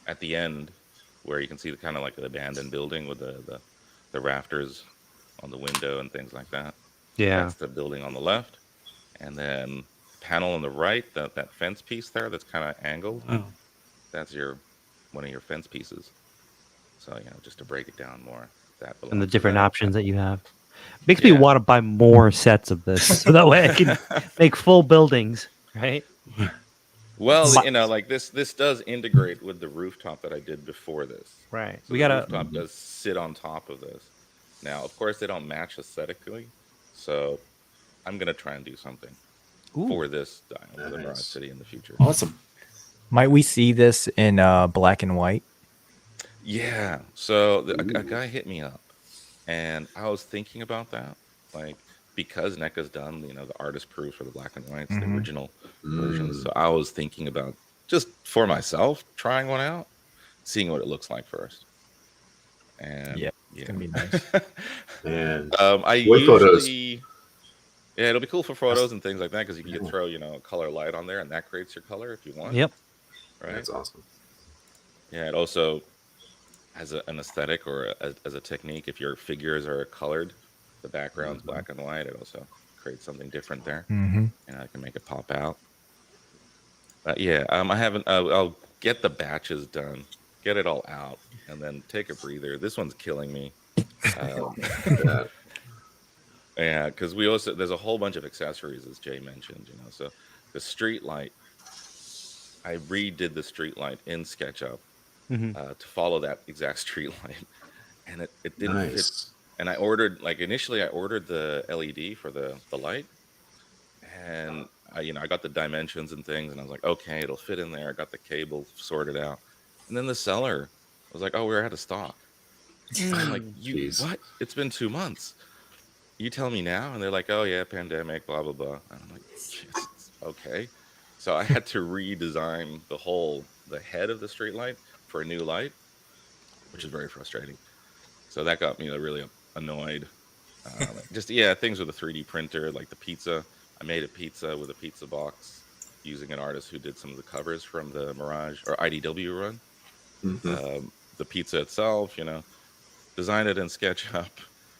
at the end where you can see the kind of like the abandoned building with the rafters on the window and things like that. Yeah. That's the building on the left. And then panel on the right, that fence piece there that's kind of angled. Oh. That's one of your fence pieces. So, just to break it down more. And the different options that you have. Makes me want to buy more sets of this so that way I can make full buildings, right? Well, this does integrate with the rooftop that I did before this. Right. So We the gotta rooftop does sit on top of this. Now, of course, they don't match aesthetically, so I'm gonna try and do something for this for the Mirage City in the future. Awesome. Might we see this in black and white? Yeah. So a guy hit me up, and I was thinking about that, because NECA's done, the artist proofs for the black and whites, the original versions. So I was thinking about just for myself trying one out, seeing what it looks like first. And it's gonna be nice. And I usually photos. Yeah, it'll be cool for photos and things like that because you can throw color light on there and that creates your color if you want. Yep. Right. That's awesome. Yeah, it also has an aesthetic or as a technique. If your figures are colored, the background's black and white, it also creates something different there. And I can make it pop out. But I haven't. I'll get the batches done, get it all out, and then take a breather. This one's killing me. Yeah, because there's a whole bunch of accessories, as Jay mentioned. So the street light, I redid the street light in SketchUp to follow that exact street light, and it didn't fit. And I ordered, initially I ordered the LED for the light, and I got the dimensions and things, and I was like, okay, it'll fit in there. I got the cable sorted out, and then the seller was like, oh, we're out of stock. I'm like, what? It's been 2 months. You tell me now? And they're like, oh yeah, pandemic, blah blah blah. And I'm like, okay. So I had to redesign the head of the street light for a new light, which is very frustrating. So that got me really annoyed. Things with a 3D printer, like the pizza. I made a pizza with a pizza box using an artist who did some of the covers from the Mirage or IDW run. The pizza itself, designed it in SketchUp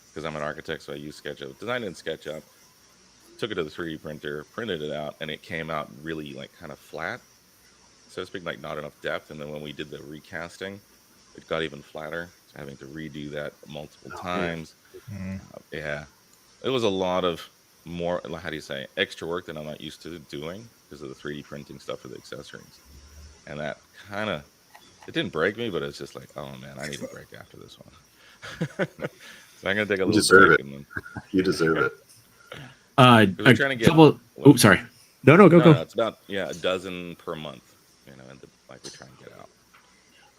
because I'm an architect, so I use SketchUp. Designed it in SketchUp, took it to the 3D printer, printed it out, and it came out really kind of flat, so to speak, not enough depth. And then when we did the recasting, it got even flatter. So having to redo that multiple Oh, man. times. Mm. Yeah, it was a lot of more, how do you say, extra work that I'm not used to doing because of the 3D printing stuff for the accessories. And that kind of, it didn't break me, but it's just like, oh man, I need a break after this one. So I'm gonna take a You little deserve break it. and then You deserve it. because we're A trying to get. couple. Oh, sorry. No, go. No, it's about a dozen per month. You know, and like we try and get out.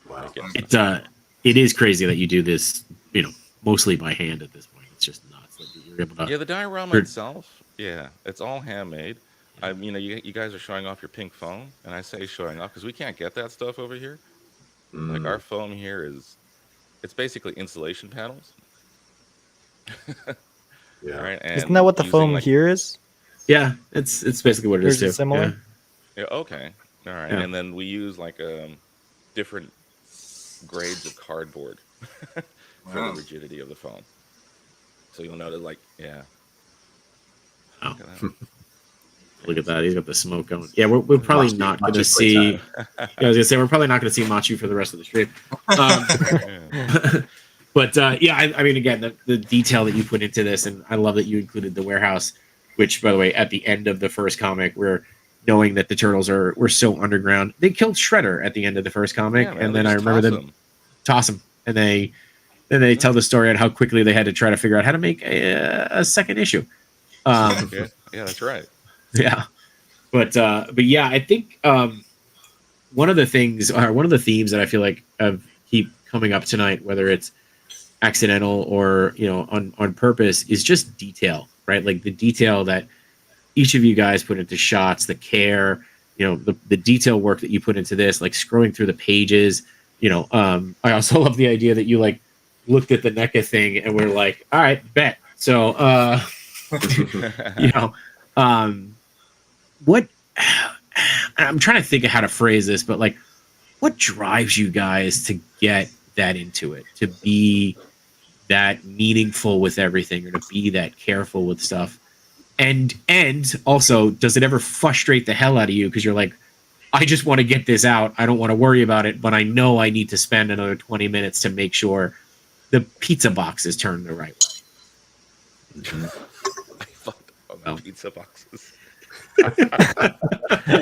Wow. Like, get It stuff. it is crazy that you do this, mostly by hand at this point. It's just nuts that you're able to. Yeah, the diorama You're- itself, yeah, it's all handmade. You guys are showing off your pink foam, and I say showing off because we can't get that stuff over here. Like our foam here it's basically insulation panels. Yeah. All right, and Isn't that what the using, foam like, here is? Yeah, it's basically what it Or is is it too. similar? Yeah, okay, all right, Yeah. and then we use like different grades of cardboard for Wow. the rigidity of the foam. So you'll notice, like, yeah. Oh. Look at that. Look at that. He's got the smoke going. Yeah, we're probably Machu- not going to Machu's see. playtime. Yeah, I was gonna say we're probably not going to see Machu for the rest of the stream. Yeah. But yeah, I mean, again, the detail that you put into this, and I love that you included the warehouse, which, by the way, at the end of the first comic, we're knowing that the turtles were so underground. They killed Shredder at the end of the first comic, Yeah, man, and they then I just remember toss them toss them, and then they tell the story on how quickly they had to try to figure out how to make a second issue. Yeah, that's right. Yeah, but yeah, I think one of the things, or one of the themes that I feel like keep coming up tonight, whether it's accidental or on purpose, is just detail, right? Like the detail that each of you guys put into shots, the care, the detail work that you put into this, like scrolling through the pages. I also love the idea that you like looked at the NECA thing and we're like, all right, bet. So what I'm trying to think of how to phrase this, but like, what drives you guys to get that into it, to be that meaningful with everything, or to be that careful with stuff? And also, does it ever frustrate the hell out of you because you're like, I just want to get this out, I don't want to worry about it, but I know I need to spend another 20 minutes to make sure the pizza box is turned the right way? I fucked up on the pizza boxes. Oh.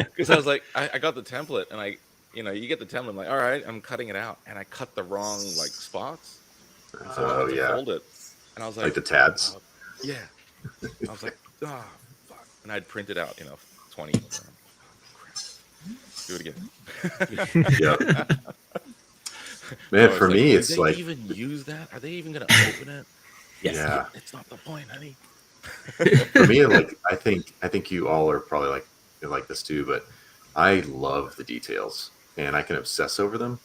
Because I was like, I got the template, and you get the template, I'm like, all right, I'm cutting it out, and I cut the wrong like spots. And so I had to fold it, and I was Like the tabs. yeah. I was like, oh fuck, and I'd print it out, 20 of them. Do it again. Yeah. Man, for me, it's did like, they even use that? Are they even gonna open it? Yes. yeah. It's not the point, honey. For me, like, I think you all are probably like this too, but I love the details and I can obsess over them.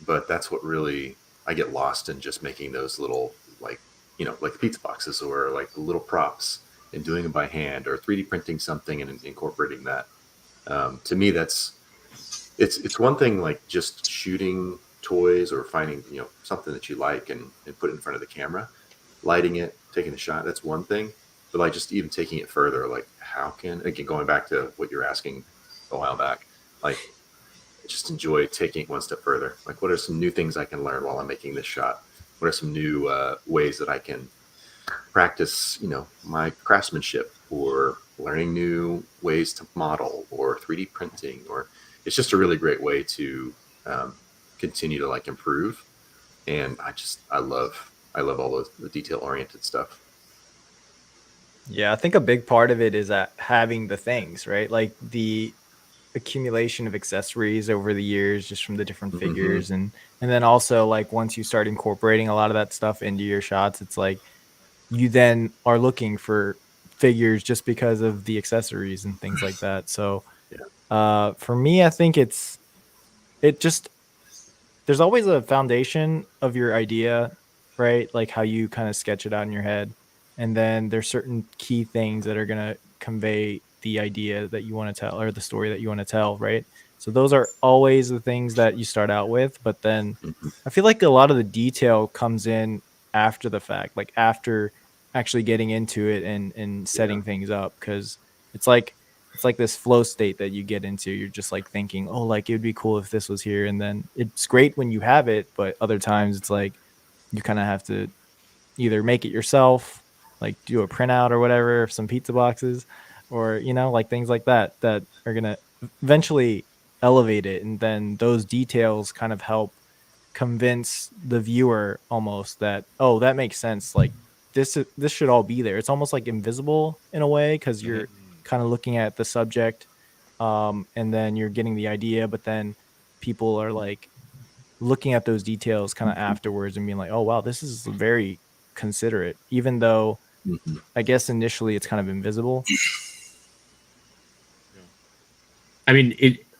But that's what really, I get lost in, just making those little, like, like the pizza boxes, or like the little props, and doing them by hand, or 3D printing something and incorporating that. To me, it's one thing, like just shooting toys or finding something that you like and put it in front of the camera, lighting it, taking a shot. That's one thing. But like, just even taking it further, like, how can, again, going back to what you're asking a while back, like, just enjoy taking it one step further. Like, what are some new things I can learn while I'm making this shot? What are some new ways that I can practice, my craftsmanship, or learning new ways to model, or 3D printing? Or it's just a really great way to continue to like improve. And I love all the detail oriented stuff. Yeah, I think a big part of it is having the things, right? Like the accumulation of accessories over the years, just from the different figures, and then also, like, once you start incorporating a lot of that stuff into your shots, it's like you then are looking for figures just because of the accessories and things like that. So for me, I think there's always a foundation of your idea, right? Like how you kind of sketch it out in your head. And then there's certain key things that are going to convey the idea that you want to tell, or the story that you want to tell, right? So those are always the things that you start out with. But then I feel like a lot of the detail comes in after the fact, like after actually getting into it and setting things up. Because it's like it's like this flow state that you get into. You're just like thinking, oh, like it would be cool if this was here. And then it's great when you have it, but other times it's like you kind of have to either make it yourself, like do a printout or whatever of some pizza boxes, or, you know, like things like that that are going to eventually elevate it. And then those details kind of help convince the viewer almost that, oh, that makes sense. Like this should all be there. It's almost like invisible in a way, because you're kind of looking at the subject, and then you're getting the idea, but then people are like looking at those details kind of afterwards and being like, oh wow, this is very considerate, even though I guess initially it's kind of invisible. I mean,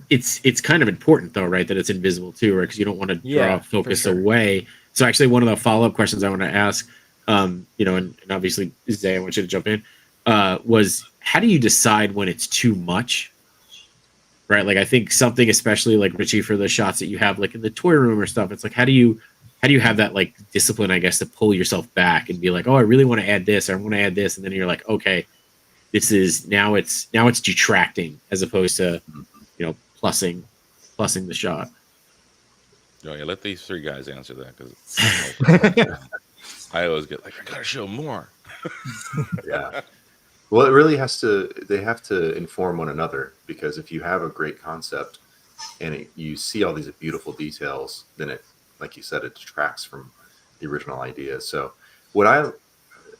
it's kind of important though, right? That it's invisible too, right? Because you don't want to draw focus sure. away. So actually, one of the follow-up questions I want to ask, you know, and obviously Zay, I want you to jump in, was how do you decide when it's too much? Right? Like I think something, especially like Richie, for the shots that you have like in the toy room or stuff, it's like how do you have that like discipline, I guess, to pull yourself back and be like, oh, I really want to add this, or I want to add this, and then you're like, okay, this is now it's detracting as opposed to, you know, plussing the shot. Oh, yeah, let these three guys answer that, because I always get like, I gotta show more. Yeah. Well, it really they have to inform one another, because if you have a great concept and you see all these beautiful details, then it, like you said, it detracts from the original idea. So what I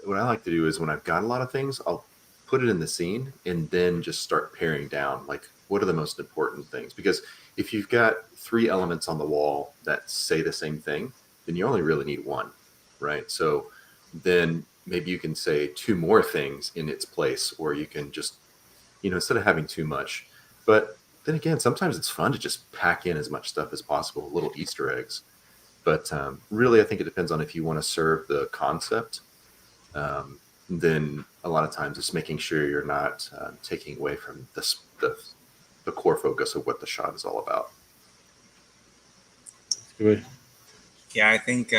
like to do is when I've got a lot of things, I'll put it in the scene and then just start paring down, like what are the most important things? Because if you've got 3 elements on the wall that say the same thing, then you only really need 1, right? So then maybe you can say 2 more things in its place, or you can just, you know, instead of having too much. But then again, sometimes it's fun to just pack in as much stuff as possible, little Easter eggs. But really, I think it depends on if you want to serve the concept. Then a lot of times it's making sure you're not taking away from the core focus of what the shot is all about. Good. Yeah, I think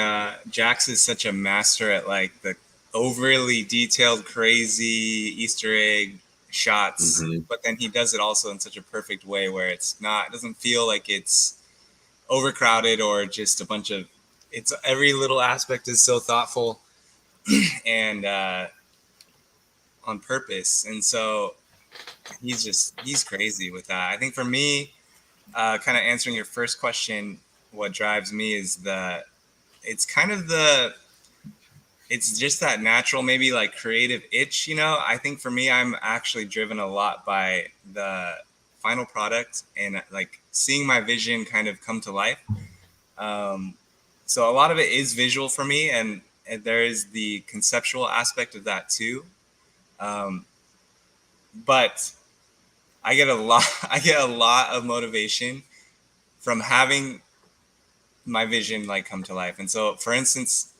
Jax is such a master at like the overly detailed, crazy Easter egg shots, but then he does it also in such a perfect way where it doesn't feel like it's overcrowded or just a bunch of, it's every little aspect is so thoughtful and on purpose. And so he's crazy with that. I think for me, kind of answering your first question, what drives me is it's just that natural, maybe like creative itch, you know. I think for me, I'm actually driven a lot by the final product and like seeing my vision kind of come to life. So a lot of it is visual for me, and there is the conceptual aspect of that too. But I get a lot of motivation from having my vision like come to life. And so, for instance,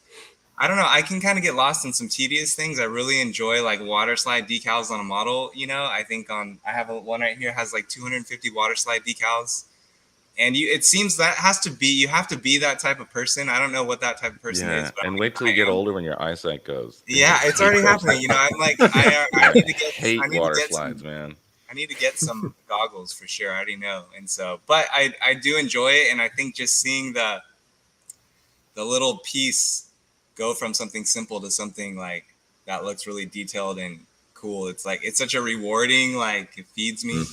I don't know, I can kind of get lost in some tedious things. I really enjoy like water slide decals on a model. You know, I think I have one right here has like 250 water slide decals. And it seems that you have to be that type of person. I don't know what that type of person is. But and wait till you get older when your eyesight goes. Yeah, it's already happening. You know, I'm like, I need to get water slides, man. I need to get some goggles for sure. I already know. And so, but I do enjoy it. And I think just seeing the little piece go from something simple to something like that looks really detailed and cool. It's like, it's such a rewarding, like it feeds me.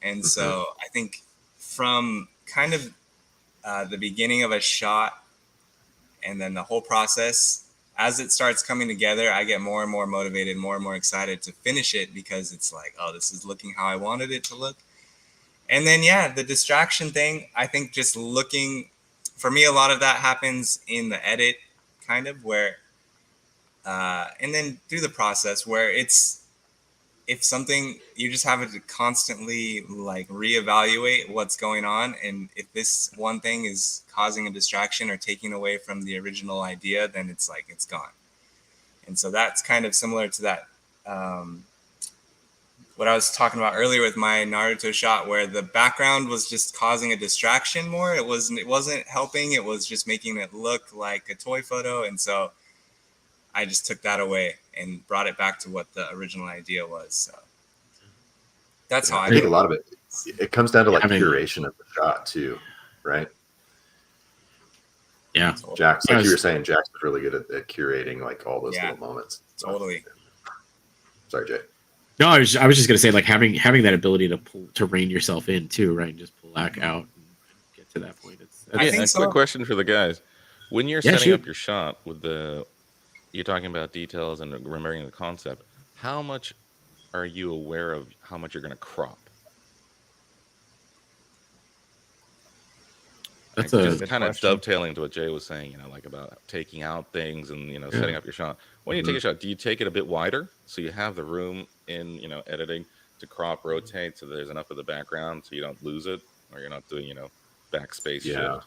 And so I think from kind of the beginning of a shot and then the whole process, as it starts coming together, I get more and more motivated, more and more excited to finish it, because it's like, oh, this is looking how I wanted it to look. And then, yeah, the distraction thing, I think just looking, for me, a lot of that happens in the edit kind of where, and then through the process where if something, you just have to constantly like reevaluate what's going on. And if this one thing is causing a distraction or taking away from the original idea, then it's like, it's gone. And so that's kind of similar to that, what I was talking about earlier with my Naruto shot, where the background was just causing a distraction more. It wasn't helping. It was just making it look like a toy photo. And so I just took that away and brought it back to what the original idea was. So. That's how I I think a feel. lot of it comes down to like I mean- curation of the shot too, right? Yeah. Jax, like Yes. you were saying, Jax was really good at curating like all those Yeah. little moments. Totally. Sorry, Jay. No, I was just gonna say like having that ability to rein yourself in too, right? And just pull back out and get to that point. I Yeah, think a so. quick question for the guys: when you're Yeah, setting shoot. up your shot with you're talking about details and remembering the concept. How much are you aware of how much you're going to crop? That's Because a it's kind of question. dovetailing to what Jay was saying, like about taking out things and setting up your shot. When you take a shot, do you take it a bit wider so you have the room in editing to crop, rotate, so there's enough of the background so you don't lose it, or you're not doing backspace shift?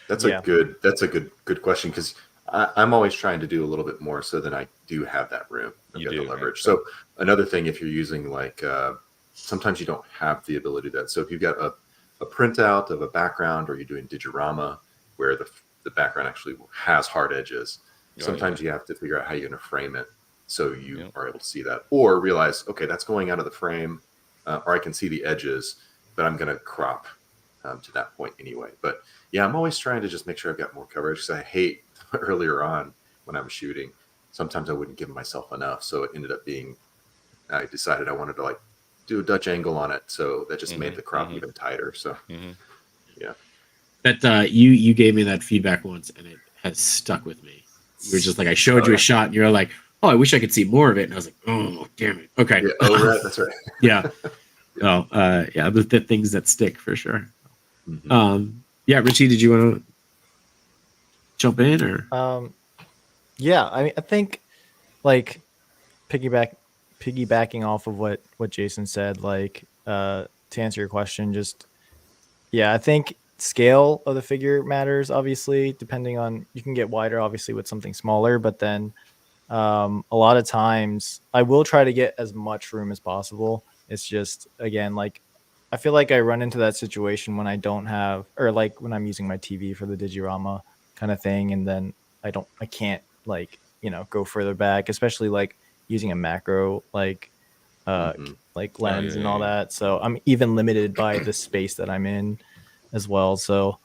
That's Yeah. a good question, because I'm always trying to do a little bit more so that I do have that room. I've You got do, the right? leverage. So another thing, if you're using like sometimes you don't have the ability to that. So if you've got a printout of a background, or you're doing digiRama where the background actually has hard edges, sometimes you have to figure out how you're going to frame it so you are able to see that, or realize, okay, that's going out of the frame, or I can see the edges, but I'm going to crop to that point anyway. But yeah, I'm always trying to just make sure I've got more coverage, because I hate earlier on when I was shooting, sometimes I wouldn't give myself enough. So it ended up being, I decided I wanted to like do a Dutch angle on it. So that just made the crop even tighter. So yeah. That you gave me that feedback once, and it has stuck with me. You were just like, I showed you a shot, and you're like, oh, I wish I could see more of it. And I was like, oh, damn it. Okay. Yeah, oh, right. That's right. Yeah. Oh, yeah, the things that stick for sure. Yeah, Richie, did you want to jump in or? Yeah, I mean, I think like piggybacking off of what Jason said, like to answer your question, just I think scale of the figure matters, obviously, depending on, you can get wider obviously with something smaller, but then a lot of times I will try to get as much room as possible. It's just, again, like I feel like I run into that situation when I don't have, or like when I'm using my TV for the digiRama kind of thing, and then I can't like go further back, especially like using a macro like lens and all that. So I'm even limited by the space that I'm in as well. So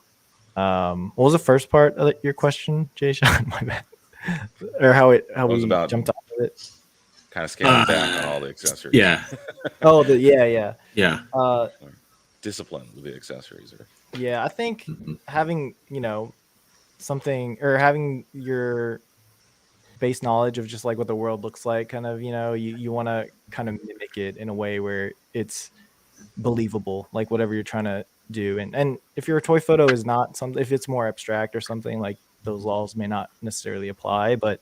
what was the first part of your question, Jay Sean? My bad. Or how we about jumped off of it? Kind of scaling back on all the accessories. Yeah. Oh, Yeah. Discipline with the accessories. Yeah, I think having something, or having your base knowledge of just like what the world looks like, kind of you want to kind of mimic it in a way where it's believable, like whatever you're trying to do. And if your toy photo is not something, if it's more abstract or something, like those laws may not necessarily apply. But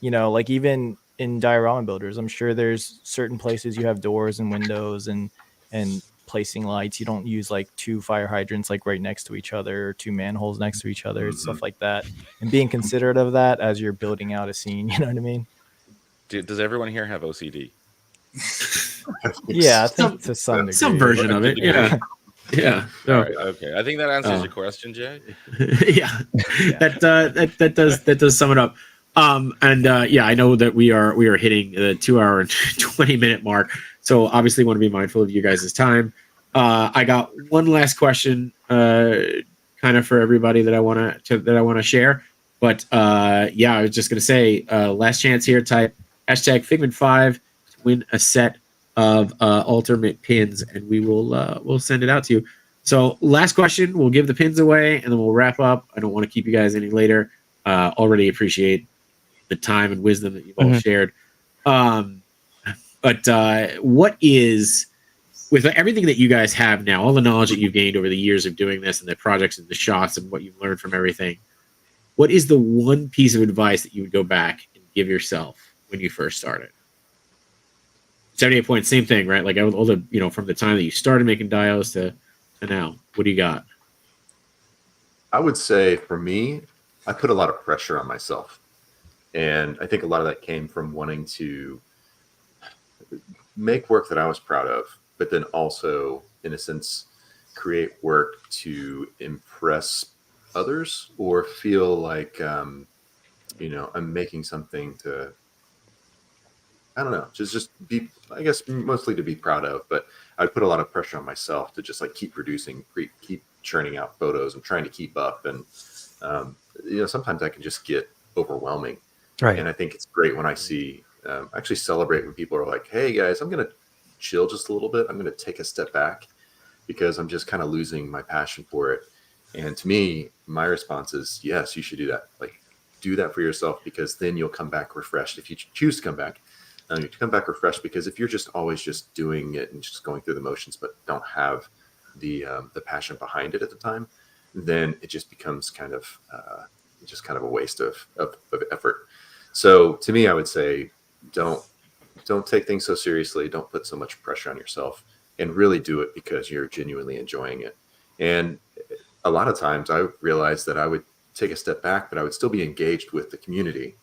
like even in diorama builders, I'm sure there's certain places you have doors and windows and placing lights. You don't use like two fire hydrants like right next to each other, or two manholes next to each other, stuff like that, and being considerate of that as you're building out a scene. You know what I mean? Does everyone here have OCD? Yeah, I think to some degree. Some version of it. Yeah. Yeah. So, All right, okay. I think that answers your question, Jay. yeah. That does sum it up. Yeah, I know that we are hitting the 2 hour and 20-minute mark. So obviously want to be mindful of you guys' time. I got one last question, kind of for everybody that I want to share. But yeah, I was just gonna say, last chance here. Type #Figment5 to win a set of alternate pins, and we'll send it out to you. So last question, we'll give the pins away, and then we'll wrap up. I don't want to keep you guys any later. Already appreciate the time and wisdom that you've all shared. But what is, with everything that you guys have now, all the knowledge that you've gained over the years of doing this, and the projects and the shots and what you've learned from everything, what is the one piece of advice that you would go back and give yourself when you first started? 78 points, same thing, right? Like all the, from the time that you started making dials to now, what do you got? I would say for me, I put a lot of pressure on myself. And I think a lot of that came from wanting to make work that I was proud of, but then also, in a sense, create work to impress others, or feel like, I'm making something to, I don't know, just be, I guess mostly to be proud of, but I put a lot of pressure on myself to just like keep producing, keep churning out photos and trying to keep up. And, sometimes I can just get overwhelming. Right. And I think it's great when I see, actually celebrate when people are like, hey guys, I'm going to chill just a little bit. I'm going to take a step back because I'm just kind of losing my passion for it. And to me, my response is, yes, you should do that. Like, do that for yourself, because then you'll come back refreshed. If you choose to come back, you come back refreshed, because if you're just always just doing it and just going through the motions, but don't have the passion behind it at the time, then it just becomes kind of a waste of effort. So to me, I would say, don't take things so seriously. Don't put so much pressure on yourself, and really do it because you're genuinely enjoying it. And a lot of times I realized that I would take a step back, but I would still be engaged with the community.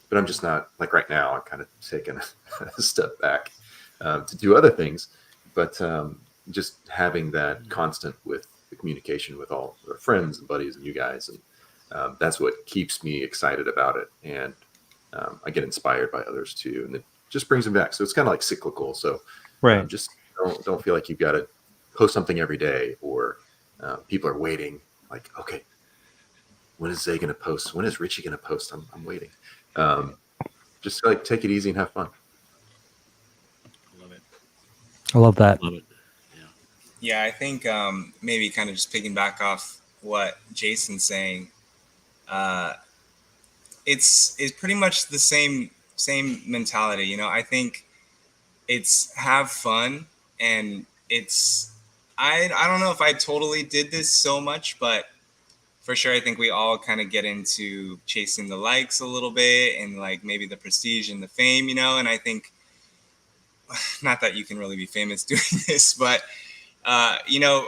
But I'm just not, like right now, I'm kind of taking a step back to do other things. But just having that constant with the communication with all our friends and buddies and you guys. And that's what keeps me excited about it. And I get inspired by others too. And it just brings them back. So it's kind of like cyclical. So Right. just don't feel like you've got to post something every day, or people are waiting. Like, okay, when is Zay going to post? When is Richie going to post? I'm waiting. Just like take it easy and have fun. Love it. I love that. Love it. Yeah, I think maybe kind of just picking back off what Jason's saying. It's pretty much the same mentality. I think it's have fun, and it's I don't know if I totally did this so much, but for sure I think we all kind of get into chasing the likes a little bit, and like maybe the prestige and the fame, and I think, not that you can really be famous doing this, but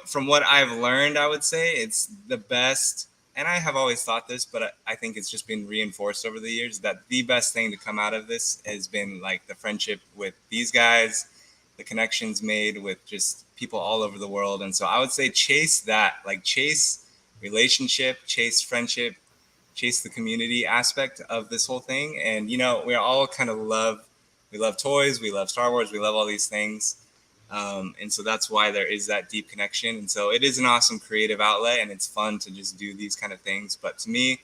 from what I've learned, I would say it's the best. And I have always thought this, but I think it's just been reinforced over the years that the best thing to come out of this has been like the friendship with these guys, the connections made with just people all over the world. And so I would say chase that, like chase relationship, chase friendship, chase the community aspect of this whole thing. And, we all kind of we love toys, we love Star Wars, we love all these things. And so that's why there is that deep connection. And so it is an awesome creative outlet, and it's fun to just do these kind of things. But to me,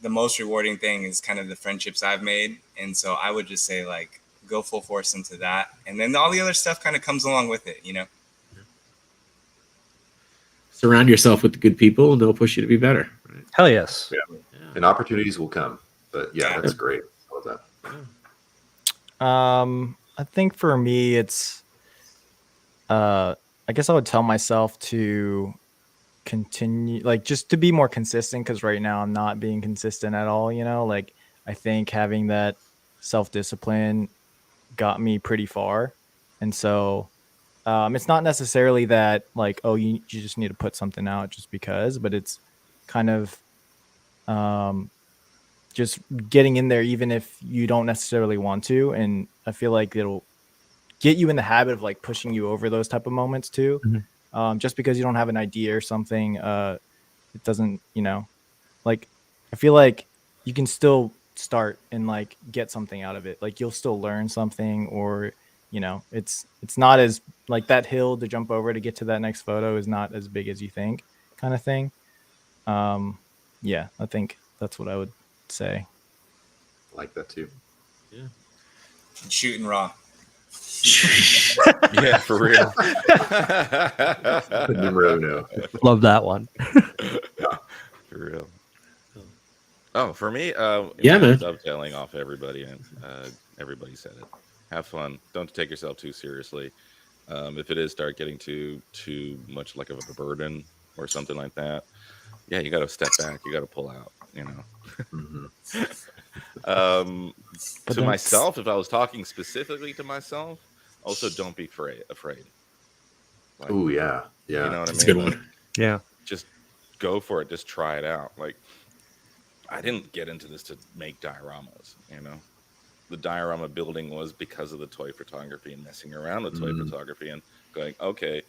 the most rewarding thing is kind of the friendships I've made. And so I would just say, like, go full force into that. And then all the other stuff kind of comes along with it, Surround yourself with the good people, and they'll push you to be better. Right? Hell yes. Yeah. And opportunities will come. But yeah, that's great. I love that. I think for me, it's I guess I would tell myself to continue, like, just to be more consistent, because right now I'm not being consistent at all. Like, I think having that self-discipline got me pretty far. And so it's not necessarily that like, oh, you just need to put something out just because, but it's kind of just getting in there even if you don't necessarily want to. And I feel like it'll get you in the habit of like pushing you over those type of moments too. Mm-hmm. Just because you don't have an idea or something, it doesn't, like, I feel like you can still start and like get something out of it. Like, you'll still learn something, or, it's not as like that hill to jump over to get to that next photo is not as big as you think, kind of thing. Yeah, I think that's what I would say. I like that too. Yeah. Shooting raw. Yeah, for real. Numero uno. Love that one. For real. Oh, for me, Yeah, man. dovetailing off everybody, and everybody said it. Have fun. Don't take yourself too seriously. If it is start getting too much like of a burden or something like that, yeah, you got to step back. You got to pull out. Mm-hmm. To myself, if I was talking specifically to myself, also don't be afraid. Like, Oh yeah, yeah. You know what That's I a mean? good one. Like, Yeah. just go for it. Just try it out. Like, I didn't get into this to make dioramas. The diorama building was because of the toy photography and messing around with toy photography and going, okay,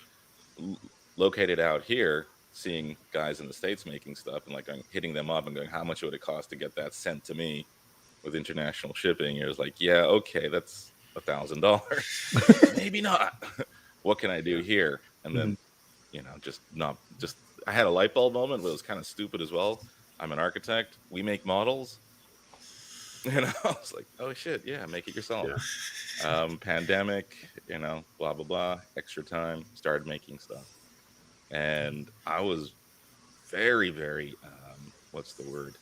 located out here, seeing guys in the States making stuff and like hitting them up and going, how much would it cost to get that sent to me? with international shipping, you're just like, yeah, okay, that's $1,000. Maybe not. What can I do here? And then, I had a light bulb moment, but it was kind of stupid as well. I'm an architect. We make models. I was like, oh shit, yeah, make it yourself. Yeah. Pandemic, blah, blah, blah, extra time, started making stuff. And I was very, very, what's the word?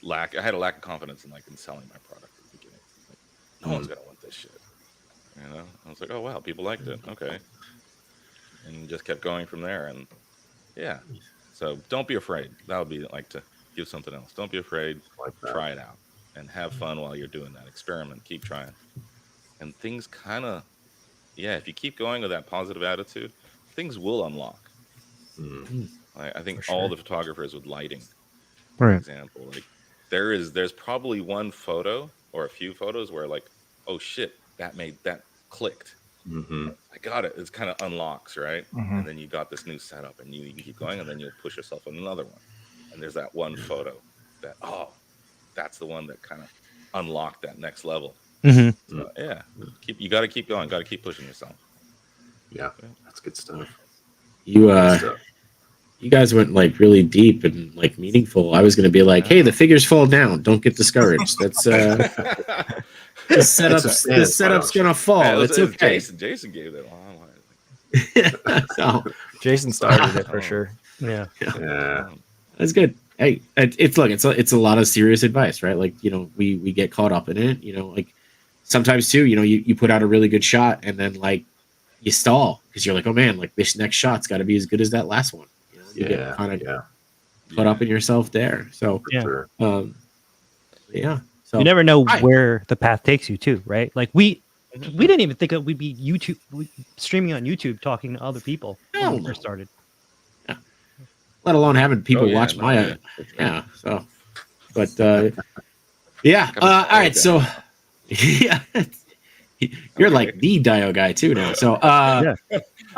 I had a lack of confidence in selling my product at the beginning. Like, no one's gonna want this shit. I was like, oh wow, people liked it. Okay. And just kept going from there. And yeah. So don't be afraid. That would be like to give something else. Don't be afraid. Try it out and have fun while you're doing that. Experiment, keep trying. And things kind of, if you keep going with that positive attitude, things will unlock. I think all the photographers with lighting, for example, there's probably one photo or a few photos where oh shit, that clicked. I got it. It's kind of unlocks, right? And then you got this new setup, and you can keep going, and then you'll push yourself on another one. And there's that one photo that that's the one that kind of unlocked that next level. So, you got to keep going. Got to keep pushing yourself. Yeah, that's good stuff. You guys went really deep and meaningful. I was going to be like, hey, the figures fall down. Don't get discouraged. That's the setup's going to fall. It's okay. Jason gave that. So, Jason started it for sure. Yeah. That's good. Hey, it's a lot of serious advice, right? We get caught up in it. Sometimes too, you put out a really good shot and then you stall because you're like, oh man, this next shot's got to be as good as that last one. You get kind of caught up in yourself there. So Sure. So You never know where the path takes you to, right? We didn't even think we'd be streaming on YouTube talking to other people when we first started. Let alone having people watch my so but all right, so you're like the Dio guy too now. So all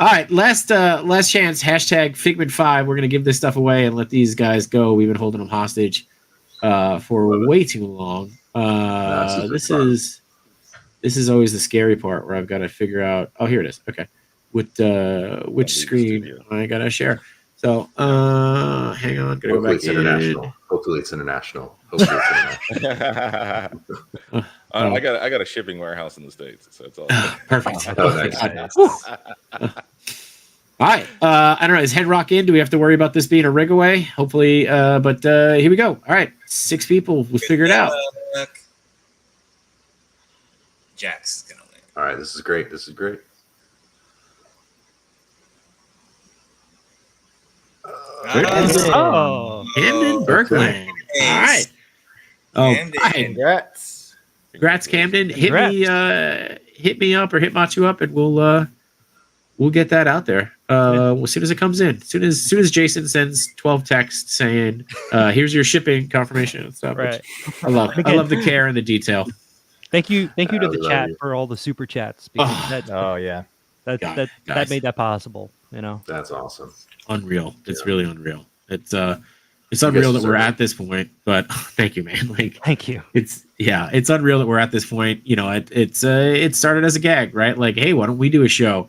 right, last chance, #Figment5. We're gonna give this stuff away and let these guys go. We've been holding them hostage for way too long. This is always the scary part where I've got to figure out. Oh, here it is. Okay, which screen I gotta share. So hang on, gotta go back international. Hopefully it's international. I got a shipping warehouse in the States, so it's all perfect. Nice. All right. I don't know. Is Head Rock in? Do we have to worry about this being a rig away? Hopefully. But here we go. All right. 6 people. We'll figure it out. Jack's gonna win. All right. This is great. Camden Berkland. Nice. All right. Oh, Camden. Congrats, Camden. Hit me up or hit Machu up, and we'll get that out there as soon as it comes in. As soon as Jason sends 12 texts saying, "Here's your shipping confirmation" and stuff. Right. I love the care and the detail. Thank you to the chat for all the super chats. Because that made that possible. That's awesome. Unreal. It's really unreal. It's unreal that we're at this point. But thank you, man. Thank you. It's unreal that we're at this point. It started as a gag, right? Hey, why don't we do a show?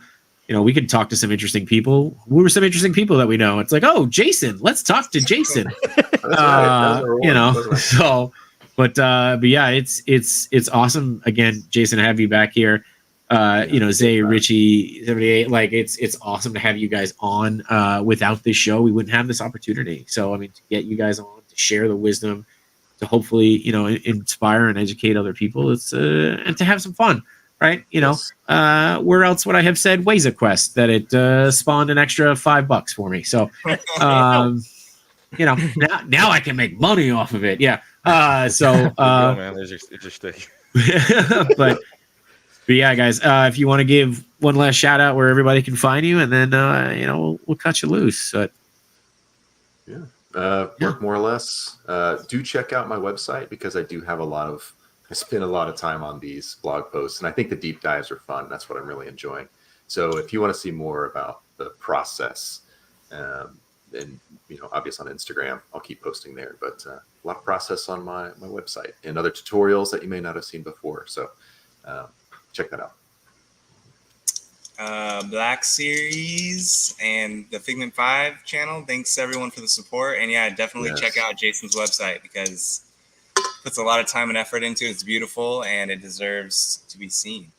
We could talk to some interesting people. Who are some interesting people that we know? It's oh, Jason, let's talk to Jason. So, but yeah, it's awesome. Again, Jason, to have you back here. Zay, Richie, 78. It's awesome to have you guys on. Without this show, we wouldn't have this opportunity. So, to get you guys on, to share the wisdom, to hopefully, inspire and educate other people. It's and to have some fun. Right, where else would I have said Waza Quest that it spawned an extra $5 for me? So, now I can make money off of it. Yeah. Man, there's your stick. but yeah, guys, if you want to give one last shout out where everybody can find you, and then we'll cut you loose. But Work More or Less. Do check out my website because I do have I spend a lot of time on these blog posts, and I think the deep dives are fun. That's what I'm really enjoying. So if you want to see more about the process, and obvious on Instagram. I'll keep posting there, but a lot of process on my website and other tutorials that you may not have seen before. So check that out. BlkSrs and the Figment 5 channel. Thanks everyone for the support. And yeah, definitely check out Jason's website because it puts a lot of time and effort into it. It's beautiful and it deserves to be seen.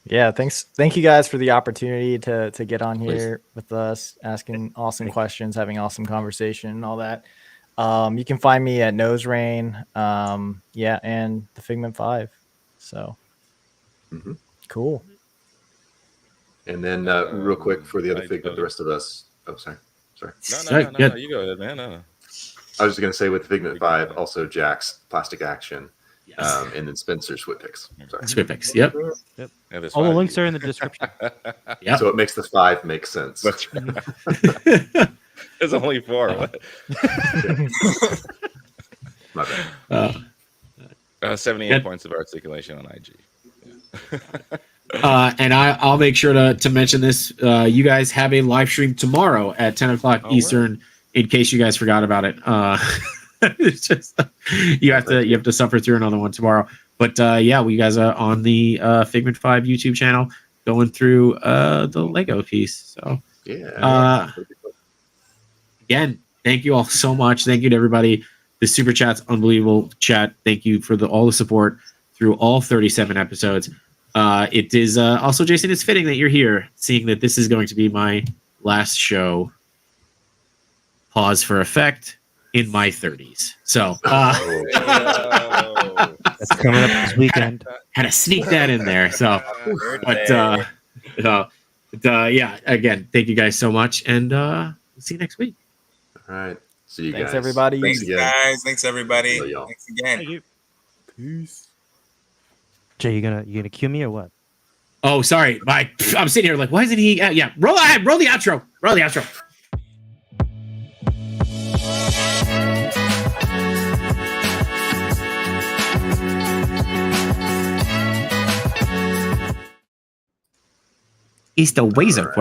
Yeah, thank you guys for the opportunity to get on here with us, asking awesome questions, having awesome conversation and all that. You can find me at NoseRain, and the Figment 5. So cool. And then real quick for the other Figment, the rest of us. Oh, sorry. No, you go ahead, man. No. I was just going to say with Figment 5, also Jack's Plastic Action, and then Spencer's Swip Picks. Sorry. Swip Picks, yep. All the links are in the description. Yeah. So it makes the 5 make sense. There's only 4. My bad. 78 points of articulation on IG. And I'll make sure to mention this. You guys have a live stream tomorrow at 10 o'clock Eastern, in case you guys forgot about it. It's just you have to suffer through another one tomorrow. But we guys are on the Figment 5 YouTube channel going through the Lego piece. So again, thank you all so much. Thank you to everybody. The super chat's unbelievable chat. Thank you for all the support through all 37 episodes. It is also, Jason, it's fitting that you're here, seeing that this is going to be my last show. Pause for effect. In my 30s. So that's coming up this weekend. Had to sneak that in there. So again, thank you guys so much, and see you next week. All right. See you guys. Thanks everybody. Thanks guys. Thanks everybody. Y'all. Thanks again. Thank you. Peace. Jay, you gonna cue me or what? Oh, sorry. I'm sitting here like, why isn't he? Yeah, roll ahead. Roll the outro. Roll the outro. It's the Wazer Quest.